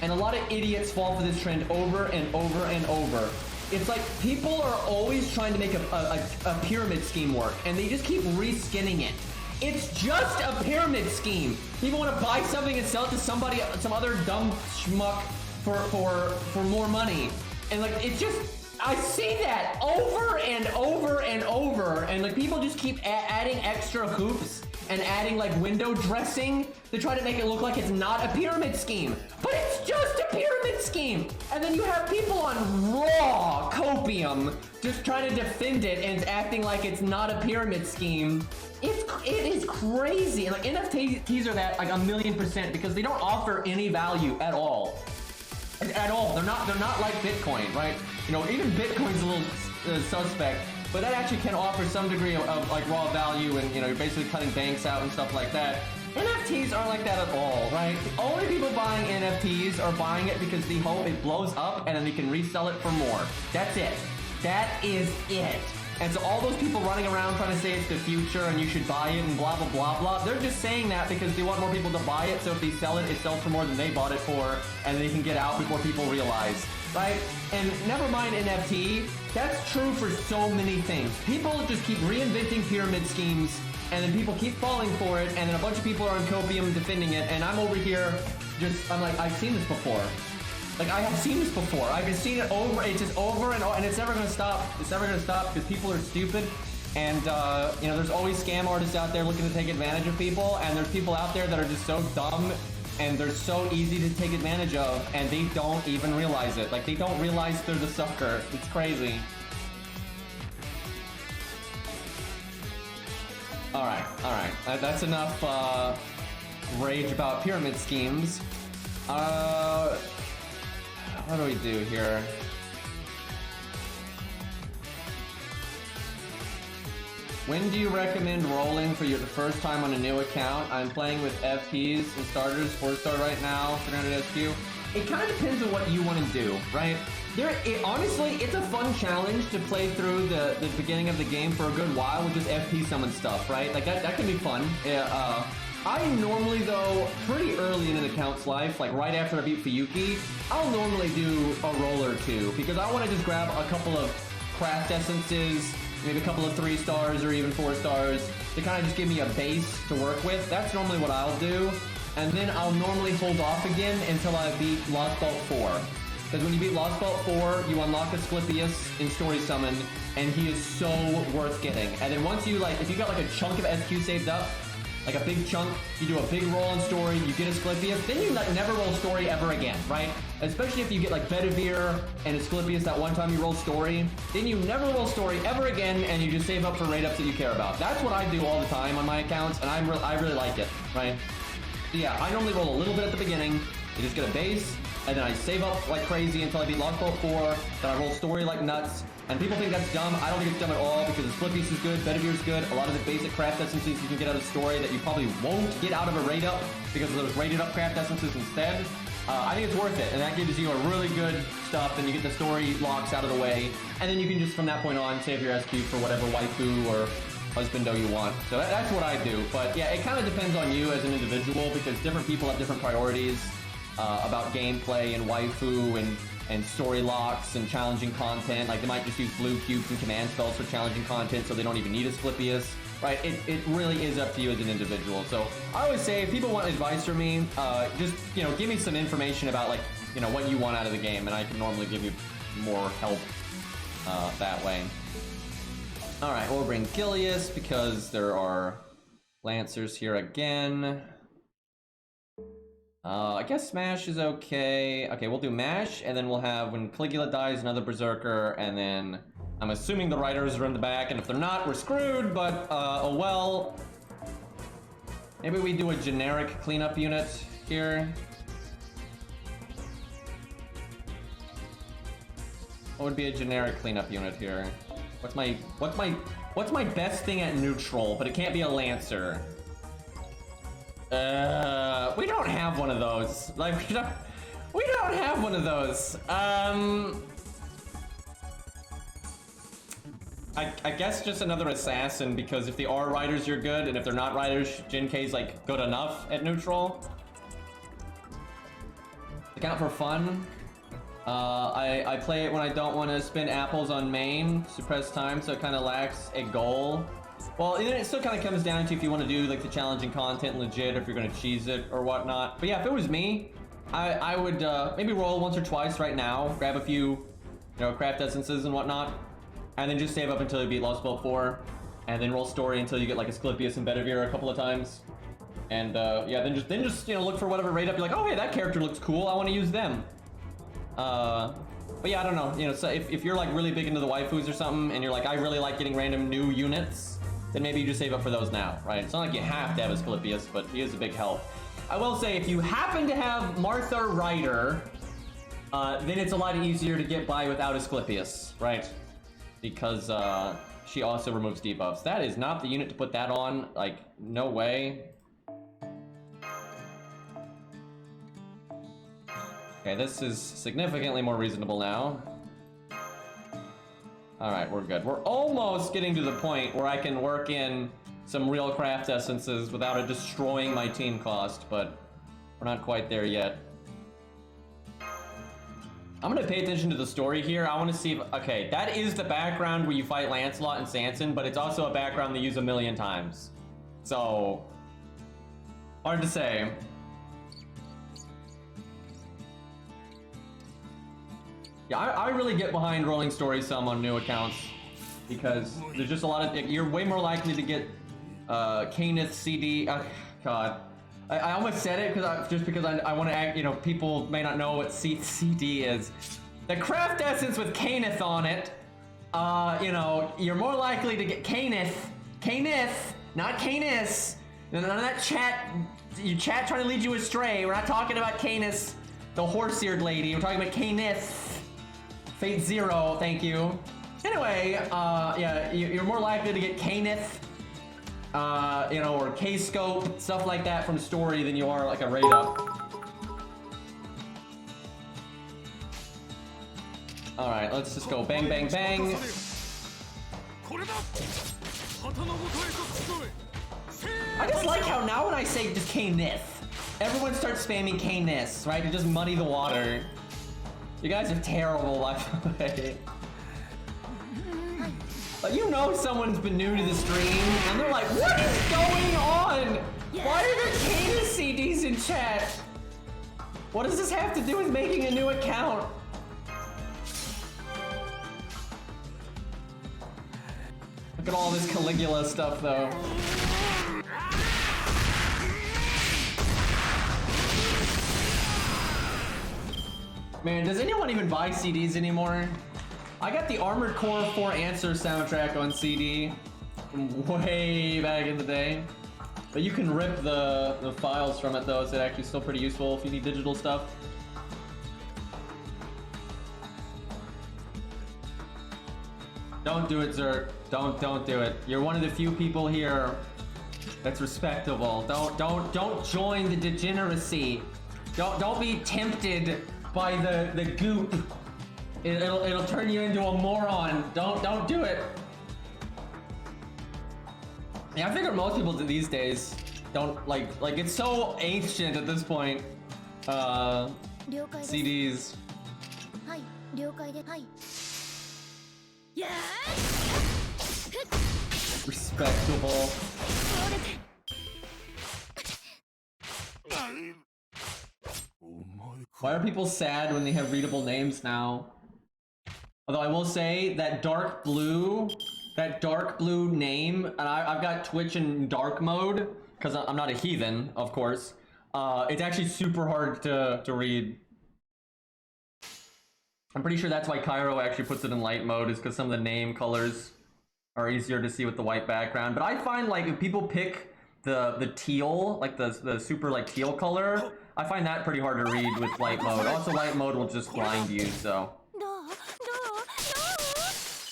and a lot of idiots fall for this trend over and over and over. It's like people are always trying to make a pyramid scheme work, and they just keep reskinning it. It's just a pyramid scheme. People want to buy something and sell it to somebody, some other dumb schmuck for more money. And like, it's just, I see that over and over and over. And like, people just keep adding extra hoops and adding like window dressing to try to make it look like it's not a pyramid scheme. But it's just a pyramid scheme. And then you have people on raw copium just trying to defend it and acting like it's not a pyramid scheme. It is crazy. And like NFTs are that like 1,000,000% because they don't offer any value at all. At all. They're not like Bitcoin, right? You know, even Bitcoin's a little suspect, but that actually can offer some degree of like raw value, and you know, you're basically cutting banks out and stuff like that. NFTs aren't like that at all, right? The only people buying NFTs are buying it because they hope it blows up and then they can resell it for more. That's it. That is it. And so all those people running around trying to say it's the future and you should buy it and blah, blah, blah, blah, they're just saying that because they want more people to buy it. So if they sell it, it sells for more than they bought it for, and they can get out before people realize, right? And never mind NFT, that's true for so many things. People just keep reinventing pyramid schemes, and then people keep falling for it, and then a bunch of people are on copium defending it, and I'm over here just, I'm like, I've seen this before. Like, I have seen this before. I've seen it over, it's just over and over, and it's never gonna stop. It's never gonna stop because people are stupid, and, you know, there's always scam artists out there looking to take advantage of people, and there's people out there that are just so dumb, and they're so easy to take advantage of, and they don't even realize it. Like, they don't realize they're the sucker. It's crazy. Alright. That's enough, rage about pyramid schemes. What do we do here? When do you recommend rolling for the first time on a new account? I'm playing with FPs and starters, 4-star right now, 300 SQ. It kind of depends on what you want to do, right? Honestly, it's a fun challenge to play through the beginning of the game for a good while with just FP summon stuff, right? Like that can be fun. I normally, though, pretty early in an account's life, like right after I beat Fuyuki, I'll normally do a roll or two because I want to just grab a couple of craft essences, maybe a couple of 3 stars or even 4 stars to kind of just give me a base to work with. That's normally what I'll do. And then I'll normally hold off again until I beat Lost Belt 4. Because when you beat Lost Belt 4, you unlock Asclepius in Story Summon, and he is so worth getting. And then once you, like, if you got like a chunk of SQ saved up, like a big chunk, you do a big roll in Story, you get Asclepius, then you like never roll Story ever again, right? Especially if you get like Bedivere and Asclepius that one time you roll Story, then you never roll Story ever again, and you just save up for raid ups that you care about. That's what I do all the time on my accounts, and I really like it, right? So yeah, I normally roll a little bit at the beginning, you just get a base, and then I save up like crazy until I beat Lancelot 4, then I roll story like nuts, and people think that's dumb. I don't think it's dumb at all, because the split piece is good, Bedivere is good, a lot of the basic craft essences you can get out of story that you probably won't get out of a raid up, because of those rated up craft essences instead. I think it's worth it, and that gives you a really good stuff, and you get the story locks out of the way, and then you can just from that point on save your SP for whatever waifu or husbando you want. So that's what I do, but yeah, it kind of depends on you as an individual, because different people have different priorities about gameplay and waifu and story locks and challenging content. Like they might just use blue cubes and command spells for challenging content, so they don't even need Asclepius, right? It really is up to you as an individual. So I always say, if people want advice from me, just, you know, give me some information about, like, you know, what you want out of the game, and I can normally give you more help that way. All right, we'll bring Gilius because there are Lancers here again. I guess Smash is okay. Okay, we'll do Mash, and then we'll have, when Caligula dies, another Berserker, and then I'm assuming the Riders are in the back, and if they're not, we're screwed, but, oh well. Maybe we do a generic cleanup unit here. What would be a generic cleanup unit here? What's my best thing at neutral, but it can't be a Lancer. We don't have one of those. Like, we don't have one of those. I guess just another assassin, because if they are riders, you're good, and if they're not riders, Jinkei's like good enough at neutral. Account for fun. I play it when I don't want to spin apples on main, suppress time, so it kind of lacks a goal. Well, it still kind of comes down to if you want to do like the challenging content legit, or if you're going to cheese it or whatnot. But yeah, if it was me, I would maybe roll once or twice right now, grab a few, you know, craft essences and whatnot, and then just save up until you beat Lancelot 4, and then roll story until you get like Asclepius and Bedivere a couple of times. And yeah, then just you know, look for whatever raid up. You're like, oh hey, that character looks cool, I want to use them. But yeah, I don't know, you know, so if you're like really big into the waifus or something, and you're like, I really like getting random new units, then maybe you just save up for those now, right? It's not like you have to have Asclepius, but he is a big help. I will say, if you happen to have Martha Ryder, then it's a lot easier to get by without Asclepius, right? Because she also removes debuffs. That is not the unit to put that on, like, no way. Okay, this is significantly more reasonable now. Alright, we're good. We're almost getting to the point where I can work in some real craft essences without it destroying my team cost, but we're not quite there yet. I'm gonna pay attention to the story here. I want to see if... Okay, that is the background where you fight Lancelot and Sanson, but it's also a background they use a million times. So... hard to say. Yeah, I really get behind rolling story some on new accounts, because there's just a lot of... You're way more likely to get Cainith CD... God. I almost said it just because I want to act, you know, people may not know what CD is. The craft essence with Cainith on it, you know, you're more likely to get Cainith, not Canis. None of that chat, chat trying to lead you astray. We're not talking about Canis, the horse-eared lady. We're talking about Cainith. Fate Zero, thank you. Anyway, yeah, you're more likely to get Cainith, you know, or K-Scope, stuff like that from story than you are like a raid up. Alright, let's just go bang, bang, bang. I just like how now when I say just Cainith, everyone starts spamming Cainith, right? To just muddy the water. You guys are terrible, by the way. But you know someone's been new to the stream, and they're like, what is going on? Why are there Canis CDs in chat? What does this have to do with making a new account? Look at all this Caligula stuff, though. Man, does anyone even buy CDs anymore? I got the Armored Core 4 Answer soundtrack on CD from way back in the day. But you can rip the files from it, though, so it's actually still pretty useful if you need digital stuff. Don't do it, Zert. Don't do it. You're one of the few people here that's respectable. Don't join the degeneracy. Don't be tempted by the goop. It'll turn you into a moron. Don't do it. Yeah, I figure most people these days don't like it's so ancient at this point. CDs. Respectable. Why are people sad when they have readable names now? Although I will say that dark blue name, and I've got Twitch in dark mode because I'm not a heathen, of course. It's actually super hard to read. I'm pretty sure that's why Cairo actually puts it in light mode, is because some of the name colors are easier to see with the white background. But I find like if people pick the teal, like the super like teal color, I find that pretty hard to read with light mode. Also, light mode will just blind you, so.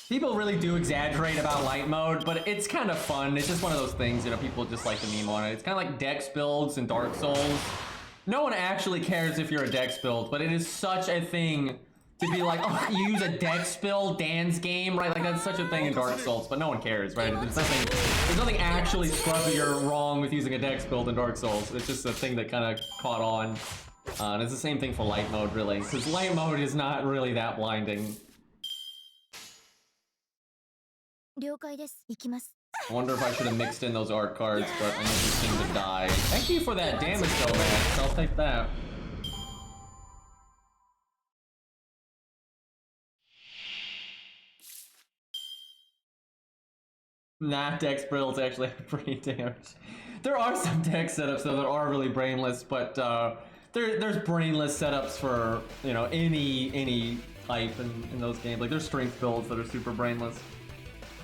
People really do exaggerate about light mode, but it's kind of fun. It's just one of those things, you know, people just like to meme on it. It's kind of like Dex builds in Dark Souls. No one actually cares if you're a Dex build, but it is such a thing to be like, oh, you use a Dex build Dan's game, right? Like that's such a thing in Dark Souls, but no one cares, right? There's nothing actually scrubby or wrong with using a Dex build in Dark Souls. It's just a thing that kind of caught on. And it's the same thing for light mode, really, because light mode is not really that blinding. I wonder if I should have mixed in those art cards, but I just seem to die. Thank you for that damage though, man. I'll take that. Nah, Dex builds actually have pretty damage. There are some Dex setups though that are really brainless, but there's brainless setups for, you know, any type in those games. Like there's strength builds that are super brainless.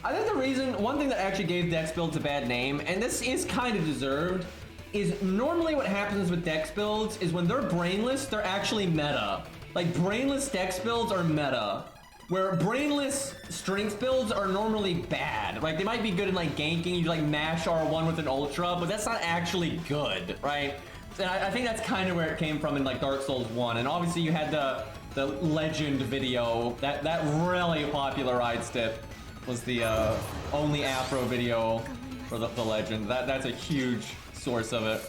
I think one thing that actually gave Dex builds a bad name, and this is kind of deserved, is normally what happens with Dex builds is when they're brainless, they're actually meta. Like brainless Dex builds are meta, where brainless strength builds are normally bad. Like they might be good in like ganking, you like mash R1 with an ultra, but that's not actually good, right? And I think that's kind of where it came from in like Dark Souls 1. And obviously you had the Legend video that really popularized it. Was the only Afro video for the Legend. That's a huge source of it.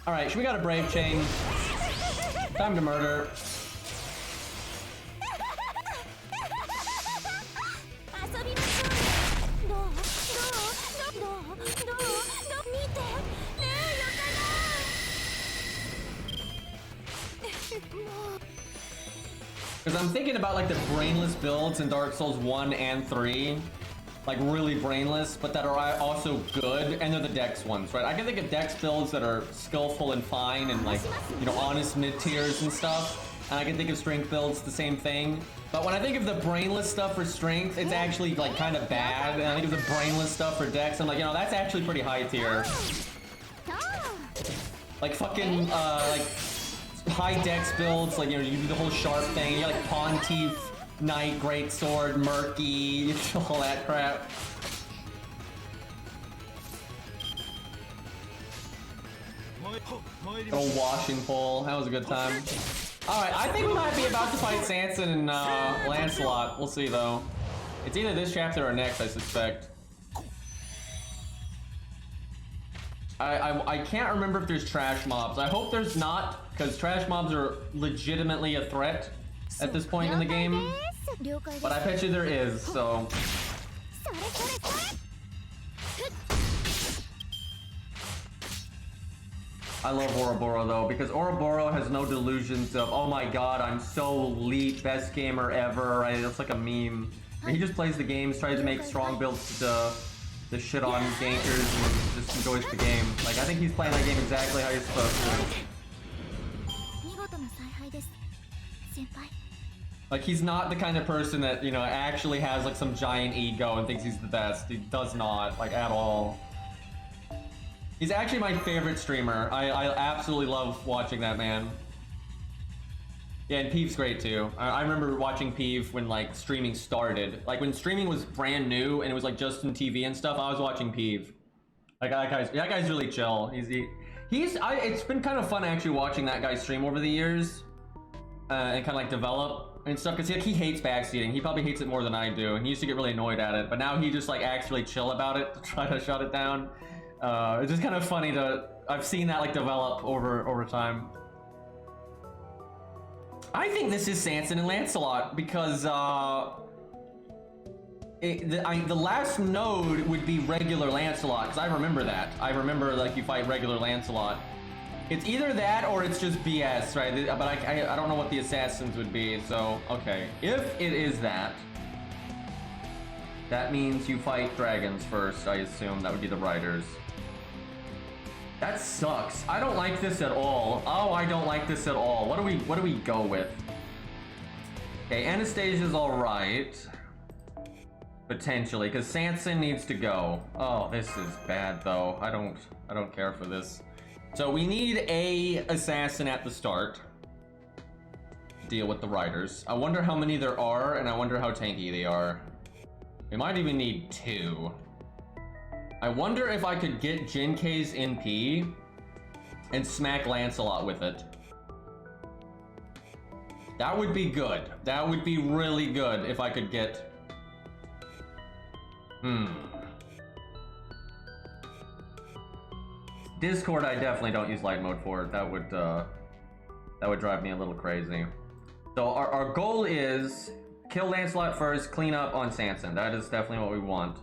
All right, we got a Brave Chain. Time to murder. Because I'm thinking about like the brainless builds in Dark Souls 1 and 3. Like really brainless, but that are also good, and they're the Dex ones, right? I can think of Dex builds that are skillful and fine and like, you know, honest mid-tiers and stuff. And I can think of strength builds, the same thing. But when I think of the brainless stuff for strength, it's actually like kind of bad. And I think of the brainless stuff for Dex, I'm like, you know, that's actually pretty high tier. Like fucking, like high Dex builds, like, you know, you do the whole sharp thing, you're like Pontiff, Knight, Greatsword, Murky, all that crap. Little washing pole, that was a good time. Alright, I think we might be about to fight Sanson and Lancelot. We'll see though. It's either this chapter or next, I suspect. I can't remember if there's trash mobs. I hope there's not, because trash mobs are legitimately a threat at this point in the game. But I bet you there is, so. I love Ouroboros though, because Ouroboros has no delusions of, oh my god, I'm so elite, best gamer ever, right? It's like a meme. He just plays the games, tries to make strong builds to shit on gankers, and just enjoys the game. Like, I think he's playing that game exactly how he's supposed to. Like, he's not the kind of person that, you know, actually has like some giant ego and thinks he's the best. He does not, like, at all. He's actually my favorite streamer. I absolutely love watching that man. Yeah, and Peeve's great too. I remember watching Peeve when like streaming started. Like when streaming was brand new and it was like just in TV and stuff, I was watching Peeve. Like that guy's really chill. It's been kind of fun actually watching that guy stream over the years, and kind of like develop and stuff. Cause he hates backseating. He probably hates it more than I do, and he used to get really annoyed at it. But now he just like acts really chill about it to try to shut it down. It's just kind of funny I've seen that like develop over time. I think this is Sanson and Lancelot because the last node would be regular Lancelot, because I remember that. I remember like you fight regular Lancelot. It's either that or it's just BS, right? But I don't know what the assassins would be, so okay. If it is that, that means you fight dragons first, I assume. That would be the riders. That sucks. I don't like this at all. Oh, I don't like this at all. What do we go with? Okay, Anastasia's all right. Potentially, because Sanson needs to go. Oh, this is bad though. I don't care for this. So we need a assassin at the start to deal with the riders. I wonder how many there are, and I wonder how tanky they are. We might even need 2. I wonder if I could get Jinkei's NP and smack Lancelot with it. That would be good. That would be really good if I could get... Discord, I definitely don't use light mode for. That would drive me a little crazy. So our goal is kill Lancelot first, clean up on Sanson. That is definitely what we want.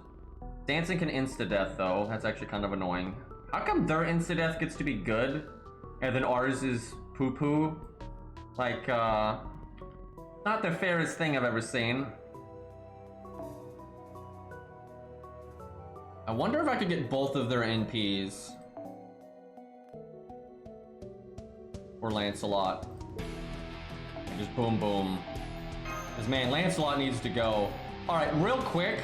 Sanson can insta-death though. That's actually kind of annoying. How come their insta-death gets to be good and then ours is poo-poo? Like, not the fairest thing I've ever seen. I wonder if I could get both of their NPs for Lancelot. And just boom boom. Because man, Lancelot needs to go. Alright, real quick.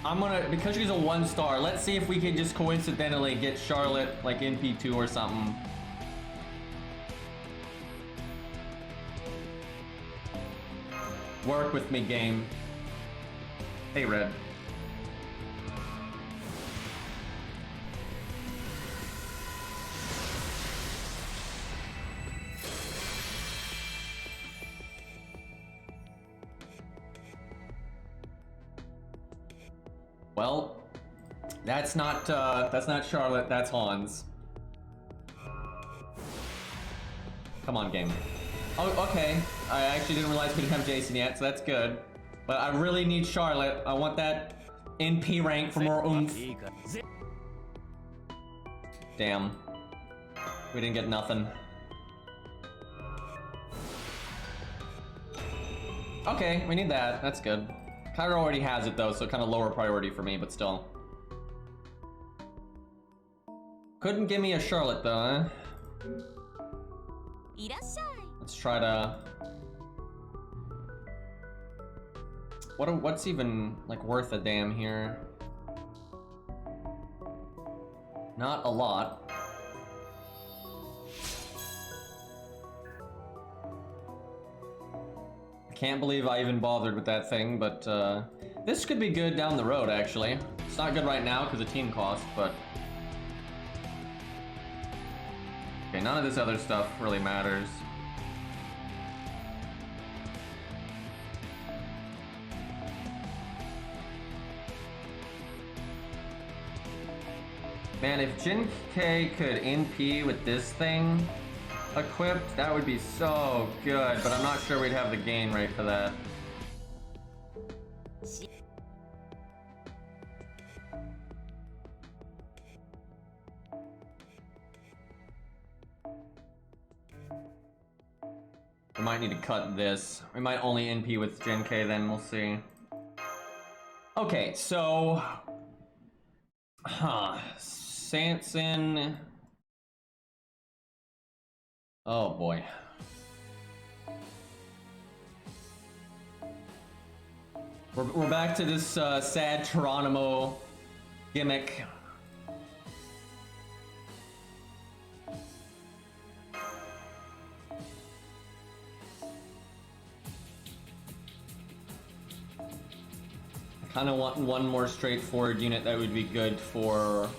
I'm gonna, because she's a 1-star, let's see if we can just coincidentally get Charlotte like NP2 or something. Work with me, game. Hey, Red. Well, that's not Charlotte, that's Hans. Come on, game. Oh, okay. I actually didn't realize we didn't have Jason yet, so that's good. But I really need Charlotte. I want that NP rank for more oomph. Damn. We didn't get nothing. Okay, we need that. That's good. Kyra already has it though, so kind of lower priority for me, but still. Couldn't give me a Charlotte though, eh? Let's try to... What's even like worth a damn here? Not a lot. Can't believe I even bothered with that thing, but this could be good down the road, actually. It's not good right now because of team cost, but... Okay, none of this other stuff really matters. Man, if Jinkei could NP with this thing equipped, that would be so good, but I'm not sure we'd have the gain rate for that. We might need to cut this. We might only NP with Jinkei then, we'll see. Okay, so... Sanson... Oh boy. We're back to this sad Geronimo gimmick. Kind of want one more straightforward unit that would be good for...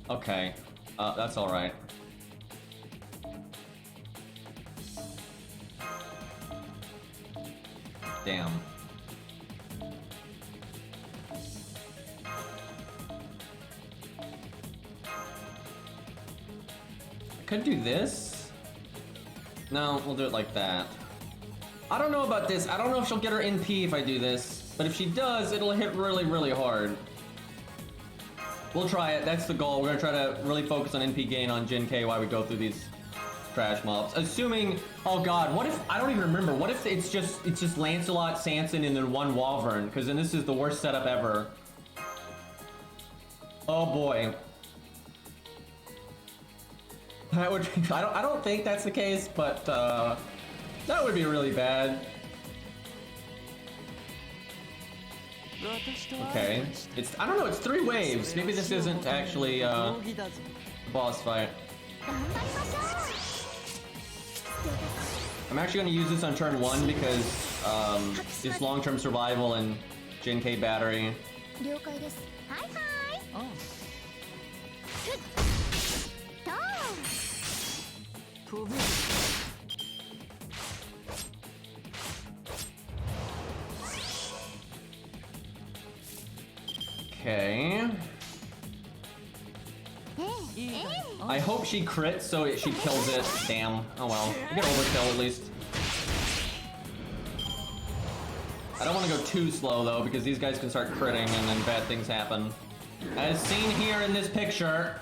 Okay, that's alright. Damn. I could do this. No, we'll do it like that. I don't know about this. I don't know if she'll get her NP if I do this, but if she does, it'll hit really, really hard. We'll try it. That's the goal. We're gonna try to really focus on NP gain on Jin K while we go through these trash mobs. Assuming, oh god, what if, I don't even remember, what if it's just Lancelot, Sanson, and then one Wyvern? Because then this is the worst setup ever. Oh boy. That would, I don't think that's the case, but that would be really bad. Okay, I don't know, it's 3 waves. Maybe this isn't actually a boss fight. I'm actually going to use this on turn 1 because it's long-term survival and Jin K battery. Okay. I hope she crits so she kills it. Damn. Oh well. We get overkill at least. I don't want to go too slow though because these guys can start critting and then bad things happen. As seen here in this picture.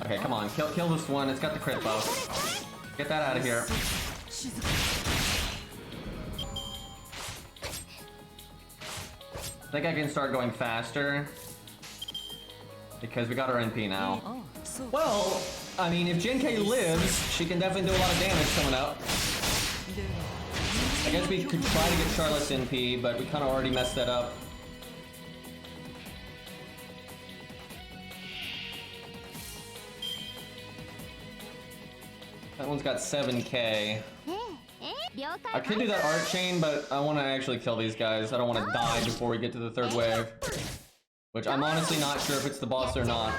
Okay, come on. Kill this one. It's got the crit buff. Get that out of here. I think I can start going faster because we got our NP now. Well, I mean, if Jin K lives, she can definitely do a lot of damage coming up. I guess we could try to get Charlotte's NP, but we kind of already messed that up. That one's got 7k. I could do that art chain, but I want to actually kill these guys. I don't want to die before we get to the 3rd wave. Which I'm honestly not sure if it's the boss or not.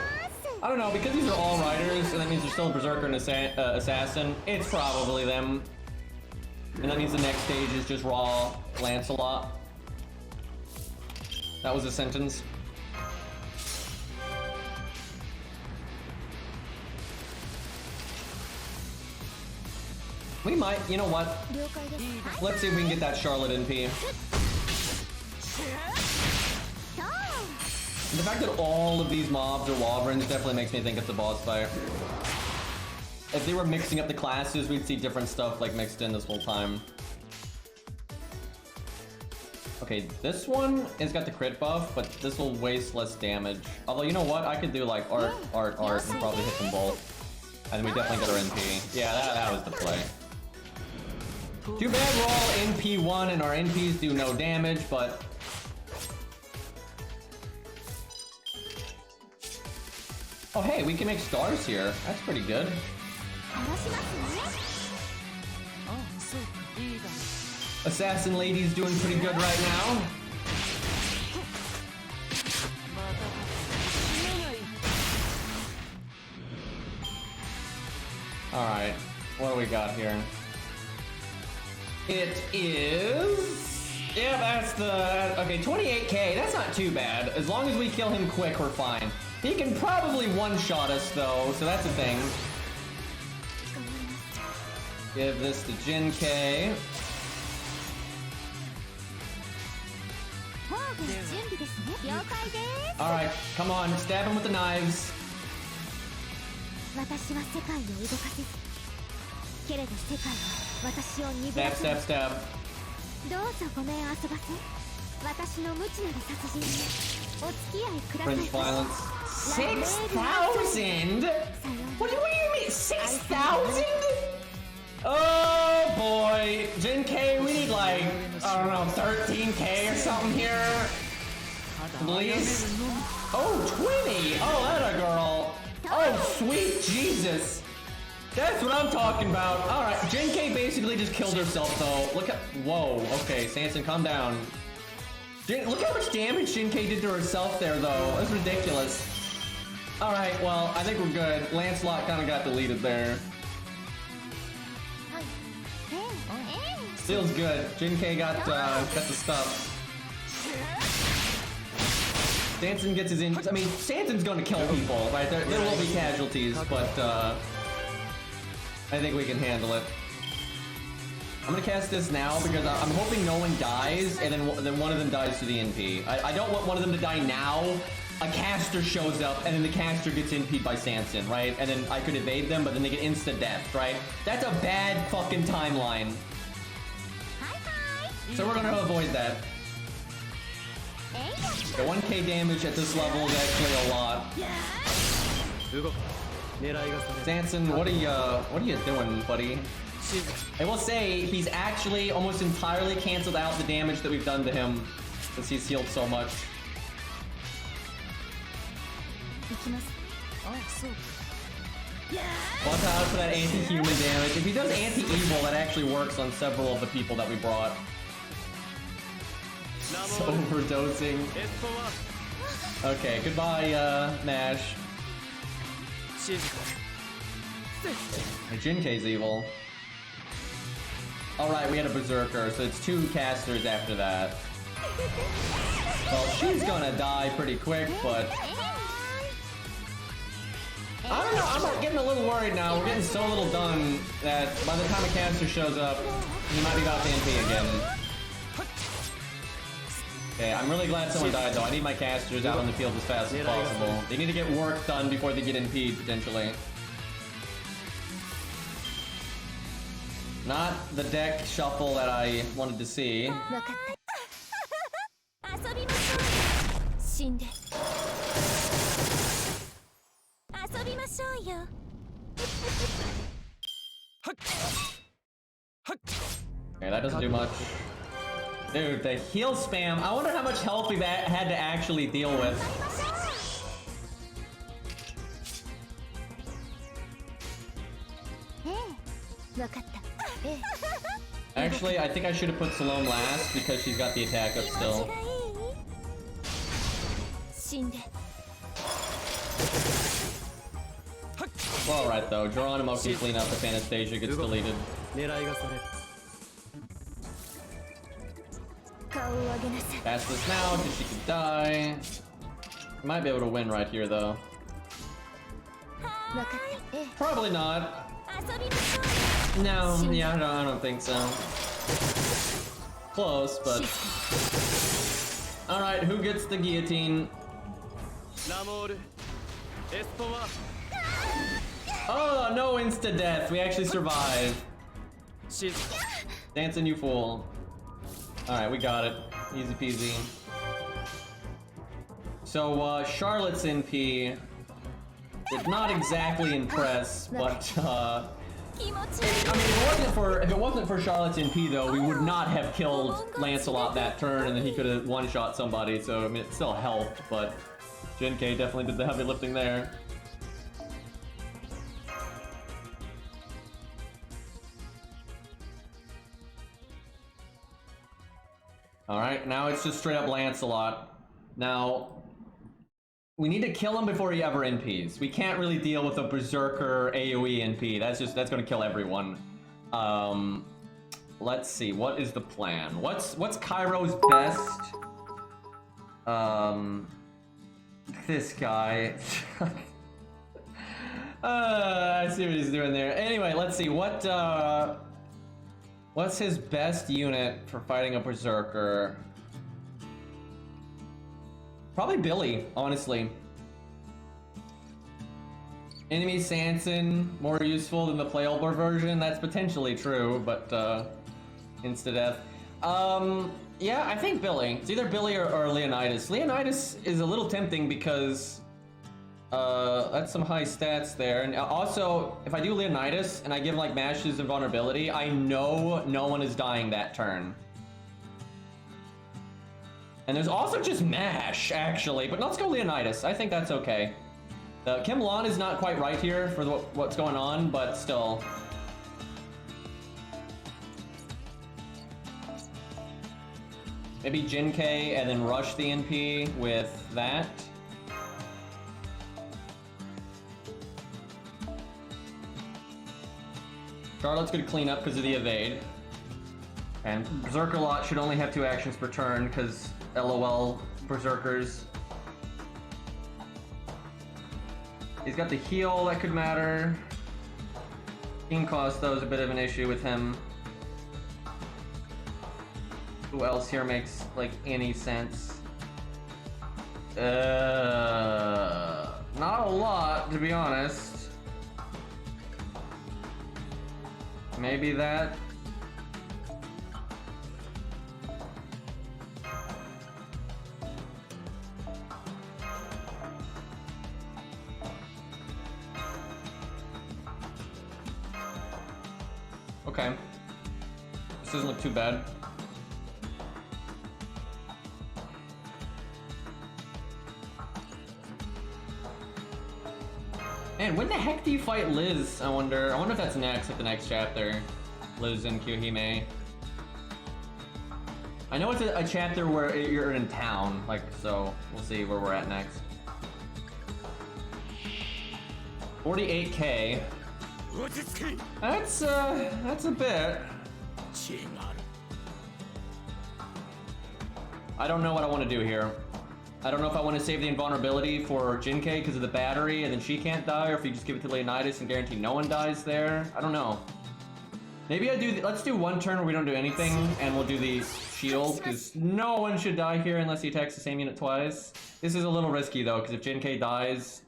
I don't know, because these are all riders, and that means there's still a berserker and assassin, it's probably them. And that means the next stage is just raw Lancelot. That was a sentence. We might, you know what? Let's see if we can get that Charlotte NP. The fact that all of these mobs are Wyverns definitely makes me think it's a boss fight. If they were mixing up the classes, we'd see different stuff like mixed in this whole time. Okay, this one has got the crit buff, but this will waste less damage. Although, you know what? I could do like art, and probably hit them both. And we definitely get our NP. Yeah, that was the play. Too bad we're all NP1 and our NPs do no damage, but... Oh hey, we can make stars here. That's pretty good. Assassin lady's doing pretty good right now. Alright, what do we got here? It is... Yeah, that's the... Okay, 28k, that's not too bad. As long as we kill him quick, we're fine. He can probably one-shot us, though, so that's a thing. Give this to Jin K. Alright, come on, stab him with the knives. Stab, stab, stab. French violence. 6,000? What do you mean? 6,000? Oh boy. Jin K, we need like, I don't know, 13k or something here. Please. Oh, 20. Oh, that a girl. Oh, sweet Jesus. That's what I'm talking about. All right, Jinkei basically just killed herself though. Look at, whoa, okay, Sanson, calm down. Look how much damage Jinkei did to herself there though. That's ridiculous. All right, well, I think we're good. Lancelot kind of got deleted there. Feels good. Jinkei got the stuff. Sanson gets his in. I mean, Sanson's going to kill people, right? There will be casualties, but I think we can handle it. I'm gonna cast this now because I'm hoping no one dies, and then one of them dies to the NP. I don't want one of them to die now. A caster shows up, and then the caster gets NP'd by Sanson, right? And then I could evade them, but then they get instant death, right? That's a bad fucking timeline. So we're gonna avoid that. The 1k damage at this level is actually a lot. Sanson, what are you doing, buddy? I will say he's actually almost entirely canceled out the damage that we've done to him since he's healed so much. Watch out for that anti-human damage. If he does anti-evil, that actually works on several of the people that we brought. It's overdosing. Okay, goodbye, Nash. Jinkei's evil. Alright, we had a berserker, so it's 2 casters after that. Well, she's gonna die pretty quick, but I don't know, I'm getting a little worried now. We're getting so little done that by the time a caster shows up, he might be about to NP again. Okay, I'm really glad someone died though. I need my casters out on the field as fast as possible. They need to get work done before they get NP'd, potentially. Not the deck shuffle that I wanted to see. Okay, that doesn't do much. Dude, the heal spam. I wonder how much health we've had to actually deal with. Actually, I think I should have put Salome last because she's got the attack up still. Well, alright though. Geronimo can clean up if Anastasia gets deleted. Pass this now because she could die. Might be able to win right here though. Probably not. No, yeah, I don't think so. Close, but... Alright, who gets the guillotine? Oh, no insta-death. We actually survived. Sanson, you fool. Alright, we got it. Easy peasy. So, Charlotte's NP did not exactly impress, but, I mean, if it wasn't for Charlotte's NP though, we would not have killed Lancelot that turn, and then he could have one-shot somebody, so I mean, it still helped, but Jinkei definitely did the heavy lifting there. Alright, now it's just straight up Lancelot. Now, we need to kill him before he ever NPs. We can't really deal with a Berserker AoE NP. That's gonna kill everyone. Let's see, what is the plan? What's Cairo's best? This guy. I see what he's doing there. Anyway, let's see, what's his best unit for fighting a Berserker? Probably Billy, honestly. Enemy Sanson, more useful than the playable version. That's potentially true, but insta-death. Yeah, I think Billy. It's either Billy or Leonidas. Leonidas is a little tempting because that's some high stats there. And also, if I do Leonidas and I give like mashes and vulnerability, I know no one is dying that turn. And there's also just mash, actually, but let's go Leonidas. I think that's okay. Kim Lon is not quite right here for what's going on, but still. Maybe Jin K and then rush the NP with that. Charlotte's gonna clean up because of the evade. And Berserker Lot should only have 2 actions per turn because LOL Berserkers. He's got the heal that could matter. Team cost though is a bit of an issue with him. Who else here makes like any sense? Not a lot, to be honest. Maybe that. Okay. This doesn't look too bad. Man, when the heck do you fight Liz? I wonder if that's next, like the next chapter. Liz and Kyohime. I know it's a chapter where you're in town, like, so we'll see where we're at next. 48k. That's a bit. I don't know what I want to do here. I don't know if I want to save the invulnerability for Jinkei because of the battery and then she can't die, or if you just give it to Leonidas and guarantee no one dies there. I don't know. Maybe let's do 1 turn where we don't do anything and we'll do the shield because no one should die here unless he attacks the same unit twice. This is a little risky though because if Jinkei dies,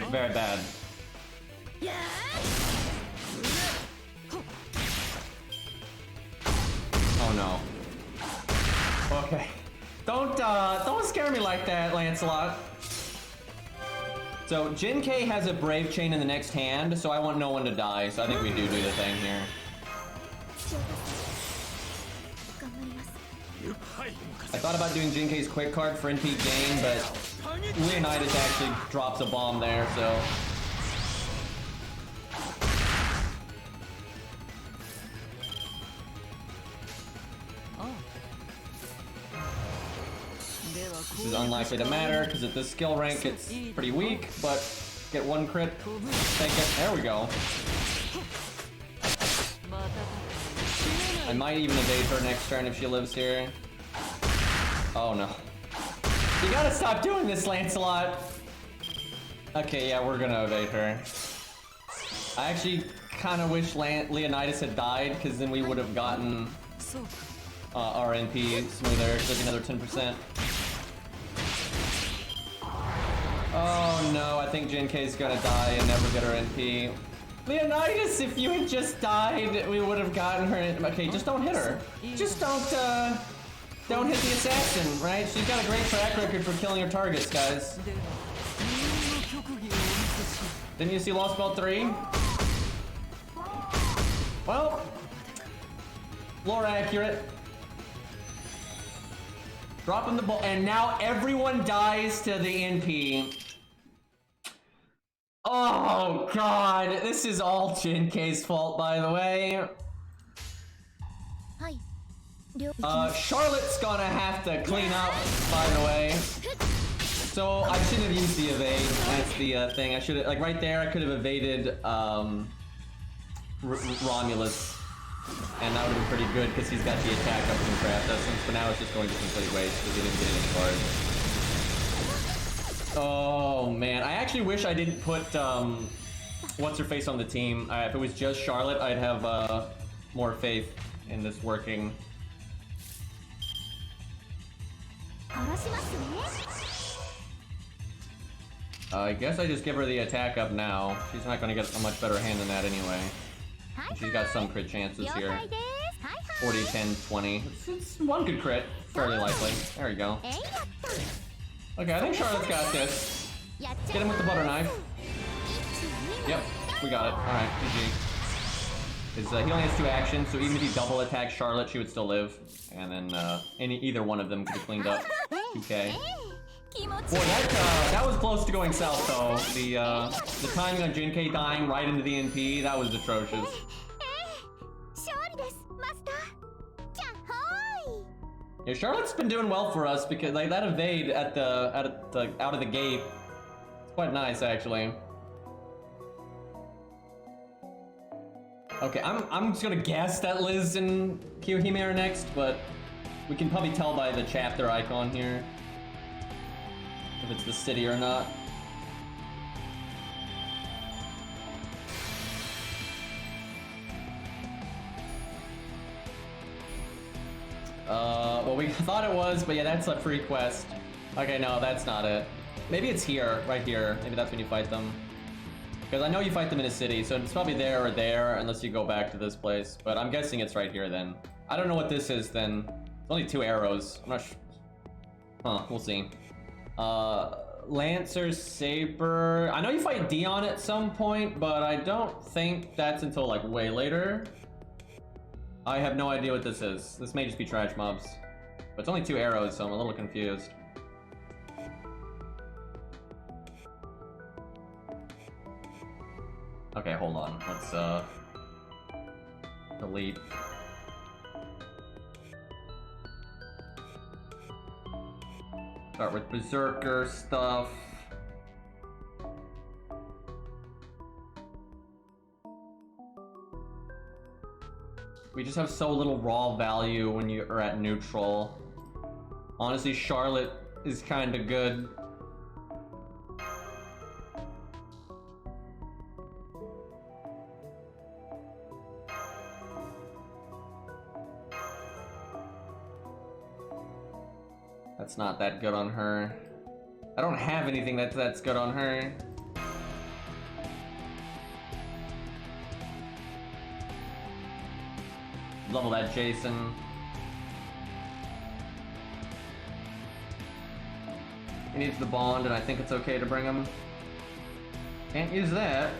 very bad. Oh no. Okay. Don't scare me like that, Lancelot. So Jinkei has a Brave Chain in the next hand, so I want no one to die. So I think we do the thing here. I thought about doing Jinkei's quick card for NP gain, but Leonidas actually drops a bomb there, so. This is unlikely to matter because at this skill rank it's pretty weak, but get 1 crit, take it. There we go. I might even evade her next turn if she lives here. Oh no. You gotta stop doing this, Lancelot! Okay, yeah, we're gonna evade her. I actually kind of wish Leonidas had died because then we would have gotten our NP smoother, like another 10%. Oh no, I think Jinkei's gonna die and never get her NP. Leonidas, if you had just died, we would have gotten her. Okay, just don't hit her. Just don't hit the assassin, right? She's got a great track record for killing her targets, guys. Didn't you see Lost Belt 3? Well, lore accurate. Dropping the ball, and now everyone dies to the NP. Oh god, this is all Jinkei's fault, by the way. Charlotte's gonna have to clean up, by the way. So I shouldn't have used the evade. That's the thing. I should have, like right there, I could have evaded Romulus. And that would have been pretty good because he's got the attack up from Craft Essence, but now it's just going to complete waste because he didn't get any cards. Oh man, I actually wish I didn't put what's her face on the team. If it was just Charlotte, I'd have more faith in this working. I guess I just give her the attack up now. She's not going to get a much better hand than that anyway. She's got some crit chances here. 40, 10, 20. It's 1 good crit, fairly likely. There we go. Okay, I think Charlotte's got this. Get him with the butter knife. Yep, we got it. Alright, GG. He only has 2 actions, so even if he double attacks Charlotte, she would still live. And then either one of them could have cleaned up 2k. Boy, that was close to going south though. The timing on Jinkei dying right into the NP, that was atrocious. Yeah, Charlotte's been doing well for us because like that evade at the out of the gate, it's quite nice actually. Okay, I'm just gonna guess that Liz and Kiyohime are next, but we can probably tell by the chapter icon here if it's the city or not. Well, we thought it was, but yeah, that's a free quest. Okay, no, that's not it. Maybe it's here, right here. Maybe that's when you fight them. Because I know you fight them in a city, so it's probably there or there, unless you go back to this place. But I'm guessing it's right here then. I don't know what this is then. It's only 2 arrows. I'm not sure. Huh, we'll see. Lancer, Saber. I know you fight Dion at some point, but I don't think that's until like way later. I have no idea what this is. This may just be trash mobs. But it's only 2 arrows, so I'm a little confused. Okay, hold on. Let's delete. Start with Berserker stuff. We just have so little raw value when you are at neutral. Honestly, Charlotte is kind of good. That's not that good on her. I don't have anything that's good on her. Level that Jason. He needs the bond, and I think it's okay to bring him. Can't use that.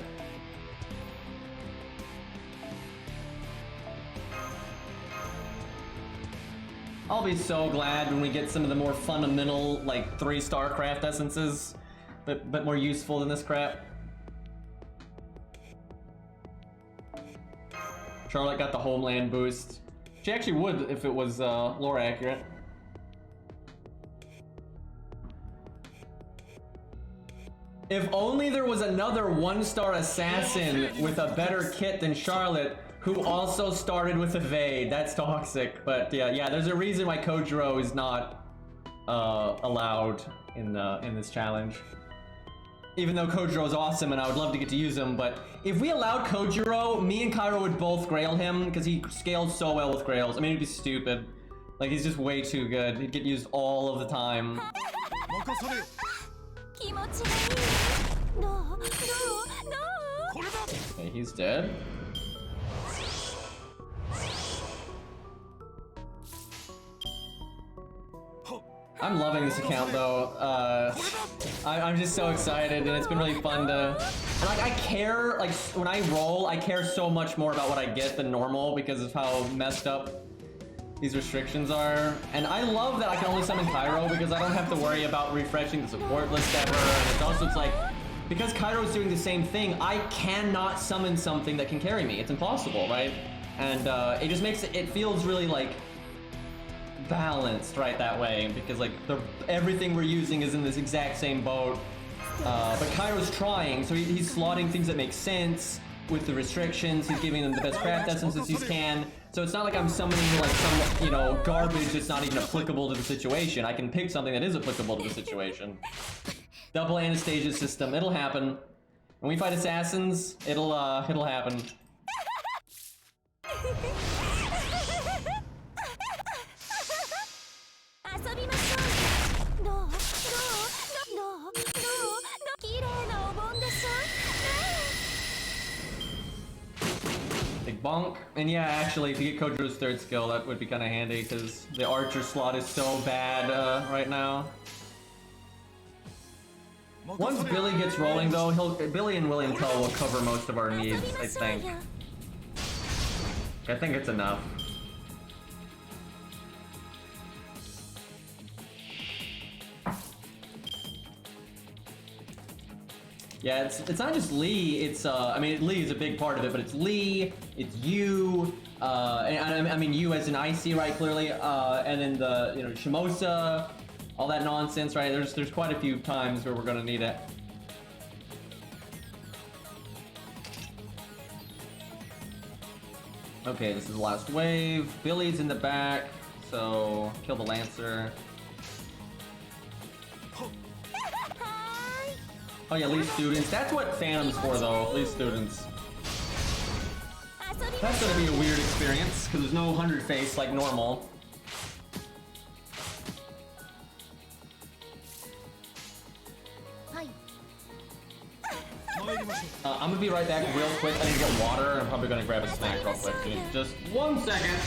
I'll be so glad when we get some of the more fundamental, like 3-star craft essences, but more useful than this crap. Charlotte got the homeland boost. She actually would if it was lore accurate. If only there was another 1-star assassin with a better kit than Charlotte, who also started with evade. That's toxic. But yeah, there's a reason why Kojiro is not allowed in this challenge. Even though Kojiro is awesome and I would love to get to use him, but if we allowed Kojiro, me and Cairo would both grail him because he scales so well with grails. I mean, it'd be stupid. Like, he's just way too good. He'd get used all of the time. Okay, he's dead. I'm loving this account though. I'm just so excited, and it's been really fun to. And like, I care, like when I roll, I care so much more about what I get than normal because of how messed up these restrictions are. And I love that I can only summon Cairo because I don't have to worry about refreshing the support list ever. And it's also, it's like, because Cairo's doing the same thing, I cannot summon something that can carry me. It's impossible, right? And it just makes it feels really like balanced right that way, because like everything we're using is in this exact same boat. But Cairo's trying, so he's slotting things that make sense with the restrictions. He's giving them the best craft essences he can. So it's not like I'm summoning like some, you know, garbage that's not even applicable to the situation. I can pick something that is applicable to the situation. Double Anastasia system, it'll happen. When we fight assassins, it'll happen. Big bonk. And yeah, actually, if you get Kojiro's 3rd skill, that would be kind of handy, because the archer slot is so bad right now. Once Billy gets rolling, though, Billy and William Tell will cover most of our needs, I think. I think it's enough. Yeah, it's not just Lee. It's I mean, Lee is a big part of it, but it's Lee, it's you, and I mean you as an IC, right? Clearly, and then the Shimosa, all that nonsense, right? There's quite a few times where we're gonna need it. Okay, this is the last wave. Billy's in the back, so kill the Lancer. Oh yeah, Lee's students. That's what Phantom's for, though. Lee's students. That's gonna be a weird experience because there's no 100 face like normal. I'm gonna be right back real quick. I need to get water. I'm probably gonna grab a snack real quick. Just 1 second.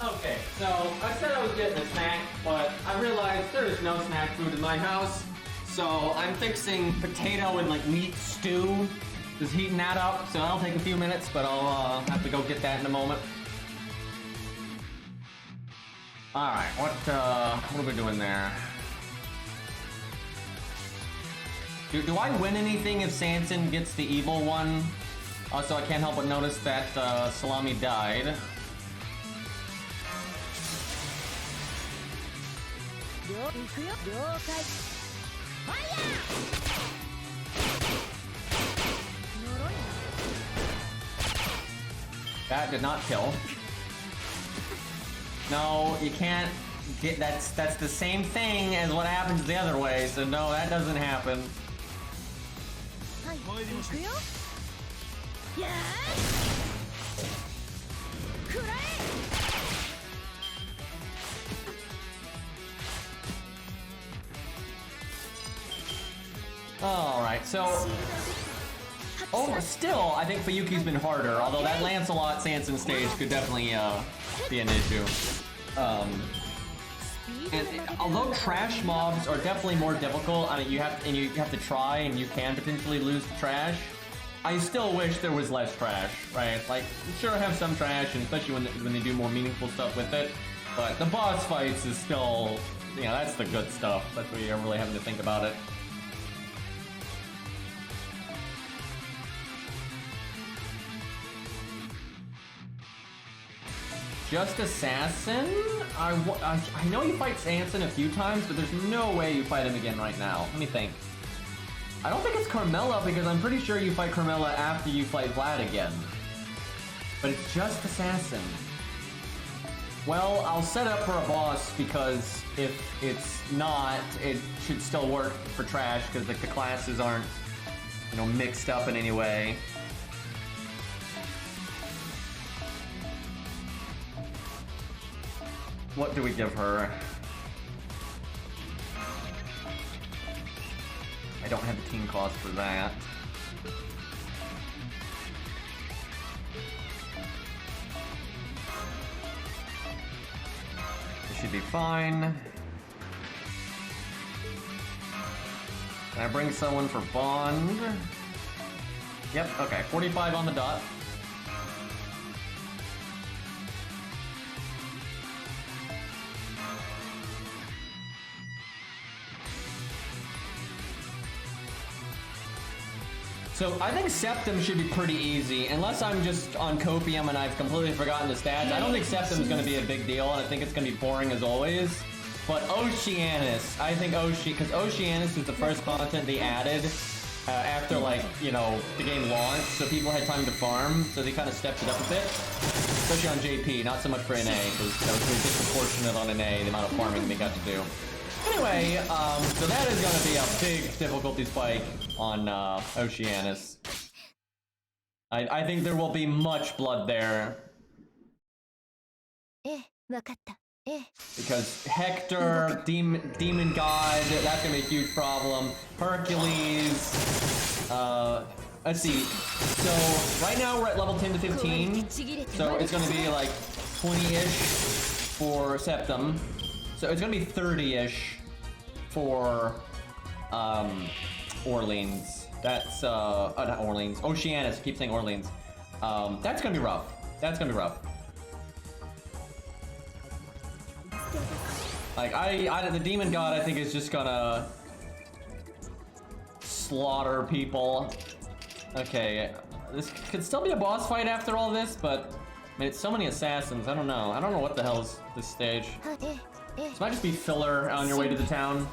Okay, so I said I was getting a snack, but I realized there is no snack food in my house. So I'm fixing potato and like meat stew. Just heating that up, so that'll take a few minutes, but I'll have to go get that in a moment. Alright, what are we doing there? Do I win anything if Sanson gets the evil one? Also, I can't help but notice that Salami died. That did not kill. No, you can't get that's the same thing as what happens the other way, so no, that doesn't happen. Alright, so... Oh, still, I think Fuyuki's been harder, although that Lancelot Sanson stage could definitely be an issue. And although trash mobs are definitely more difficult, I mean, you have to try, and you can potentially lose to trash. I still wish there was less trash, right? Like, sure, have some trash, and especially when they do more meaningful stuff with it. But the boss fights is still, you know, that's the good stuff. That's where you're really having to think about it. Just Assassin? I know you fight Sanson a few times, but there's no way you fight him again right now. Let me think. I don't think it's Carmilla, because I'm pretty sure you fight Carmilla after you fight Vlad again. But it's just Assassin. Well, I'll set up for a boss, because if it's not, it should still work for trash, because like, the classes aren't, you know, mixed up in any way. What do we give her? I don't have a team cost for that. This should be fine. Can I bring someone for Bond? Yep, okay, 45 on the dot. So I think Septum should be pretty easy, unless I'm just on Copium and I've completely forgotten the stats. I don't think Septum's going to be a big deal, and I think it's going to be boring as always. But Oceanus, I think because Oceanus is the first content they added after, like, you know, the game launched, so people had time to farm, so they kind of stepped it up a bit. Especially on JP, not so much for NA, because that was really disproportionate on NA, the amount of farming they got to do. Anyway, so that is going to be a big difficulty spike on Oceanus. I think there will be much blood there. Because Hector, Demon God, that's going to be a huge problem. Hercules, let's see. So, right now we're at level 10 to 15. So it's going to be like 20-ish for Septum. So it's gonna be 30-ish for Orleans. That's not Orleans. Oceanus. I keep saying Orleans. That's gonna be rough. That's gonna be rough. Like the Demon God, I think, is just gonna slaughter people. Okay, this could still be a boss fight after all this, but I mean, it's so many assassins. I don't know. I don't know what the hell is this stage. This might just be filler on your way to the town.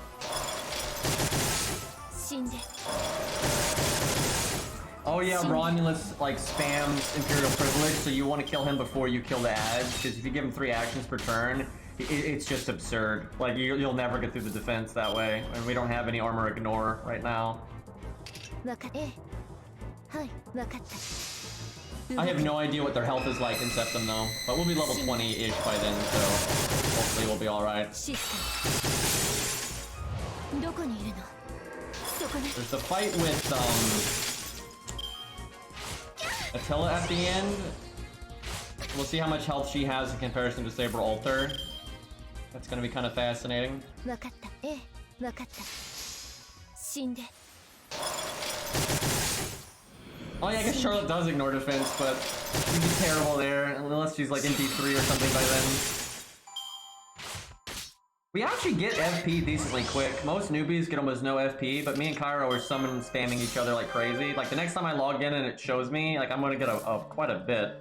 Oh yeah, Romulus like spams Imperial Privilege, so you want to kill him before you kill the ads, because if you give him 3 actions per turn, it's just absurd. Like, you'll never get through the defense that way, and we don't have any armor ignore right now. I have no idea what their health is like in Septum though, but we'll be level 20-ish by then, so hopefully we'll be alright. There's the fight with Attila at the end. We'll see how much health she has in comparison to Saber Alter. That's gonna be kind of fascinating. Oh yeah, I guess Charlotte does ignore defense, but she'd be terrible there, unless she's like in D3 or something by then. We actually get FP decently quick. Most newbies get almost no FP, but me and Cairo are summon spamming each other like crazy. Like, the next time I log in and it shows me, like, I'm gonna get quite a bit.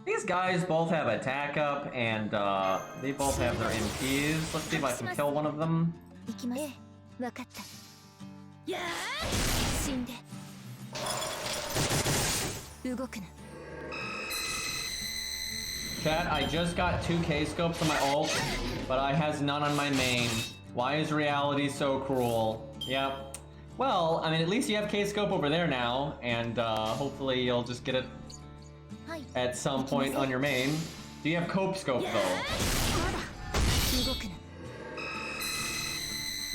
These guys both have attack up, and they both have their MPs. Let's see if I can kill one of them. Chat, I just got 2 K-scopes on my ult, but I has none on my main. Why is reality so cruel? Yep. Well, I mean, at least you have K-scope over there now, and hopefully you'll just get it at some point on your main. Do you have Cope scope though?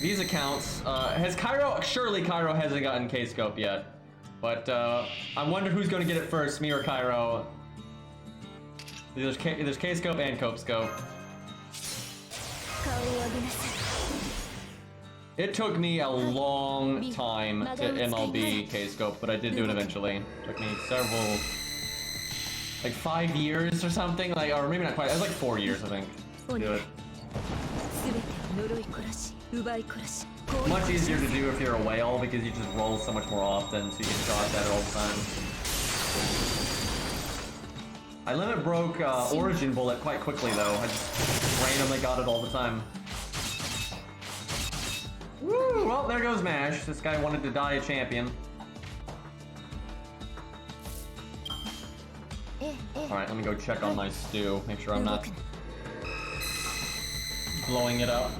These accounts, has Cairo, surely Cairo hasn't gotten K-scope yet. But I wonder who's gonna get it first, me or Cairo. There's K-scope and Cope scope. It took me a long time to MLB K-Scope, but I did do it eventually. It took me several, like 5 years or something, like, or maybe not quite. It was like 4 years, I think, to do it. Much easier to do if you're a whale because you just roll so much more often, so you get shots at it all the time. I limit broke Origin Bullet quite quickly though. I just randomly got it all the time. Woo! Well, there goes Mash. This guy wanted to die a champion. Alright, let me go check on my stew. Make sure I'm not blowing it up.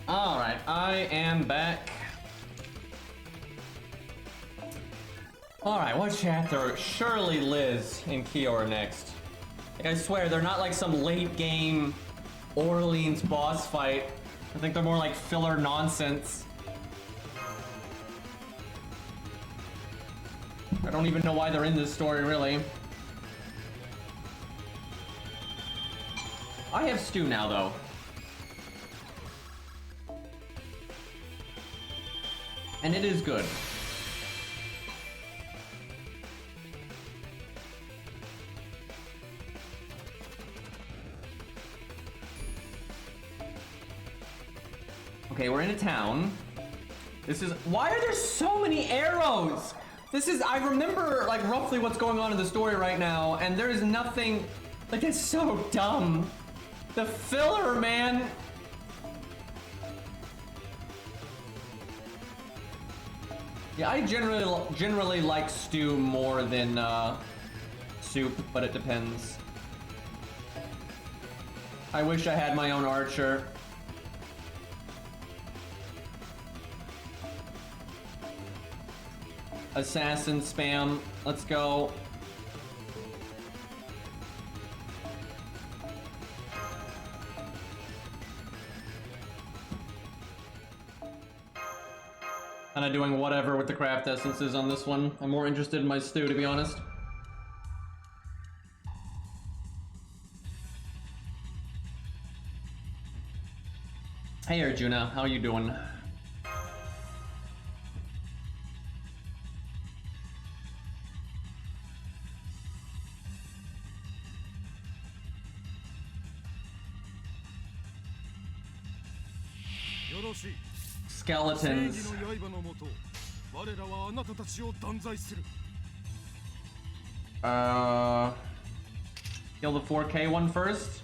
Alright, I am back. Alright, what chapter? Surely Liz and Kiyo are next. Like, I swear, they're not like some late game Orleans boss fight. I think they're more like filler nonsense. I don't even know why they're in this story, really. I have stew now, though. And it is good. Okay, we're in a town. This is— why are there so many arrows? This is— I remember like roughly what's going on in the story right now, and there is nothing— like, it's so dumb. The filler, man. Yeah, I generally like stew more than soup, but it depends. I wish I had my own archer. Assassin spam. Let's go. Kinda doing whatever with the craft essences on this one. I'm more interested in my stew, to be honest. Hey Arjuna, how you doing? Skeletons. Kill the 4K one first.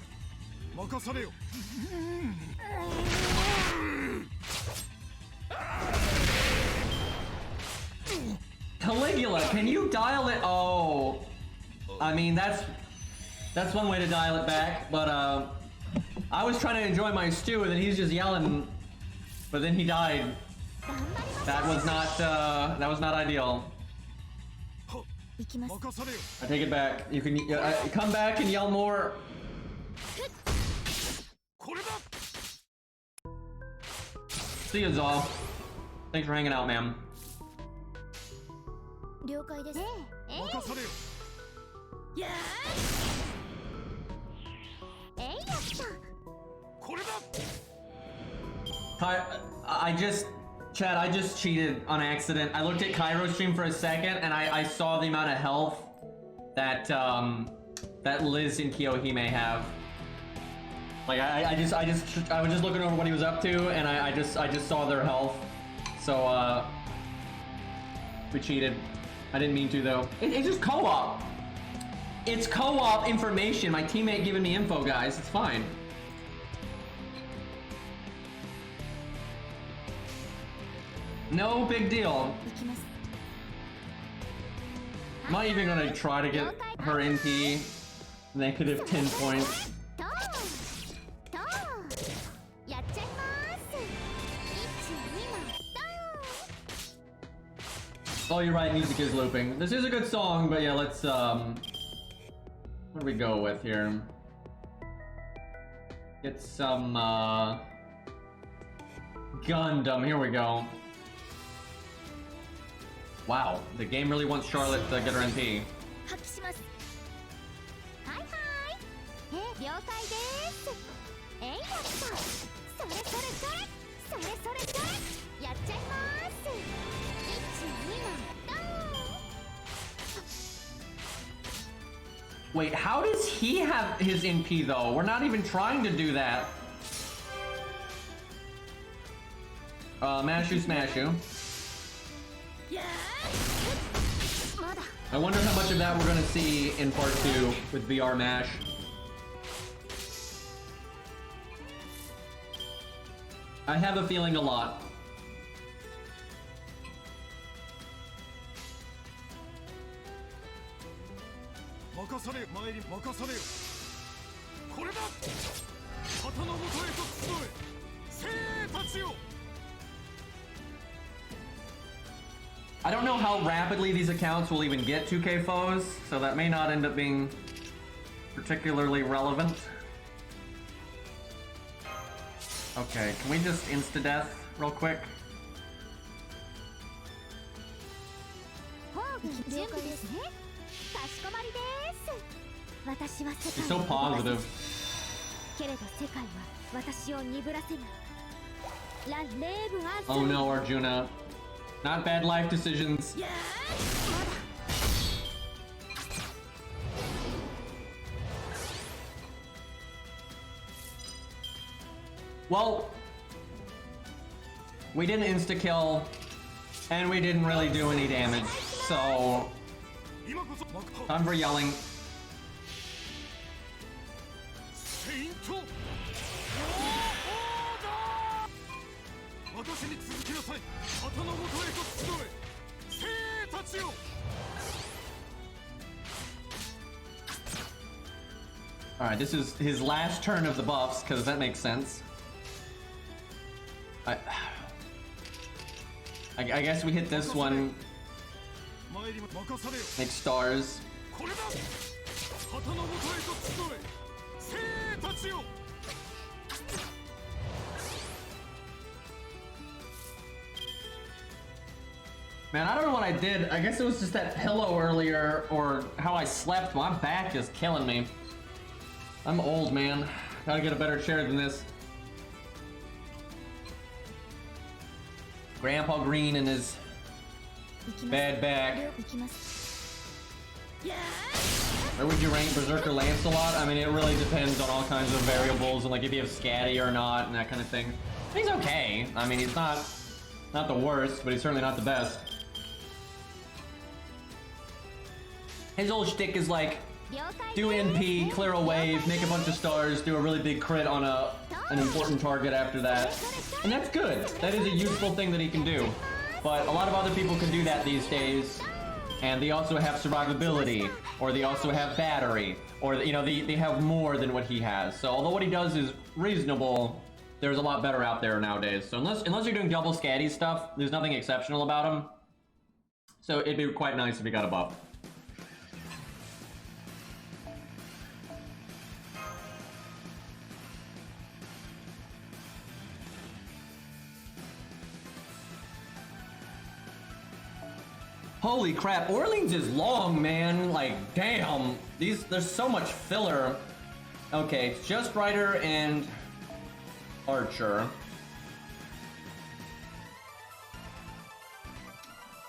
Caligula, can you dial it? Oh, I mean that's one way to dial it back, but I was trying to enjoy my stew and then he's just yelling. But then he died. That was not ideal. I take it back. You can come back and yell more. See you, Zal. Thanks for hanging out, ma'am. 了解です。任されよ。やー。やった。これだ。 I just, Chad, I just cheated on accident. I looked at Kairo's stream for a second, and I saw the amount of health that that Liz and Kiyo may have. Like I was just looking over what he was up to, and I just saw their health. So we cheated. I didn't mean to though. It's just co-op. It's co-op information. My teammate giving me info, guys. It's fine. No big deal. 行きます。 I'm not even gonna try to get her NP negative 10 points. とやっちゃいます。1、2の Oh, you're right. Music is looping. This is a good song, but yeah, let's what do we go with here? Get some Gundam. Here we go. Wow, the game really wants Charlotte to get her NP. 発揮します。はいはい。了解です。やった。それそれそれ。それそれそれ。やっちゃいます。1、2のドン。 Wait, how does he have his NP though? We're not even trying to do that. Mashu Smashu. やー。まだ。 I wonder how much of that we're gonna see in part 2 with VR Mash. I have a feeling a lot. 任されよ。前に任されよ。これだ。旗の元へと集え。精鋭たちよ。 I don't know how rapidly these accounts will even get 2K foes, so that may not end up being particularly relevant. Okay, can we just insta-death real quick? 砲軍準備ですね。かしこまりです。私は世 She's 界 so を positive. けれど世界は私を鈍らせない。ラ・レーブ・アンサー。 Oh no, Arjuna. Not bad life decisions. やー。まだ。 Well, we didn't insta-kill, and we didn't really do any damage, so 今こそ time for yelling. セイント。オーダー。私に続きなさい。旗の元へと集え。精鋭たちよ。 Alright, this is his last turn of the buffs, because that makes sense. I guess we hit this one, 前に任されよ。 make stars. これだ。旗の元へと集え。精鋭たちよ。 Man, I don't know what I did. I guess it was just that pillow earlier, or how I slept. My back is killing me. I'm old, man. Gotta get a better chair than this. Grandpa Green and his 行きます。 bad back. 行きます。やー。 Where would you rank Berserker Lancelot? I mean, it really depends on all kinds of variables, and like if you have Scatty or not, and that kind of thing. He's okay. I mean, he's not the worst, but he's certainly not the best. His old shtick is like, 了解 do です。 NP, clear a wave, make a bunch of stars, do a really big crit on an important target after that. And that's good. That is a useful thing that he can do. But a lot of other people can do that these days. And they also have survivability, or they also have battery, or you know, they have more than what he has. So although what he does is reasonable, there's a lot better out there nowadays. So unless you're doing double scatty stuff, there's nothing exceptional about him. So it'd be quite nice if he got a buff. Holy crap, Orleans is long, man. Like, damn. There's so much filler. Okay, it's just Rider and Archer.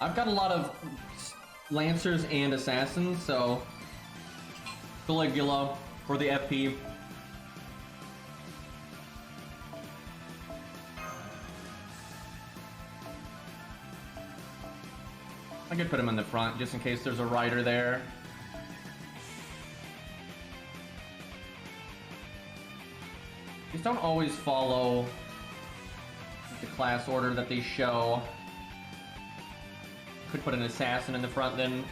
I've got a lot of Lancers and Assassins, so Caligula for the FP. I could put him in the front just in case there's a rider there. Just don't always follow the class order that they show. Could put an assassin in the front then.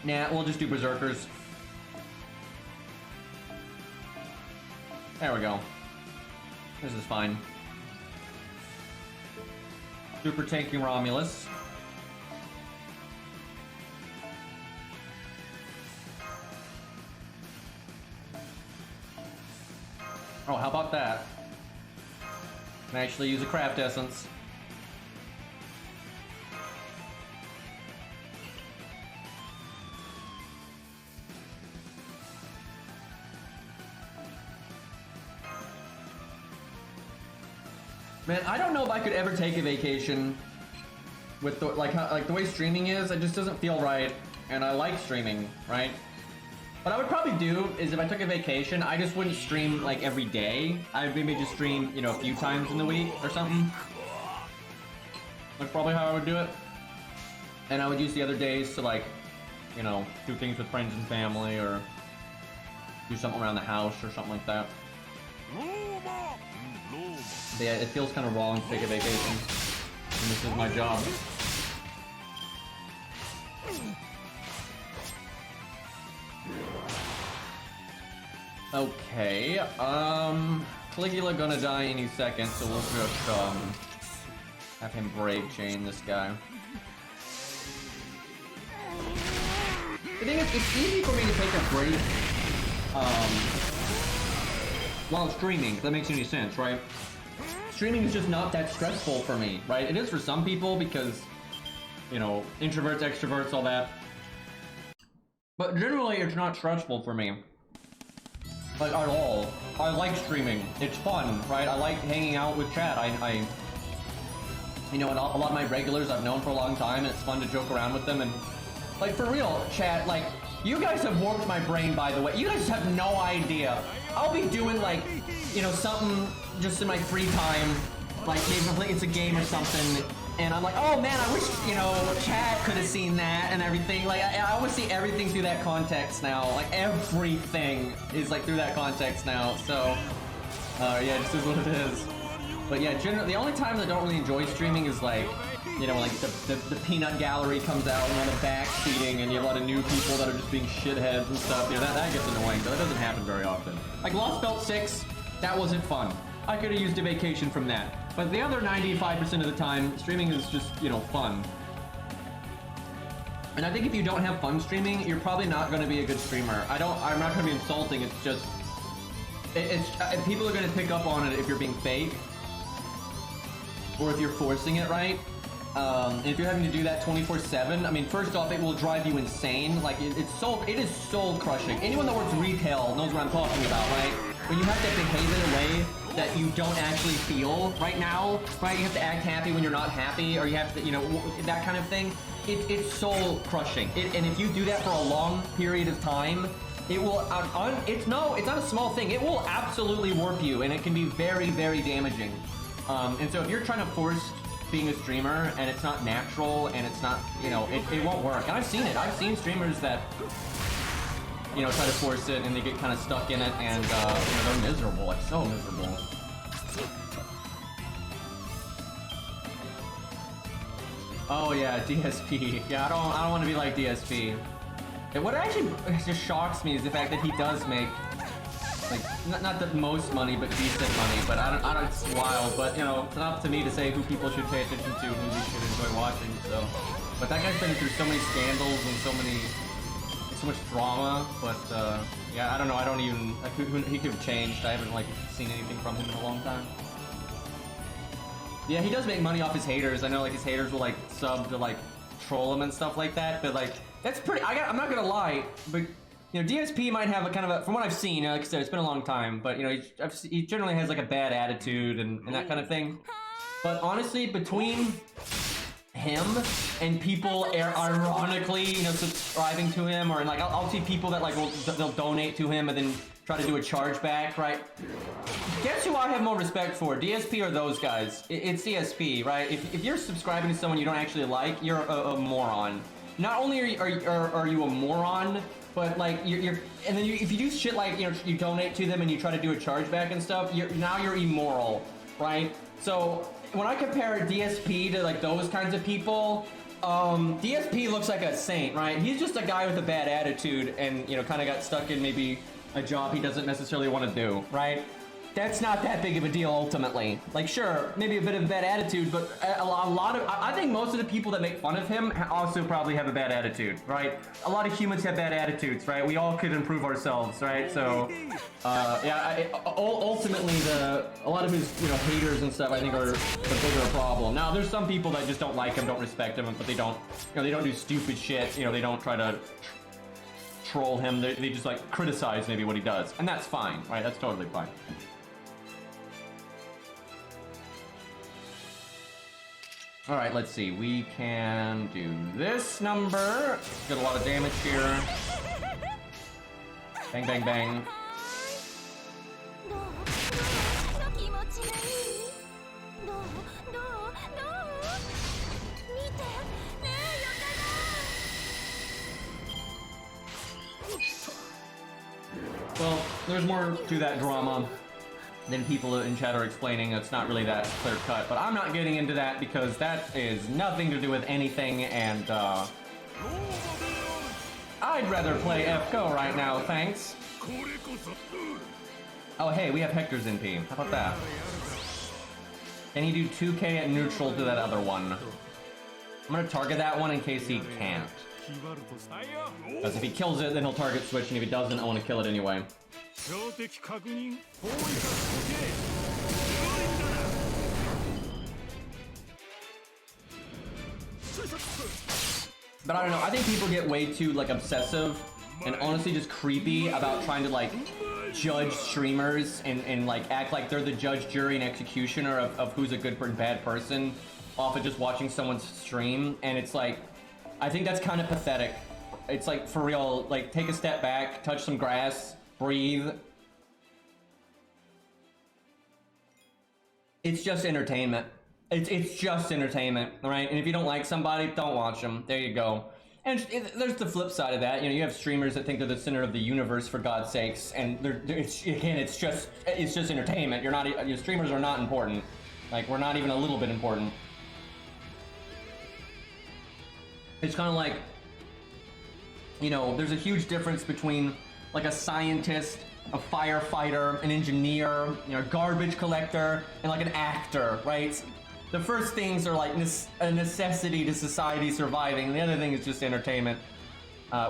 Nah, we'll just do berserkers. There we go. This is fine. Super tanking Romulus. Oh, how about that? Can actually use a craft essence. Man, I don't know if I could ever take a vacation with the, like the way streaming is. It just doesn't feel right, and I like streaming, right? What I would probably do is if I took a vacation, I just wouldn't stream like every day. I'd maybe just stream, you know, a few times in the week or something. That's probably how I would do it. And I would use the other days to, like, you know, do things with friends and family or do something around the house or something like that. But yeah, it feels kind of wrong to take a vacation. And this is my job. Okay, Caligula gonna die any second, so we'll just, have him brave chain this guy. The thing is, it's easy for me to take a break, while streaming, if that makes any sense, right? Streaming is just not that stressful for me, right? It is for some people because, you know, introverts, extroverts, all that. But generally, it's not stressful for me. Like, at all. I like streaming. It's fun, right? I like hanging out with chat. You know, and a lot of my regulars I've known for a long time, and it's fun to joke around with them, and, like, for real, chat, like, you guys have warped my brain, by the way. You guys have no idea. I'll be doing, like, you know, something just in my free time, like, maybe it's a game or something, and I'm like, oh man, I wish, you know, chat could have seen that and everything. Like, I always see everything through that context now. Like, everything is, like, through that context now, so, yeah, this is what it is. But yeah, generally, the only time I don't really enjoy streaming is, like, you know, like, the peanut gallery comes out and all the backseating, and you have a lot of new people that are just being shitheads and stuff. You know, that gets annoying, but that doesn't happen very often. Like, Lost Belt 6, that wasn't fun. I could have used a vacation from that. But the other 95% of the time, streaming is just, you know, fun. And I think if you don't have fun streaming, you're probably not going to be a good streamer. I'm not going to be insulting, it's just... people are going to pick up on it if you're being fake. Or if you're forcing it, right? If you're having to do that 24/7, I mean, first off, it will drive you insane. Like, it is soul crushing. Anyone that works retail knows what I'm talking about, right? When you have to behave in a way that you don't actually feel right now, right? You have to act happy when you're not happy, or you have to, you know, that kind of thing. It's soul crushing. And if you do that for a long period of time, it will, it's not a small thing. It will absolutely warp you, and it can be very, very damaging. And so if you're trying to force being a streamer and it's not natural and it's not, you know, it won't work. And I've seen it. I've seen streamers that, you know, try to force it and they get kind of stuck in it, and, you know, they're miserable. Like, so miserable. Oh yeah, DSP. Yeah, I don't want to be like DSP. And what actually just shocks me is the fact that he does make, like, not the most money, but decent money. But I don't, it's wild. But, you know, it's not up to me to say who people should pay attention to, who we should enjoy watching. So, but that guy's been through so many scandals and so so much drama, but yeah, I don't know. I don't even. He could have changed. I haven't like seen anything from him in a long time. Yeah, he does make money off his haters. I know like his haters will like sub to like troll him and stuff like that, but like that's pretty. I'm not gonna lie, but you know, DSP might have a kind of a, from what I've seen, like I said, it's been a long time, but you know, he generally has like a bad attitude and that kind of thing. But honestly, between him and people ironically, you know, subscribing to him, or like I'll see people that like they'll donate to him and then try to do a chargeback, right? Guess who I have more respect for, DSP or those guys? It's DSP, right? If you're subscribing to someone you don't actually like, you're a moron. Not only are you a moron, but like you're and then if you do shit like, you know, you donate to them and you try to do a chargeback and stuff, now you're immoral, right? So when I compare DSP to like those kinds of people, DSP looks like a saint, right? He's just a guy with a bad attitude and, you know, kind of got stuck in maybe a job he doesn't necessarily want to do, right? That's not that big of a deal ultimately. Like, sure, maybe a bit of a bad attitude, but a lot of, I think most of the people that make fun of him also probably have a bad attitude, right? A lot of humans have bad attitudes, right? We all could improve ourselves, right? So, yeah, ultimately, a lot of his, you know, haters and stuff, I think, are the bigger problem. Now, there's some people that just don't like him, don't respect him, but they don't, you know, they don't do stupid shit. You know, they don't try to troll him. They just like criticize maybe what he does, and that's fine, right? That's totally fine. All right, let's see. We can do this number. Get a lot of damage here. Bang, bang, bang. Well, there's more to that drama than people in chat are explaining. It's not really that clear cut, but I'm not getting into that because that is nothing to do with anything, and I'd rather play FGO right now, thanks. Oh hey, we have Hector's NP. How about that? Can he do 2k at neutral to that other one? I'm gonna target that one in case he can't. Because if he kills it, then he'll target switch, and if he doesn't, I want to kill it anyway. But I don't know, I think people get way too like obsessive and honestly just creepy about trying to like judge streamers and like act like they're the judge, jury, and executioner of who's a good and bad person off of just watching someone's stream. And it's like, I think that's kind of pathetic. It's like, for real, like take a step back, touch some grass, breathe. It's just entertainment. It's just entertainment, right? And if you don't like somebody, don't watch them. There you go. And there's the flip side of that. You know, you have streamers that think they're the center of the universe, for God's sakes, and it's just entertainment. Your streamers are not important. Like, we're not even a little bit important. It's kind of like, you know, there's a huge difference between like a scientist, a firefighter, an engineer, you know, a garbage collector, and like an actor, right? The first things are like a necessity to society surviving. The other thing is just entertainment.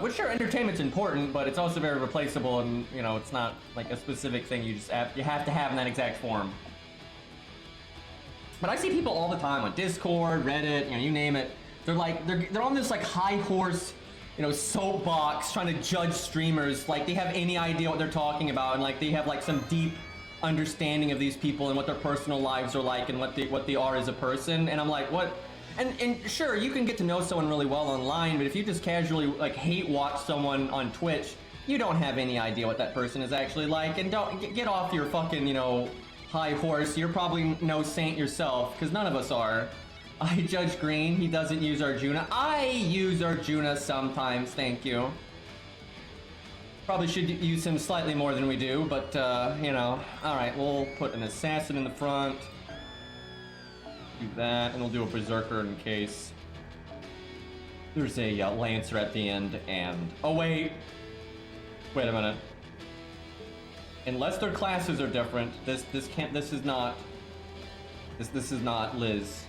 Which, sure, entertainment's important, but it's also very replaceable, and you know, it's not like a specific thing you have to have in that exact form. But I see people all the time on Discord, Reddit, you know, you name it. They're on this like high horse, you know, soapbox trying to judge streamers like they have any idea what they're talking about, and like they have like some deep understanding of these people and what their personal lives are like and what they are as a person. And I'm like, what? And sure, you can get to know someone really well online, but if you just casually like hate watch someone on Twitch, you don't have any idea what that person is actually like. And don't get off your fucking, you know, high horse. You're probably no saint yourself, because none of us are. I judge Green. He doesn't use Arjuna. I use Arjuna sometimes, thank you. Probably should use him slightly more than we do, but, you know. Alright, we'll put an assassin in the front. Do that, and we'll do a berserker in case. There's a lancer at the end, and... oh, wait! Wait a minute. Unless their classes are different, this is not Liz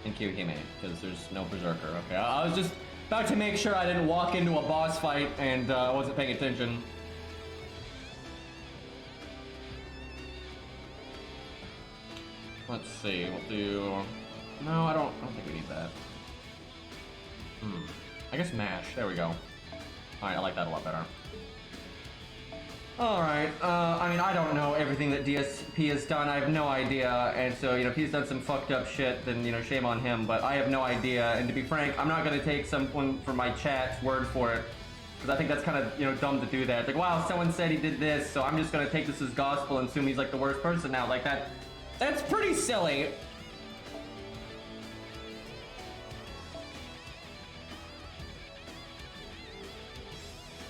and Kyuhime, because there's no berserker. Okay, I was About to make sure I didn't walk into a boss fight and wasn't paying attention. Let's see, we'll do... No, I don't think we need that. I guess mash, there we go. Alright, I like that a lot better. Alright, I mean, I don't know everything that DSP has done, I have no idea, and so, you know, if he's done some fucked up shit, then, you know, shame on him, but I have no idea, and to be frank, I'm not gonna take someone from my chat's word for it, because I think that's kind of, you know, dumb to do that. Like, wow, someone said he did this, so I'm just gonna take this as gospel and assume he's, like, the worst person now, like that. That's pretty silly.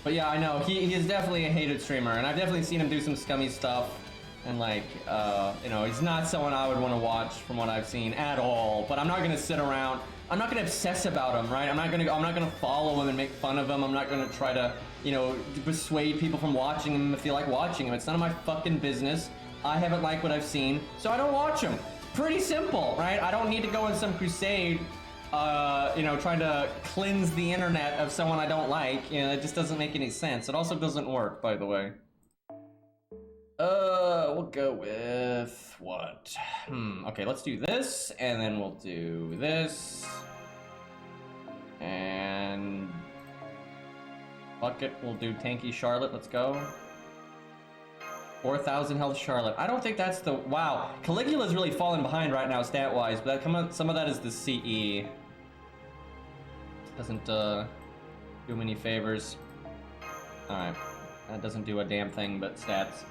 But yeah, I know, he is definitely a hated streamer, and I've definitely seen him do some scummy stuff, and like, you know, he's not someone I would want to watch from what I've seen at all, but I'm not gonna sit around, I'm not gonna obsess about him, right? I'm not gonna follow him and make fun of him, I'm not gonna try to, you know, persuade people from watching him if they like watching him. It's none of my fucking business. I haven't liked what I've seen, so I don't watch him. Pretty simple, right? I don't need to go on some crusade, you know, trying to cleanse the internet of someone I don't like. You know, it just doesn't make any sense. It also doesn't work, by the way. We'll go with what? Okay, let's do this, and then we'll do this. And fuck it, we'll do tanky Charlotte, let's go. 4,000 health Charlotte. I don't think that's the... Wow, Caligula's really falling behind right now stat-wise, but that, some of that is the CE. Doesn't do him any favors. Alright, that doesn't do a damn thing but stats.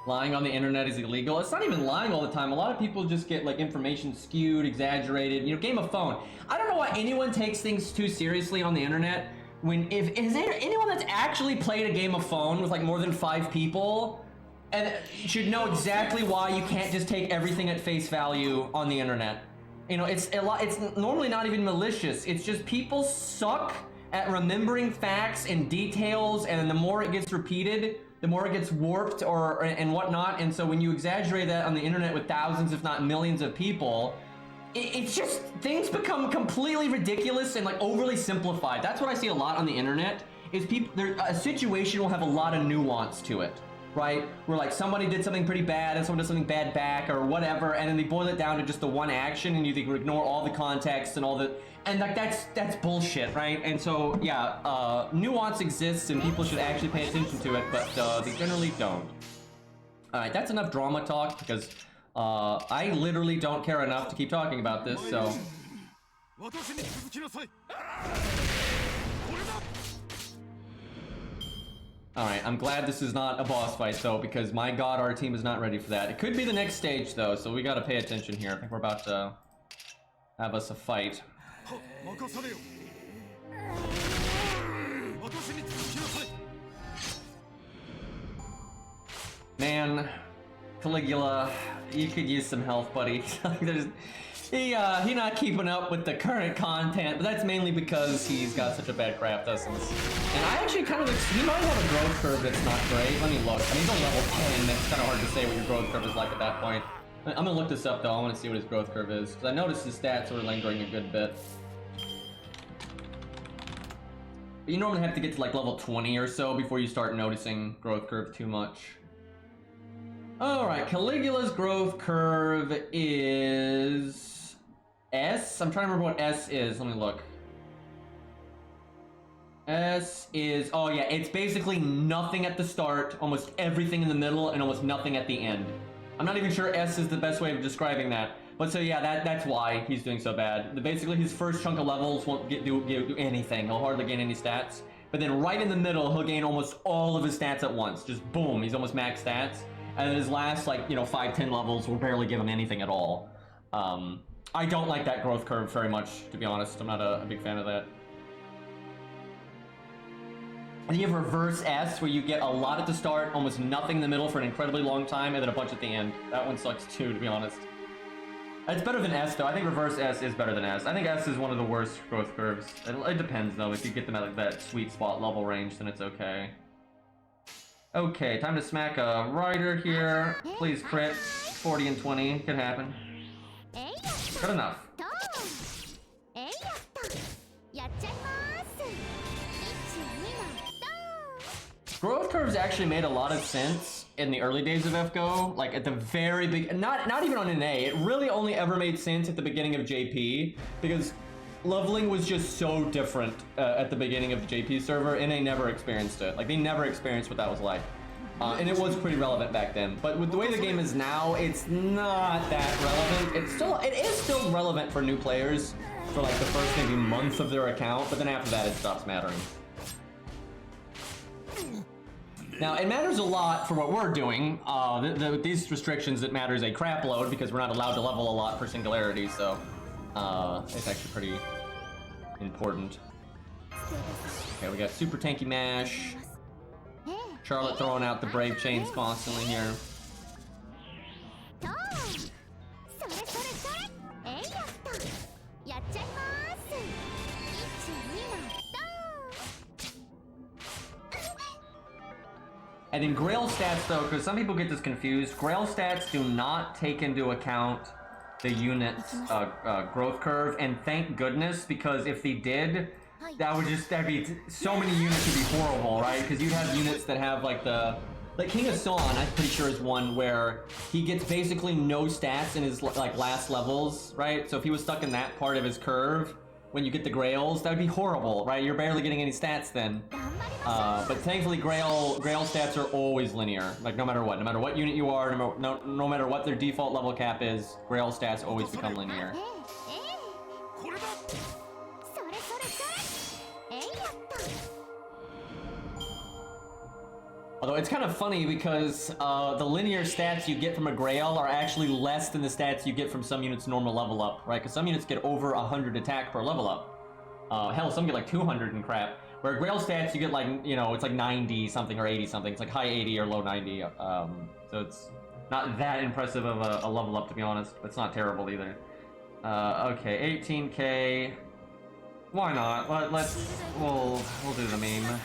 Lying on the internet is illegal. It's not even lying all the time. A lot of people just get like information skewed, exaggerated. You know, Game of Phone. I don't know why anyone takes things too seriously on the internet. When, is there anyone that's actually played a game of Phone with like more than 5 people and should know exactly why you can't just take everything at face value on the internet. You know, it's normally not even malicious. It's just people suck at remembering facts and details, and the more it gets repeated, the more it gets warped and whatnot. And so when you exaggerate that on the internet with thousands, if not millions of people, it's just, things become completely ridiculous and like overly simplified. That's what I see a lot on the internet, is a situation will have a lot of nuance to it, right? Where like somebody did something pretty bad and someone did something bad back or whatever, and then they boil it down to just the one action and you ignore all the context and all the, and like that's bullshit, right? And so yeah, nuance exists and people should actually pay attention to it, but they generally don't. Alright, that's enough drama talk, because I literally don't care enough to keep talking about this, so... Alright, I'm glad this is not a boss fight, though, because my god, our team is not ready for that. It could be the next stage, though, so we gotta pay attention here. I think we're about to have us a fight. Man, Caligula, you could use some health, buddy. He not keeping up with the current content, but that's mainly because he's got such a bad craft essence. And I actually kind of, he might have a growth curve that's not great. Let me look. I mean, he's only level 10. It's kind of hard to say what your growth curve is like at that point. I'm gonna look this up though. I want to see what his growth curve is, because I noticed his stats were lingering a good bit. But you normally have to get to like level 20 or so before you start noticing growth curve too much. Alright, Caligula's growth curve is... S? I'm trying to remember what S is. Let me look. S is... Oh yeah, it's basically nothing at the start, almost everything in the middle, and almost nothing at the end. I'm not even sure S is the best way of describing that. But so yeah, that's why he's doing so bad. Basically, his first chunk of levels won't do anything. He'll hardly gain any stats. But then right in the middle, he'll gain almost all of his stats at once. Just boom, he's almost max stats. And then his last, like, you know, 5-10 levels will barely give him anything at all. I don't like that growth curve very much, to be honest. I'm not a big fan of that. And you have reverse S, where you get a lot at the start, almost nothing in the middle for an incredibly long time, and then a bunch at the end. That one sucks too, to be honest. It's better than S, though. I think reverse S is better than S. I think S is one of the worst growth curves. It depends, though. If you get them at like that sweet spot level range, then it's okay. Okay, time to smack a rider here. Please crit. 40 and 20 could happen. Good enough. Growth curves actually made a lot of sense in the early days of FGO, like at the very big, not even on NA. It really only ever made sense at the beginning of JP because leveling was just so different at the beginning of the JP server. NA never experienced it. Like they never experienced what that was like. And it was pretty relevant back then. But with the way the game is now, it's not that relevant. It is still relevant for new players for like the first maybe month of their account, but then after that it stops mattering. Now, it matters a lot for what we're doing. With these restrictions, it matters a crap load because we're not allowed to level a lot for singularity, so it's actually pretty important. Okay, we got super tanky mash. Charlotte throwing out the brave chains constantly here. And in Grail stats though, because some people get this confused, Grail stats do not take into account the unit's growth curve, and thank goodness, because if they did, that'd be so many units would be horrible, right? Because you'd have units that have like King of Son, I'm pretty sure is one where he gets basically no stats in his like last levels, right? So if he was stuck in that part of his curve, when you get the Grails, that would be horrible, right? You're barely getting any stats then. But thankfully Grail stats are always linear, like no matter what unit you are, no matter what their default level cap is, Grail stats always become linear. Although it's kind of funny because the linear stats you get from a Grail are actually less than the stats you get from some units' normal level up, right? Because some units get over 100 attack per level up. Hell, some get like 200 and crap. Where Grail stats you get like, you know, it's like 90 something or 80 something. It's like high 80 or low 90. So it's not that impressive of a level up, to be honest. But it's not terrible either. Okay, 18k. Why not? We'll do the meme.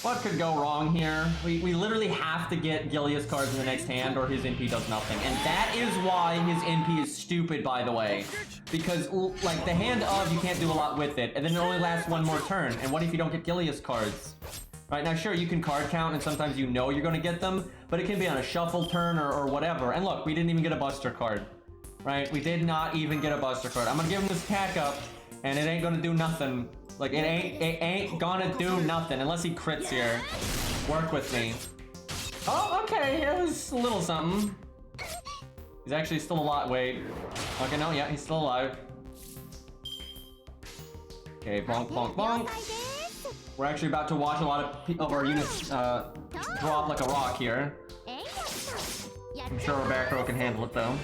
What could go wrong here? We literally have to get Gilius cards in the next hand or his NP does nothing. And that is why his NP is stupid, by the way. Because, like, the hand of, you can't do a lot with it, and then it only lasts one more turn. And what if you don't get Gilius cards? Right, now sure, you can card count, and sometimes you know you're gonna get them, but it can be on a shuffle turn or whatever. And look, we didn't even get a Buster card. Right, we did not even get a Buster card. I'm gonna give him this attack up, and it ain't gonna do nothing. Like, it ain't gonna do nothing unless he crits here. Work with me. Oh, okay, it was a little something. He's actually still alive. Wait. Okay, no, yeah, he's still alive. Okay, bonk, bonk, bonk. We're actually about to watch a lot of our units drop like a rock here. I'm sure our back row can handle it, though.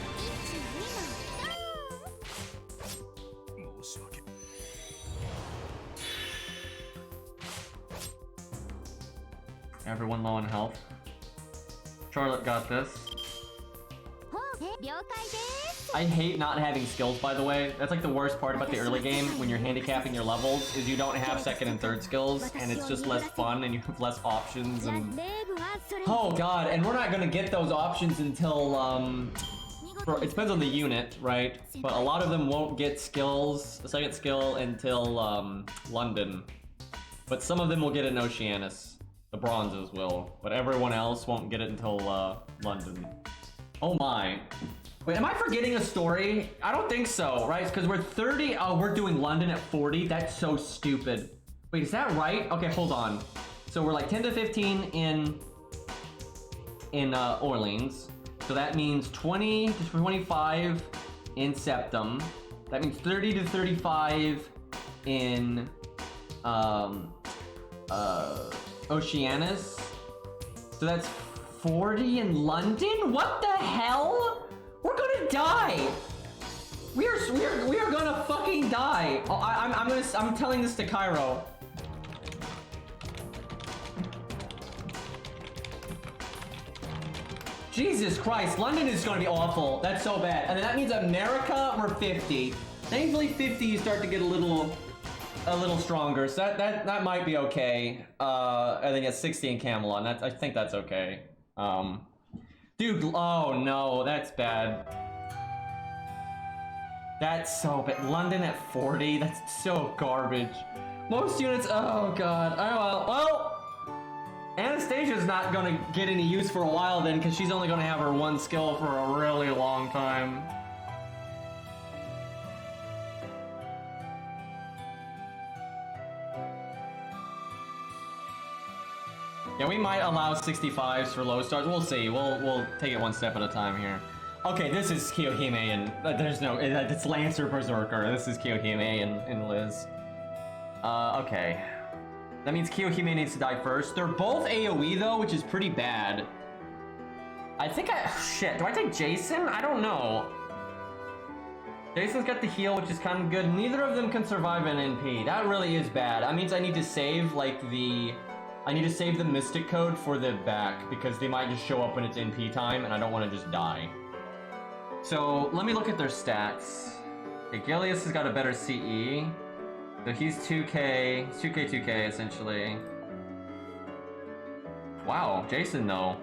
Everyone low on health. Charlotte got this. I hate not having skills, by the way. That's like the worst part about the early game when you're handicapping your levels, is you don't have second and third skills, and it's just less fun and you have less options and... Oh god, and we're not gonna get those options until, it depends on the unit, right? But a lot of them won't get skills, the second skill, until, London. But some of them will get it in Oceanus. The bronzes will, but everyone else won't get it until, London. Oh my. Wait, am I forgetting a story? I don't think so, right? Because we're 30, oh, we're doing London at 40? That's so stupid. Wait, is that right? Okay, hold on. So we're like 10 to 15 in Orleans. So that means 20 to 25 in Septum. That means 30 to 35 in, Oceanus. So that's 40 in London? What the hell? We're gonna die. We are gonna fucking die. Oh, I'm telling this to Cairo. Jesus Christ, London is gonna be awful. That's so bad. And then that means America, we're 50. Thankfully 50 you start to get a little stronger, so that might be okay. I think it's 60 in Camelot, and I think that's okay. Dude, oh no, that's bad. That's so bad. London at 40, that's so garbage. Most units. Oh god. Well, Anastasia's not gonna get any use for a while then, because she's only gonna have her one skill for a really long time. Yeah, we might allow 65s for low stars. We'll see. We'll take it one step at a time here. Okay, this is Kiyohime and there's no. It's Lancer Berserker. This is Kiyohime and Liz. Okay. That means Kiyohime needs to die first. They're both AoE though, which is pretty bad. I think shit, do I take Jason? I don't know. Jason's got the heal, which is kind of good. Neither of them can survive an NP. That really is bad. That means I need to save I need to save the Mystic Code for the back, because they might just show up when it's NP time, and I don't want to just die. So, let me look at their stats. Okay, Gilius has got a better CE. So he's 2k, 2k, essentially. Wow, Jason though.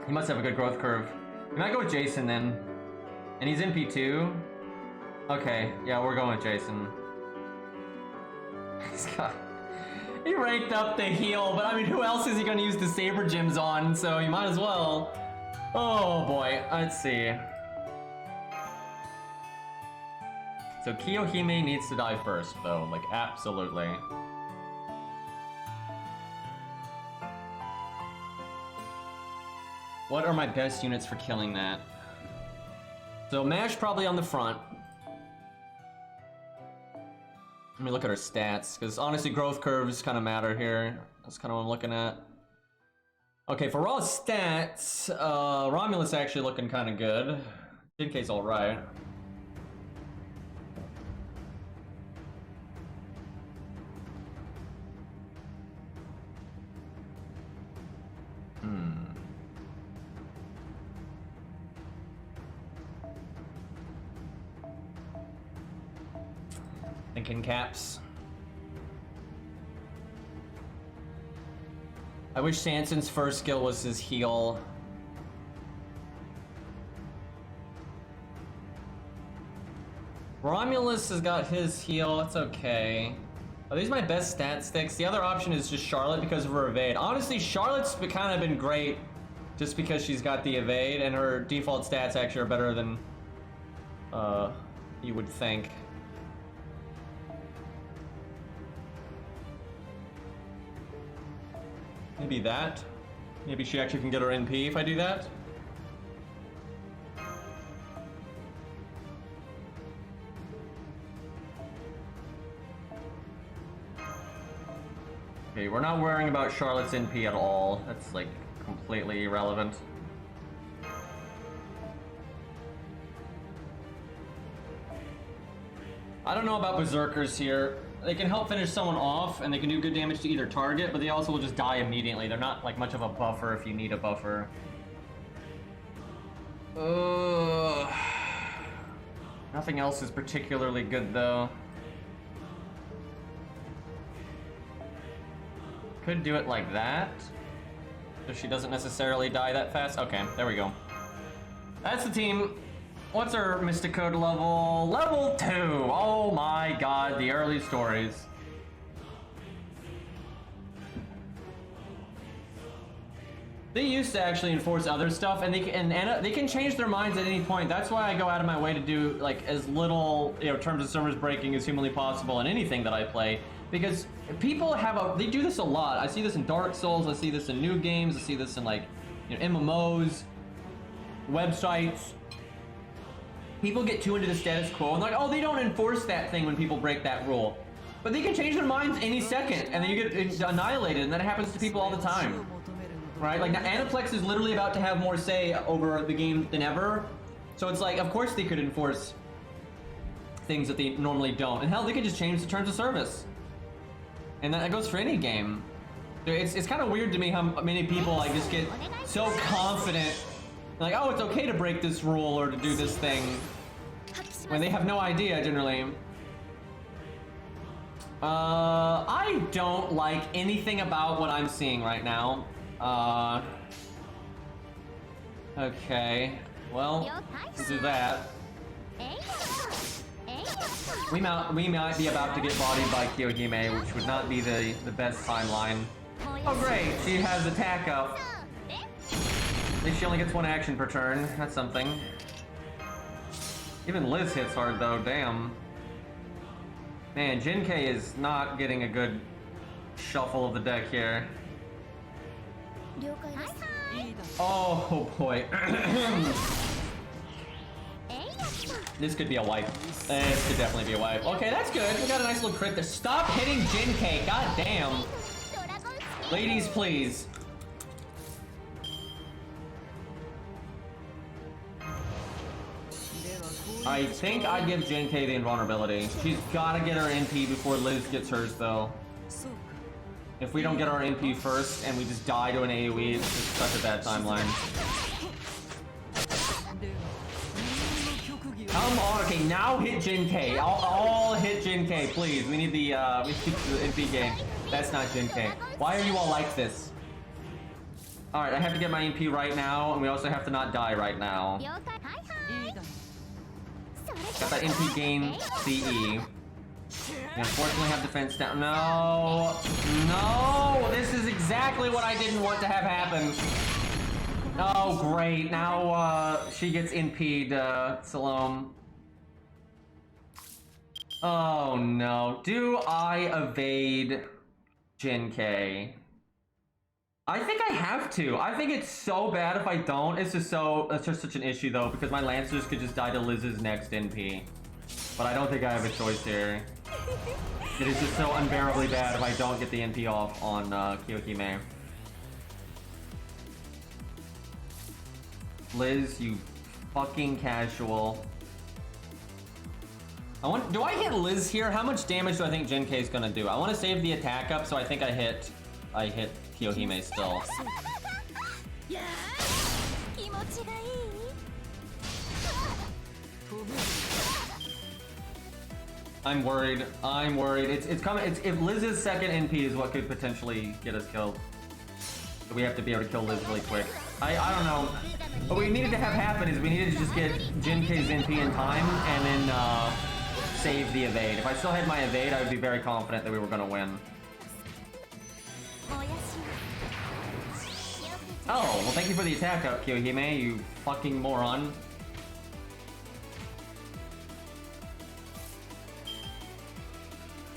He must have a good growth curve. I might go with Jason then. And he's NP2. Okay, yeah, we're going with Jason. He ranked up the heal, but I mean, who else is he gonna use the Saber Gems on? So he might as well. Oh boy, let's see. So Kiyohime needs to die first, though, like absolutely. What are my best units for killing that? So Mash probably on the front. Let me look at her stats, because honestly growth curves kind of matter here. That's kind of what I'm looking at. Okay, for raw stats, Romulus actually looking kind of good. Jinkei's alright. Thinking caps. I wish Sanson's first skill was his heal. Romulus has got his heal, that's okay. Are these my best stat sticks? The other option is just Charlotte because of her evade. Honestly, Charlotte's kind of been great just because she's got the evade, and her default stats actually are better than you would think. Maybe that. Maybe she actually can get her NP if I do that. Okay, we're not worrying about Charlotte's NP at all. That's like completely irrelevant. I don't know about Berserkers here. They can help finish someone off, and they can do good damage to either target, but they also will just die immediately. They're not like much of a buffer if you need a buffer. Nothing else is particularly good though. Could do it like that, so she doesn't necessarily die that fast. Okay, there we go. That's the team. What's our Mystic Code level? Level 2! Oh my god, the early stories. They used to actually enforce other stuff, and they can change their minds at any point. That's why I go out of my way to do like as little, terms of servers breaking as humanly possible in anything that I play. Because people they do this a lot. I see this in Dark Souls, I see this in new games, I see this in like, MMOs, websites. People get too into the status quo and they're like, oh, they don't enforce that thing when people break that rule. But they can change their minds any second, and then you get annihilated, and that happens to people all the time. Right? Like, Aniplex is literally about to have more say over the game than ever. So it's like, of course they could enforce things that they normally don't. And hell, they could just change the terms of service. And that goes for any game. It's kind of weird to me how many people like just get so confident. Like, oh, it's okay to break this rule or to do this thing, when they have no idea, generally. I don't like anything about what I'm seeing right now. Okay. Well, let's do that. We might be about to get bodied by Kiyohime, which would not be the best timeline. Oh great, she has attack up. At least she only gets one action per turn. That's something. Even Liz hits hard though, damn. Man, Jinkei is not getting a good shuffle of the deck here. Oh boy. This could be a wipe. This could definitely be a wipe. Okay, that's good. We got a nice little crit there. Stop hitting Jinkei. God damn. Ladies, please. I think I'd give Jinkei the invulnerability. She's gotta get her NP before Liz gets hers, though. If we don't get our NP first and we just die to an AoE, it's just such a bad timeline. Come on, okay, now hit Jinkei. All hit Jinkei, please. We need the NP game. That's not Jinkei. Why are you all like this? Alright, I have to get my NP right now, and we also have to not die right now. Got that NP gain CE. We unfortunately have defense down. No! No! This is exactly what I didn't want to have happen. Oh, great. Now, she gets NP'd, Salome. Oh, no. Do I evade Jinkei? I think I have to. I think it's so bad if I don't. It's just such an issue, though, because my Lancers could just die to Liz's next NP. But I don't think I have a choice here. It is just so unbearably bad if I don't get the NP off on Kiyohime. Liz, you fucking casual. Do I hit Liz here? How much damage do I think Jinkei is gonna do? I want to save the attack up, so I think I hit Kiyohime still. I'm worried. I'm worried. It's coming. If Liz's second NP is what could potentially get us killed. So we have to be able to kill Liz really quick. I don't know. What we needed to have happen is we needed to just get Jinkei's NP in time and then save the evade. If I still had my evade, I would be very confident that we were going to win. Oh, well thank you for the attack up, Kiyohime, you fucking moron.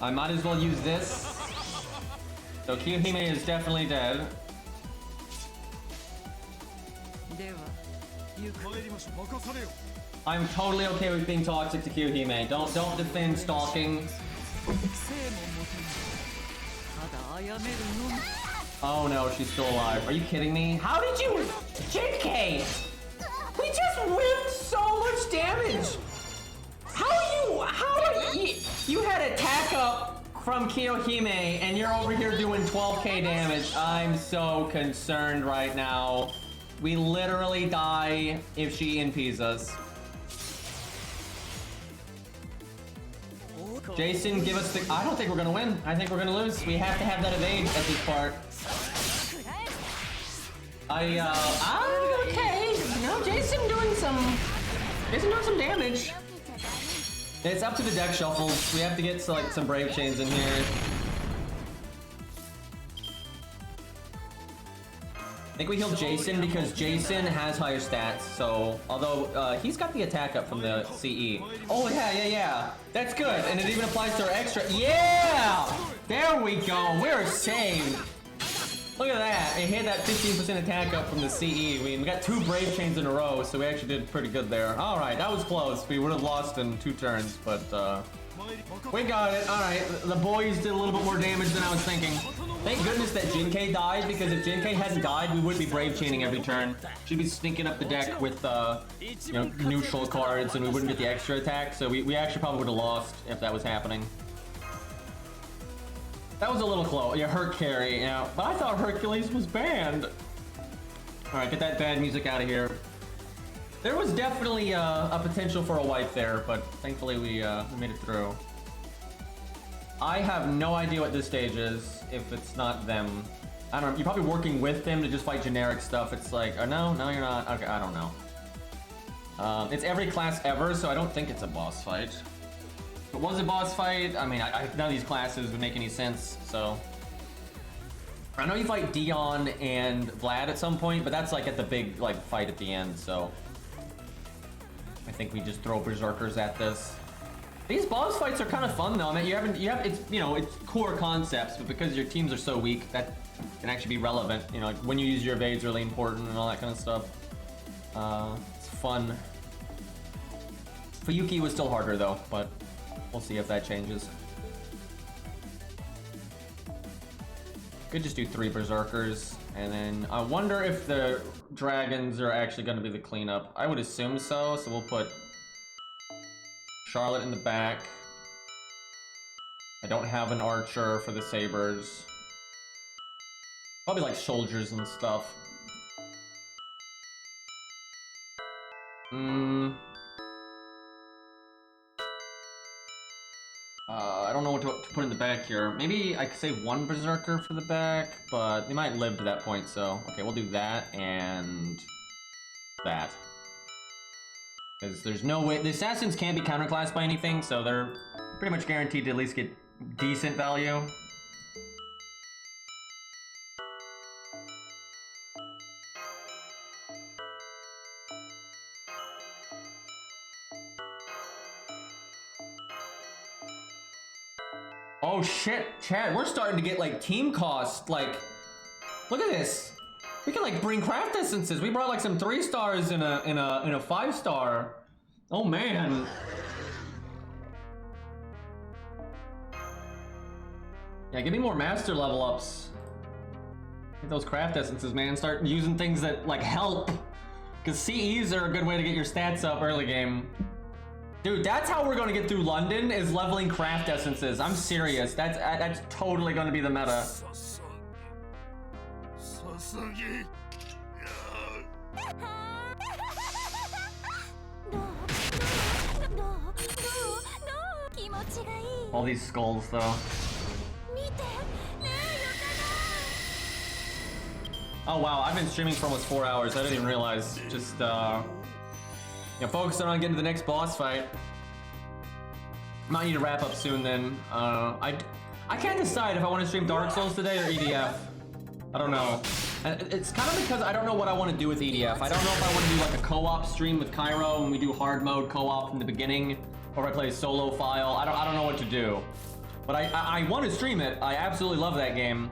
I might as well use this. So Kiyohime is definitely dead. I'm totally okay with being toxic to Kiyohime. Don't defend stalking. Oh no, she's still alive. Are you kidding me? How did you... Jinkei! We just whipped so much damage! You had attack up from Kiyohime and you're over here doing 12k damage. I'm so concerned right now. We literally die if she NPs us. Jason, give us the... I don't think we're gonna win. I think we're gonna lose. We have to have that evade at this part. Okay. No, Jason doing some damage. It's up to the deck shuffles. We have to get like some Brave Chains in here. I think we heal Jason because Jason has higher stats, so although he's got the attack up from the CE. Oh yeah. That's good, and it even applies to our extra. Yeah! There we go, we're saved. Look at that, it hit that 15% attack up from the CE. We got 2 Brave Chains in a row, so we actually did pretty good there. Alright, that was close. We would have lost in 2 turns, but we got it. Alright, the boys did a little bit more damage than I was thinking. Thank goodness that Jinkei died, because if Jinkei hadn't died, we wouldn't be Brave Chaining every turn. She'd be sneaking up the deck with, you know, neutral cards, and we wouldn't get the extra attack, so we actually probably would have lost if that was happening. That was a little close. Yeah, Herc carry, yeah. But I thought Hercules was banned. Alright, get that bad music out of here. There was definitely a potential for a wipe there, but thankfully we made it through. I have no idea what this stage is, if it's not them. I don't know, you're probably working with them to just fight generic stuff. It's like, oh no, you're not. Okay, I don't know. It's every class ever, so I don't think it's a boss fight. If it was a boss fight, I mean, none of these classes would make any sense, so. I know you fight Dion and Vlad at some point, but that's like at the big like fight at the end, so. I think we just throw berserkers at this. These boss fights are kind of fun though. I mean, it's, you know, it's core concepts, but because your teams are so weak, that can actually be relevant. You know, like when you use your evade's really important and all that kind of stuff. It's fun. Fuyuki was still harder though, but we'll see if that changes. Could just do 3 berserkers, and then I wonder if the dragons are actually going to be the cleanup. I would assume so, so we'll put Charlotte in the back. I don't have an archer for the sabers. Probably like soldiers and stuff. I don't know what to put in the back here. Maybe I could say 1 berserker for the back, but they might live to that point, so... Okay, we'll do that and... that. Because there's no way... The assassins can't be counterclassed by anything, so they're pretty much guaranteed to at least get decent value. Oh shit, Chad, we're starting to get like team cost, like, look at this. We can like bring craft essences. We brought like some 3 stars in a 5 star. Oh man. Yeah, give me more master level ups. Get those craft essences, man. Start using things that like help. Cause CEs are a good way to get your stats up early game. Dude, that's how we're gonna get through London, is leveling craft essences. I'm serious. That's totally gonna be the meta. All these skulls, though. Oh wow, I've been streaming for almost 4 hours. I didn't even realize. Just you know, focusing on getting to the next boss fight. Might need to wrap up soon then. I can't decide if I want to stream Dark Souls today or EDF. I don't know. It's kind of because I don't know what I want to do with EDF. I don't know if I want to do like a co-op stream with Cairo and we do hard mode co-op from the beginning, or if I play a solo file. I don't know what to do. But I want to stream it. I absolutely love that game.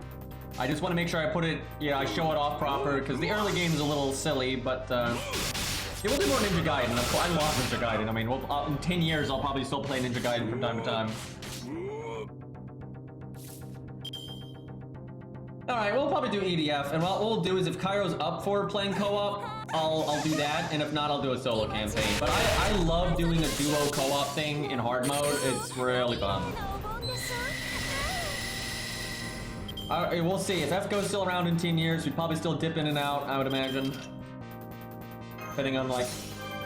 I just want to make sure I put it, you know, I show it off proper, because the early game is a little silly, but yeah, we'll do more Ninja Gaiden. I love Ninja Gaiden. I mean, in 10 years, I'll probably still play Ninja Gaiden from time to time. Alright, we'll probably do EDF, and what we'll do is if Cairo's up for playing co-op, I'll do that, and if not, I'll do a solo campaign. But I love doing a duo co-op thing in hard mode. It's really fun. We'll see. If FGO's still around in 10 years, we'd probably still dip in and out, I would imagine. Depending on like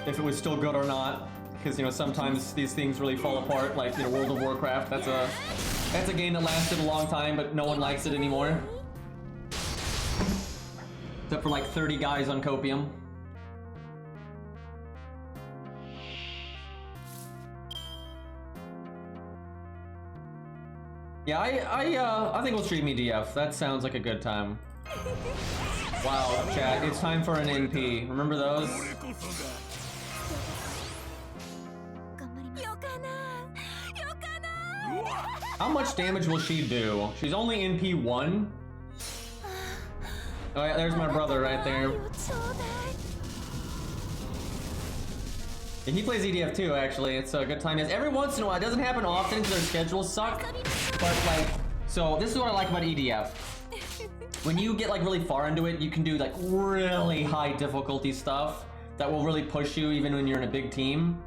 if it was still good or not, because you know sometimes these things really fall apart. Like, you know, World of Warcraft, that's a game that lasted a long time, but no one likes it anymore, except for like 30 guys on Copium. Yeah, I think we'll stream EDF. That sounds like a good time. Wow, chat, it's time for an NP. Remember those? How much damage will she do? She's only NP 1. Oh yeah, there's my brother right there. And he plays EDF too, actually. It's a good time. Every once in a while, it doesn't happen often because their schedules suck. But like, so this is what I like about EDF. When you get like really far into it, you can do like really high difficulty stuff that will really push you even when you're in a big team.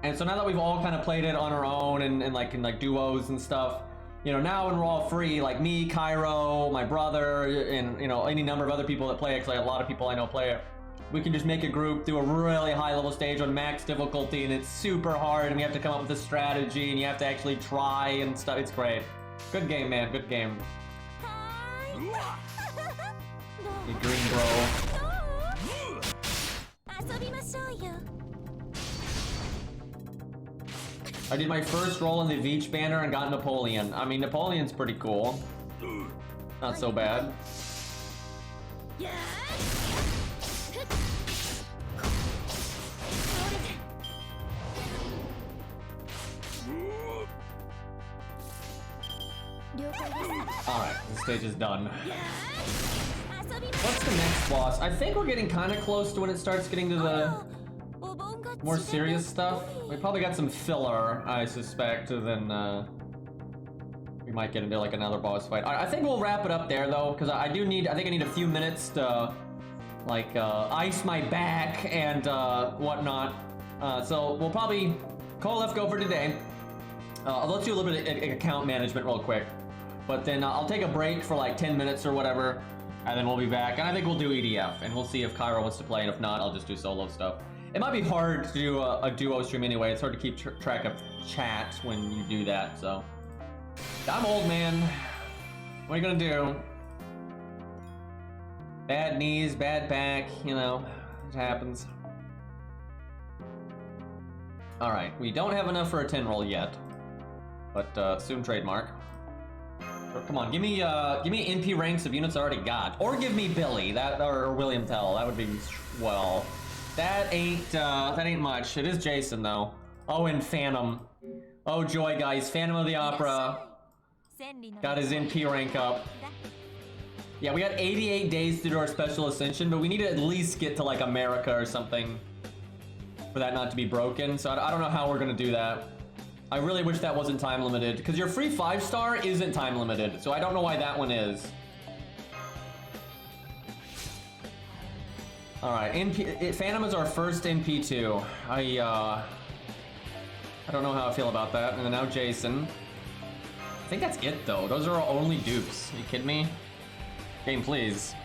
And so now that we've all kind of played it on our own and like in like duos and stuff, you know, now when we're all free, like me, Cairo, my brother, and you know, any number of other people that play it, because like a lot of people I know play it, we can just make a group, do a really high level stage on max difficulty, and it's super hard, and we have to come up with a strategy, and you have to actually try and stuff. It's great. Good game, man. Good game. You green bro. I did my first roll in the Veach banner and got Napoleon. I mean, Napoleon's pretty cool. Not so bad. Alright, the stage is done. What's the next boss? I think we're getting kind of close to when it starts getting to the more serious stuff. We probably got some filler, I suspect, and then we might get into like another boss fight. I think we'll wrap it up there though, because I think I need a few minutes to like ice my back and whatnot. So we'll probably call left go for today. Let's do a little bit of account management real quick, but then I'll take a break for like 10 minutes or whatever, and then we'll be back. And I think we'll do EDF, and we'll see if Kyra wants to play, and if not, I'll just do solo stuff. It might be hard to do a duo stream anyway. It's hard to keep track of chat when you do that, so. I'm old, man. What are you gonna do? Bad knees, bad back, you know, it happens. All right, we don't have enough for a 10 roll yet, but soon trademark. Come on, give me NP ranks of units I already got, or give me Billy, or William Tell. That would be well. That ain't much. It is Jason though. Oh, and Phantom. Oh joy, guys! Phantom of the Opera got his NP rank up. Yeah, we got 88 days to do our special ascension, but we need to at least get to like America or something for that not to be broken. So I don't know how we're gonna do that. I really wish that wasn't time limited, because your free 5-star isn't time limited, so I don't know why that one is. All right, Phantom is our first NP2. I don't know how I feel about that. And then now Jason. I think that's it though. Those are our only dupes. Are you kidding me? Game, please.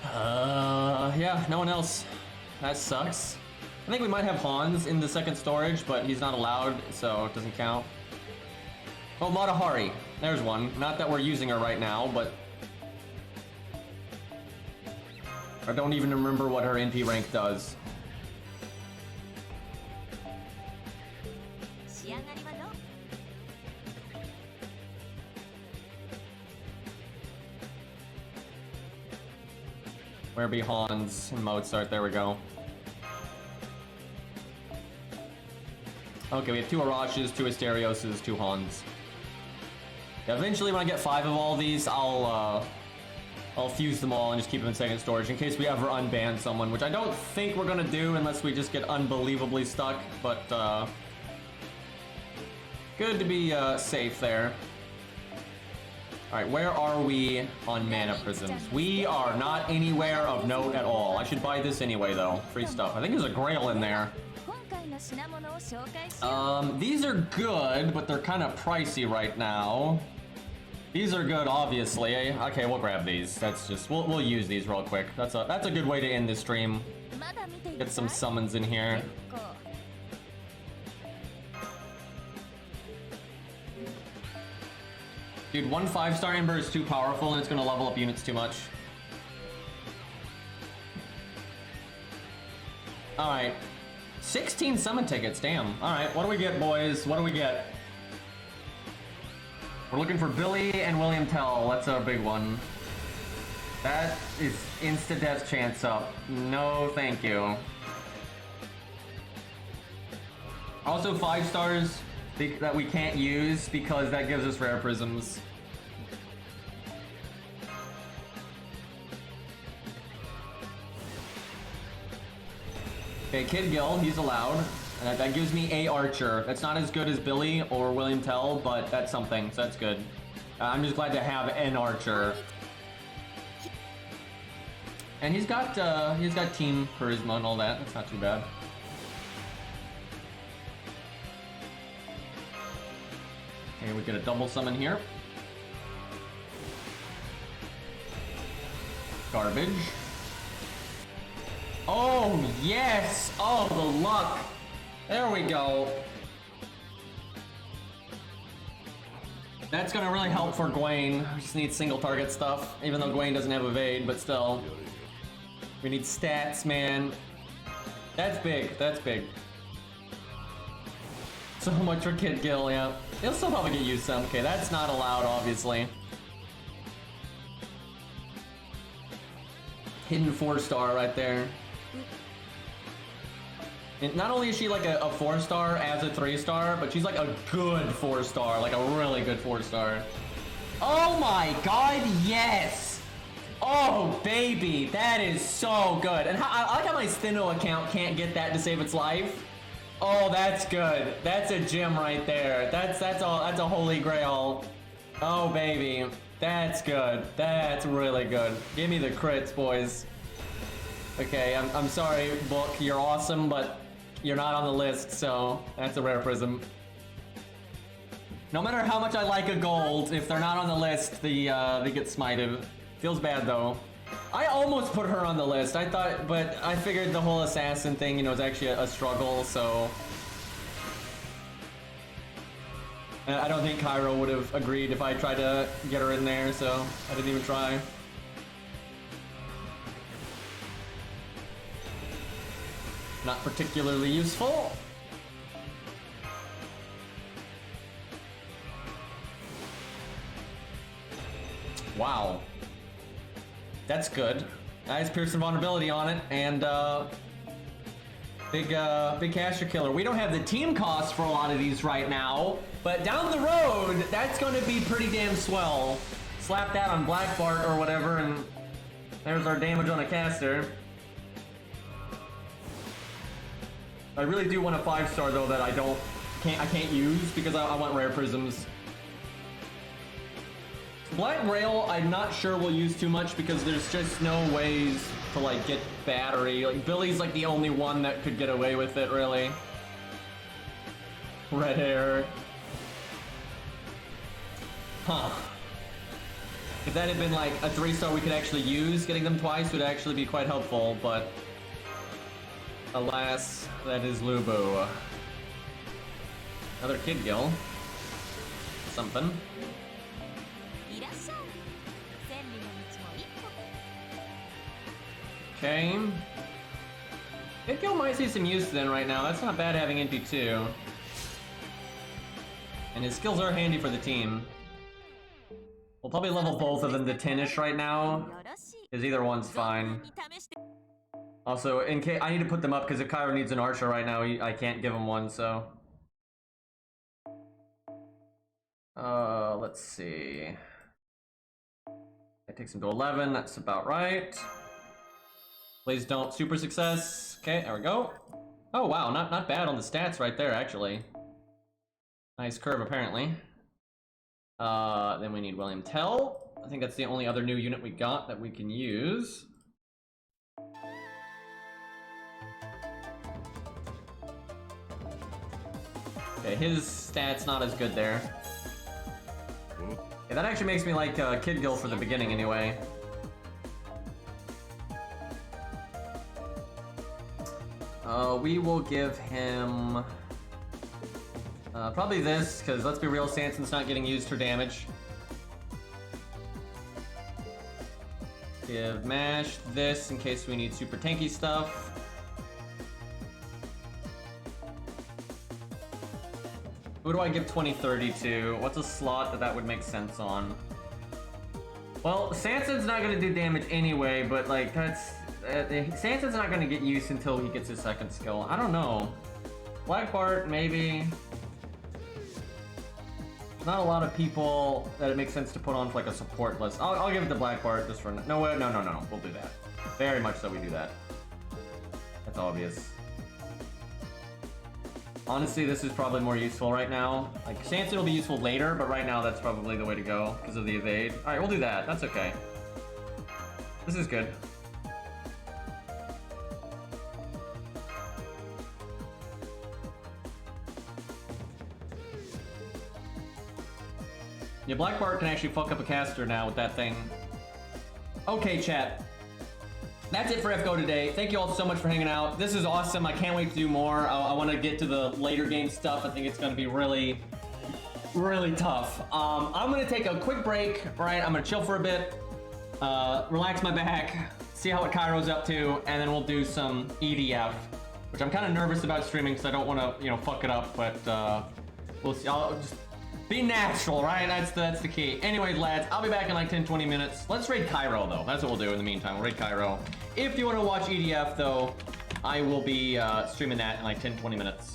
Yeah, no one else. That sucks. I think we might have Hans in the second storage, but he's not allowed, so it doesn't count. Oh, Matahari. There's one. Not that we're using her right now, but I don't even remember what her NP rank does. Where be Hans and Mozart? There we go. Okay, we have 2 Arashas, 2 Asterioses, 2 Hans. Yeah, eventually when I get 5 of all these, I'll fuse them all and just keep them in second storage in case we ever unban someone, which I don't think we're gonna do unless we just get unbelievably stuck, but good to be safe there. Alright, where are we on mana prisms? We are not anywhere of note at all. I should buy this anyway though. Free stuff. I think there's a Grail in there. These are good, but they're kind of pricey right now. These are good, obviously. Okay, we'll grab these. That's just we'll use these real quick. That's a good way to end this stream. Get some summons in here. Dude, 1 5-star Ember is too powerful and it's gonna level up units too much. Alright. 16 summon tickets, damn. Alright, what do we get, boys? What do we get? We're looking for Billy and William Tell. That's a big one. That is insta-death chance up. No, thank you. Also 5 stars that we can't use because that gives us rare prisms. Okay, Kid Gil, he's allowed. And that gives me a Archer. That's not as good as Billy or William Tell, but that's something, so that's good. I'm just glad to have an Archer. And he's got team charisma and all that. That's not too bad. Okay, we get a double summon here. Garbage. Oh, yes! Oh, the luck! There we go. That's gonna really help for Gwaine. We just need single target stuff, even though Gwaine doesn't have evade, but still. We need stats, man. That's big. That's big. So much for Kid Gil, yeah. He'll still probably get used some. Okay, that's not allowed, obviously. Hidden 4-star right there. And not only is she like a 4-star as a 3-star, but she's like a good 4-star, like a really good 4-star. Oh my god, yes! Oh baby, that is so good. And I like how my Steno account can't get that to save its life. Oh, that's good. That's a gem right there. That's a holy grail. Oh baby, that's good. That's really good. Give me the crits, boys. Okay, I'm sorry, Book. You're awesome, but you're not on the list, so that's a rare prism. No matter how much I like a gold, if they're not on the list, they get smited. Feels bad though. I almost put her on the list. I thought, but I figured the whole assassin thing, you know, is actually a struggle, so I don't think Cairo would have agreed if I tried to get her in there, so I didn't even try. Not particularly useful. Wow. That's good. Nice Piercing Vulnerability on it, and big caster killer. We don't have the team cost for a lot of these right now, but down the road, that's going to be pretty damn swell. Slap that on Black Bart or whatever, and there's our damage on a caster. I really do want a 5-star though that I can't use because I want rare prisms. Black Rail, I'm not sure we'll use too much because there's just no ways to like get battery. Like Billy's like the only one that could get away with it, really. Red hair. Huh. If that had been like a 3-star we could actually use, getting them twice would actually be quite helpful, but alas, that is Lubu. Another Kid Gil. Something. Okay. Kid Gil might see some use then right now. That's not bad having NP2. And his skills are handy for the team. We'll probably level both of them to 10-ish right now, because either one's fine. Also, in case I need to put them up because if Cairo needs an archer right now, I can't give him one, so. Let's see. That takes him to 11, that's about right. Please don't super success. Okay, there we go. Oh wow, not bad on the stats right there, actually. Nice curve, apparently. Then we need William Tell. I think that's the only other new unit we got that we can use. Okay, his stats not as good there. Okay, that actually makes me like Kid Gil for the beginning anyway. We will give him probably this, because let's be real, Sanson's not getting used for damage. Give Mash this in case we need super tanky stuff. Who do I give 2030 to? What's a slot that would make sense on? Well, Sanson's not going to do damage anyway, but like that's... Sanson's not going to get used until he gets his second skill. I don't know. Black Bart, maybe. Not a lot of people that it makes sense to put on for like a support list. I'll give it to Black Bart just for... No, we'll do that. Very much so we do that. That's obvious. Honestly, this is probably more useful right now. Like, Sanson will be useful later, but right now that's probably the way to go because of the evade. Alright, we'll do that. That's okay. This is good. Yeah, Black Bart can actually fuck up a caster now with that thing. Okay, chat. That's it for FGO today. Thank you all so much for hanging out. This is awesome. I can't wait to do more. I want to get to the later game stuff. I think it's going to be really, really tough. I'm going to take a quick break, right? I'm going to chill for a bit, relax my back, see how what Cairo's up to, and then we'll do some EDF. which I'm kind of nervous about streaming because I don't want to, you know, fuck it up. But we'll see. I'll just be natural, right? That's the key. Anyways, lads, I'll be back in like 10-20 minutes. Let's raid Cairo though. That's what we'll do in the meantime. We'll raid Cairo. If you want to watch EDF though, I will be streaming that in like 10-20 minutes.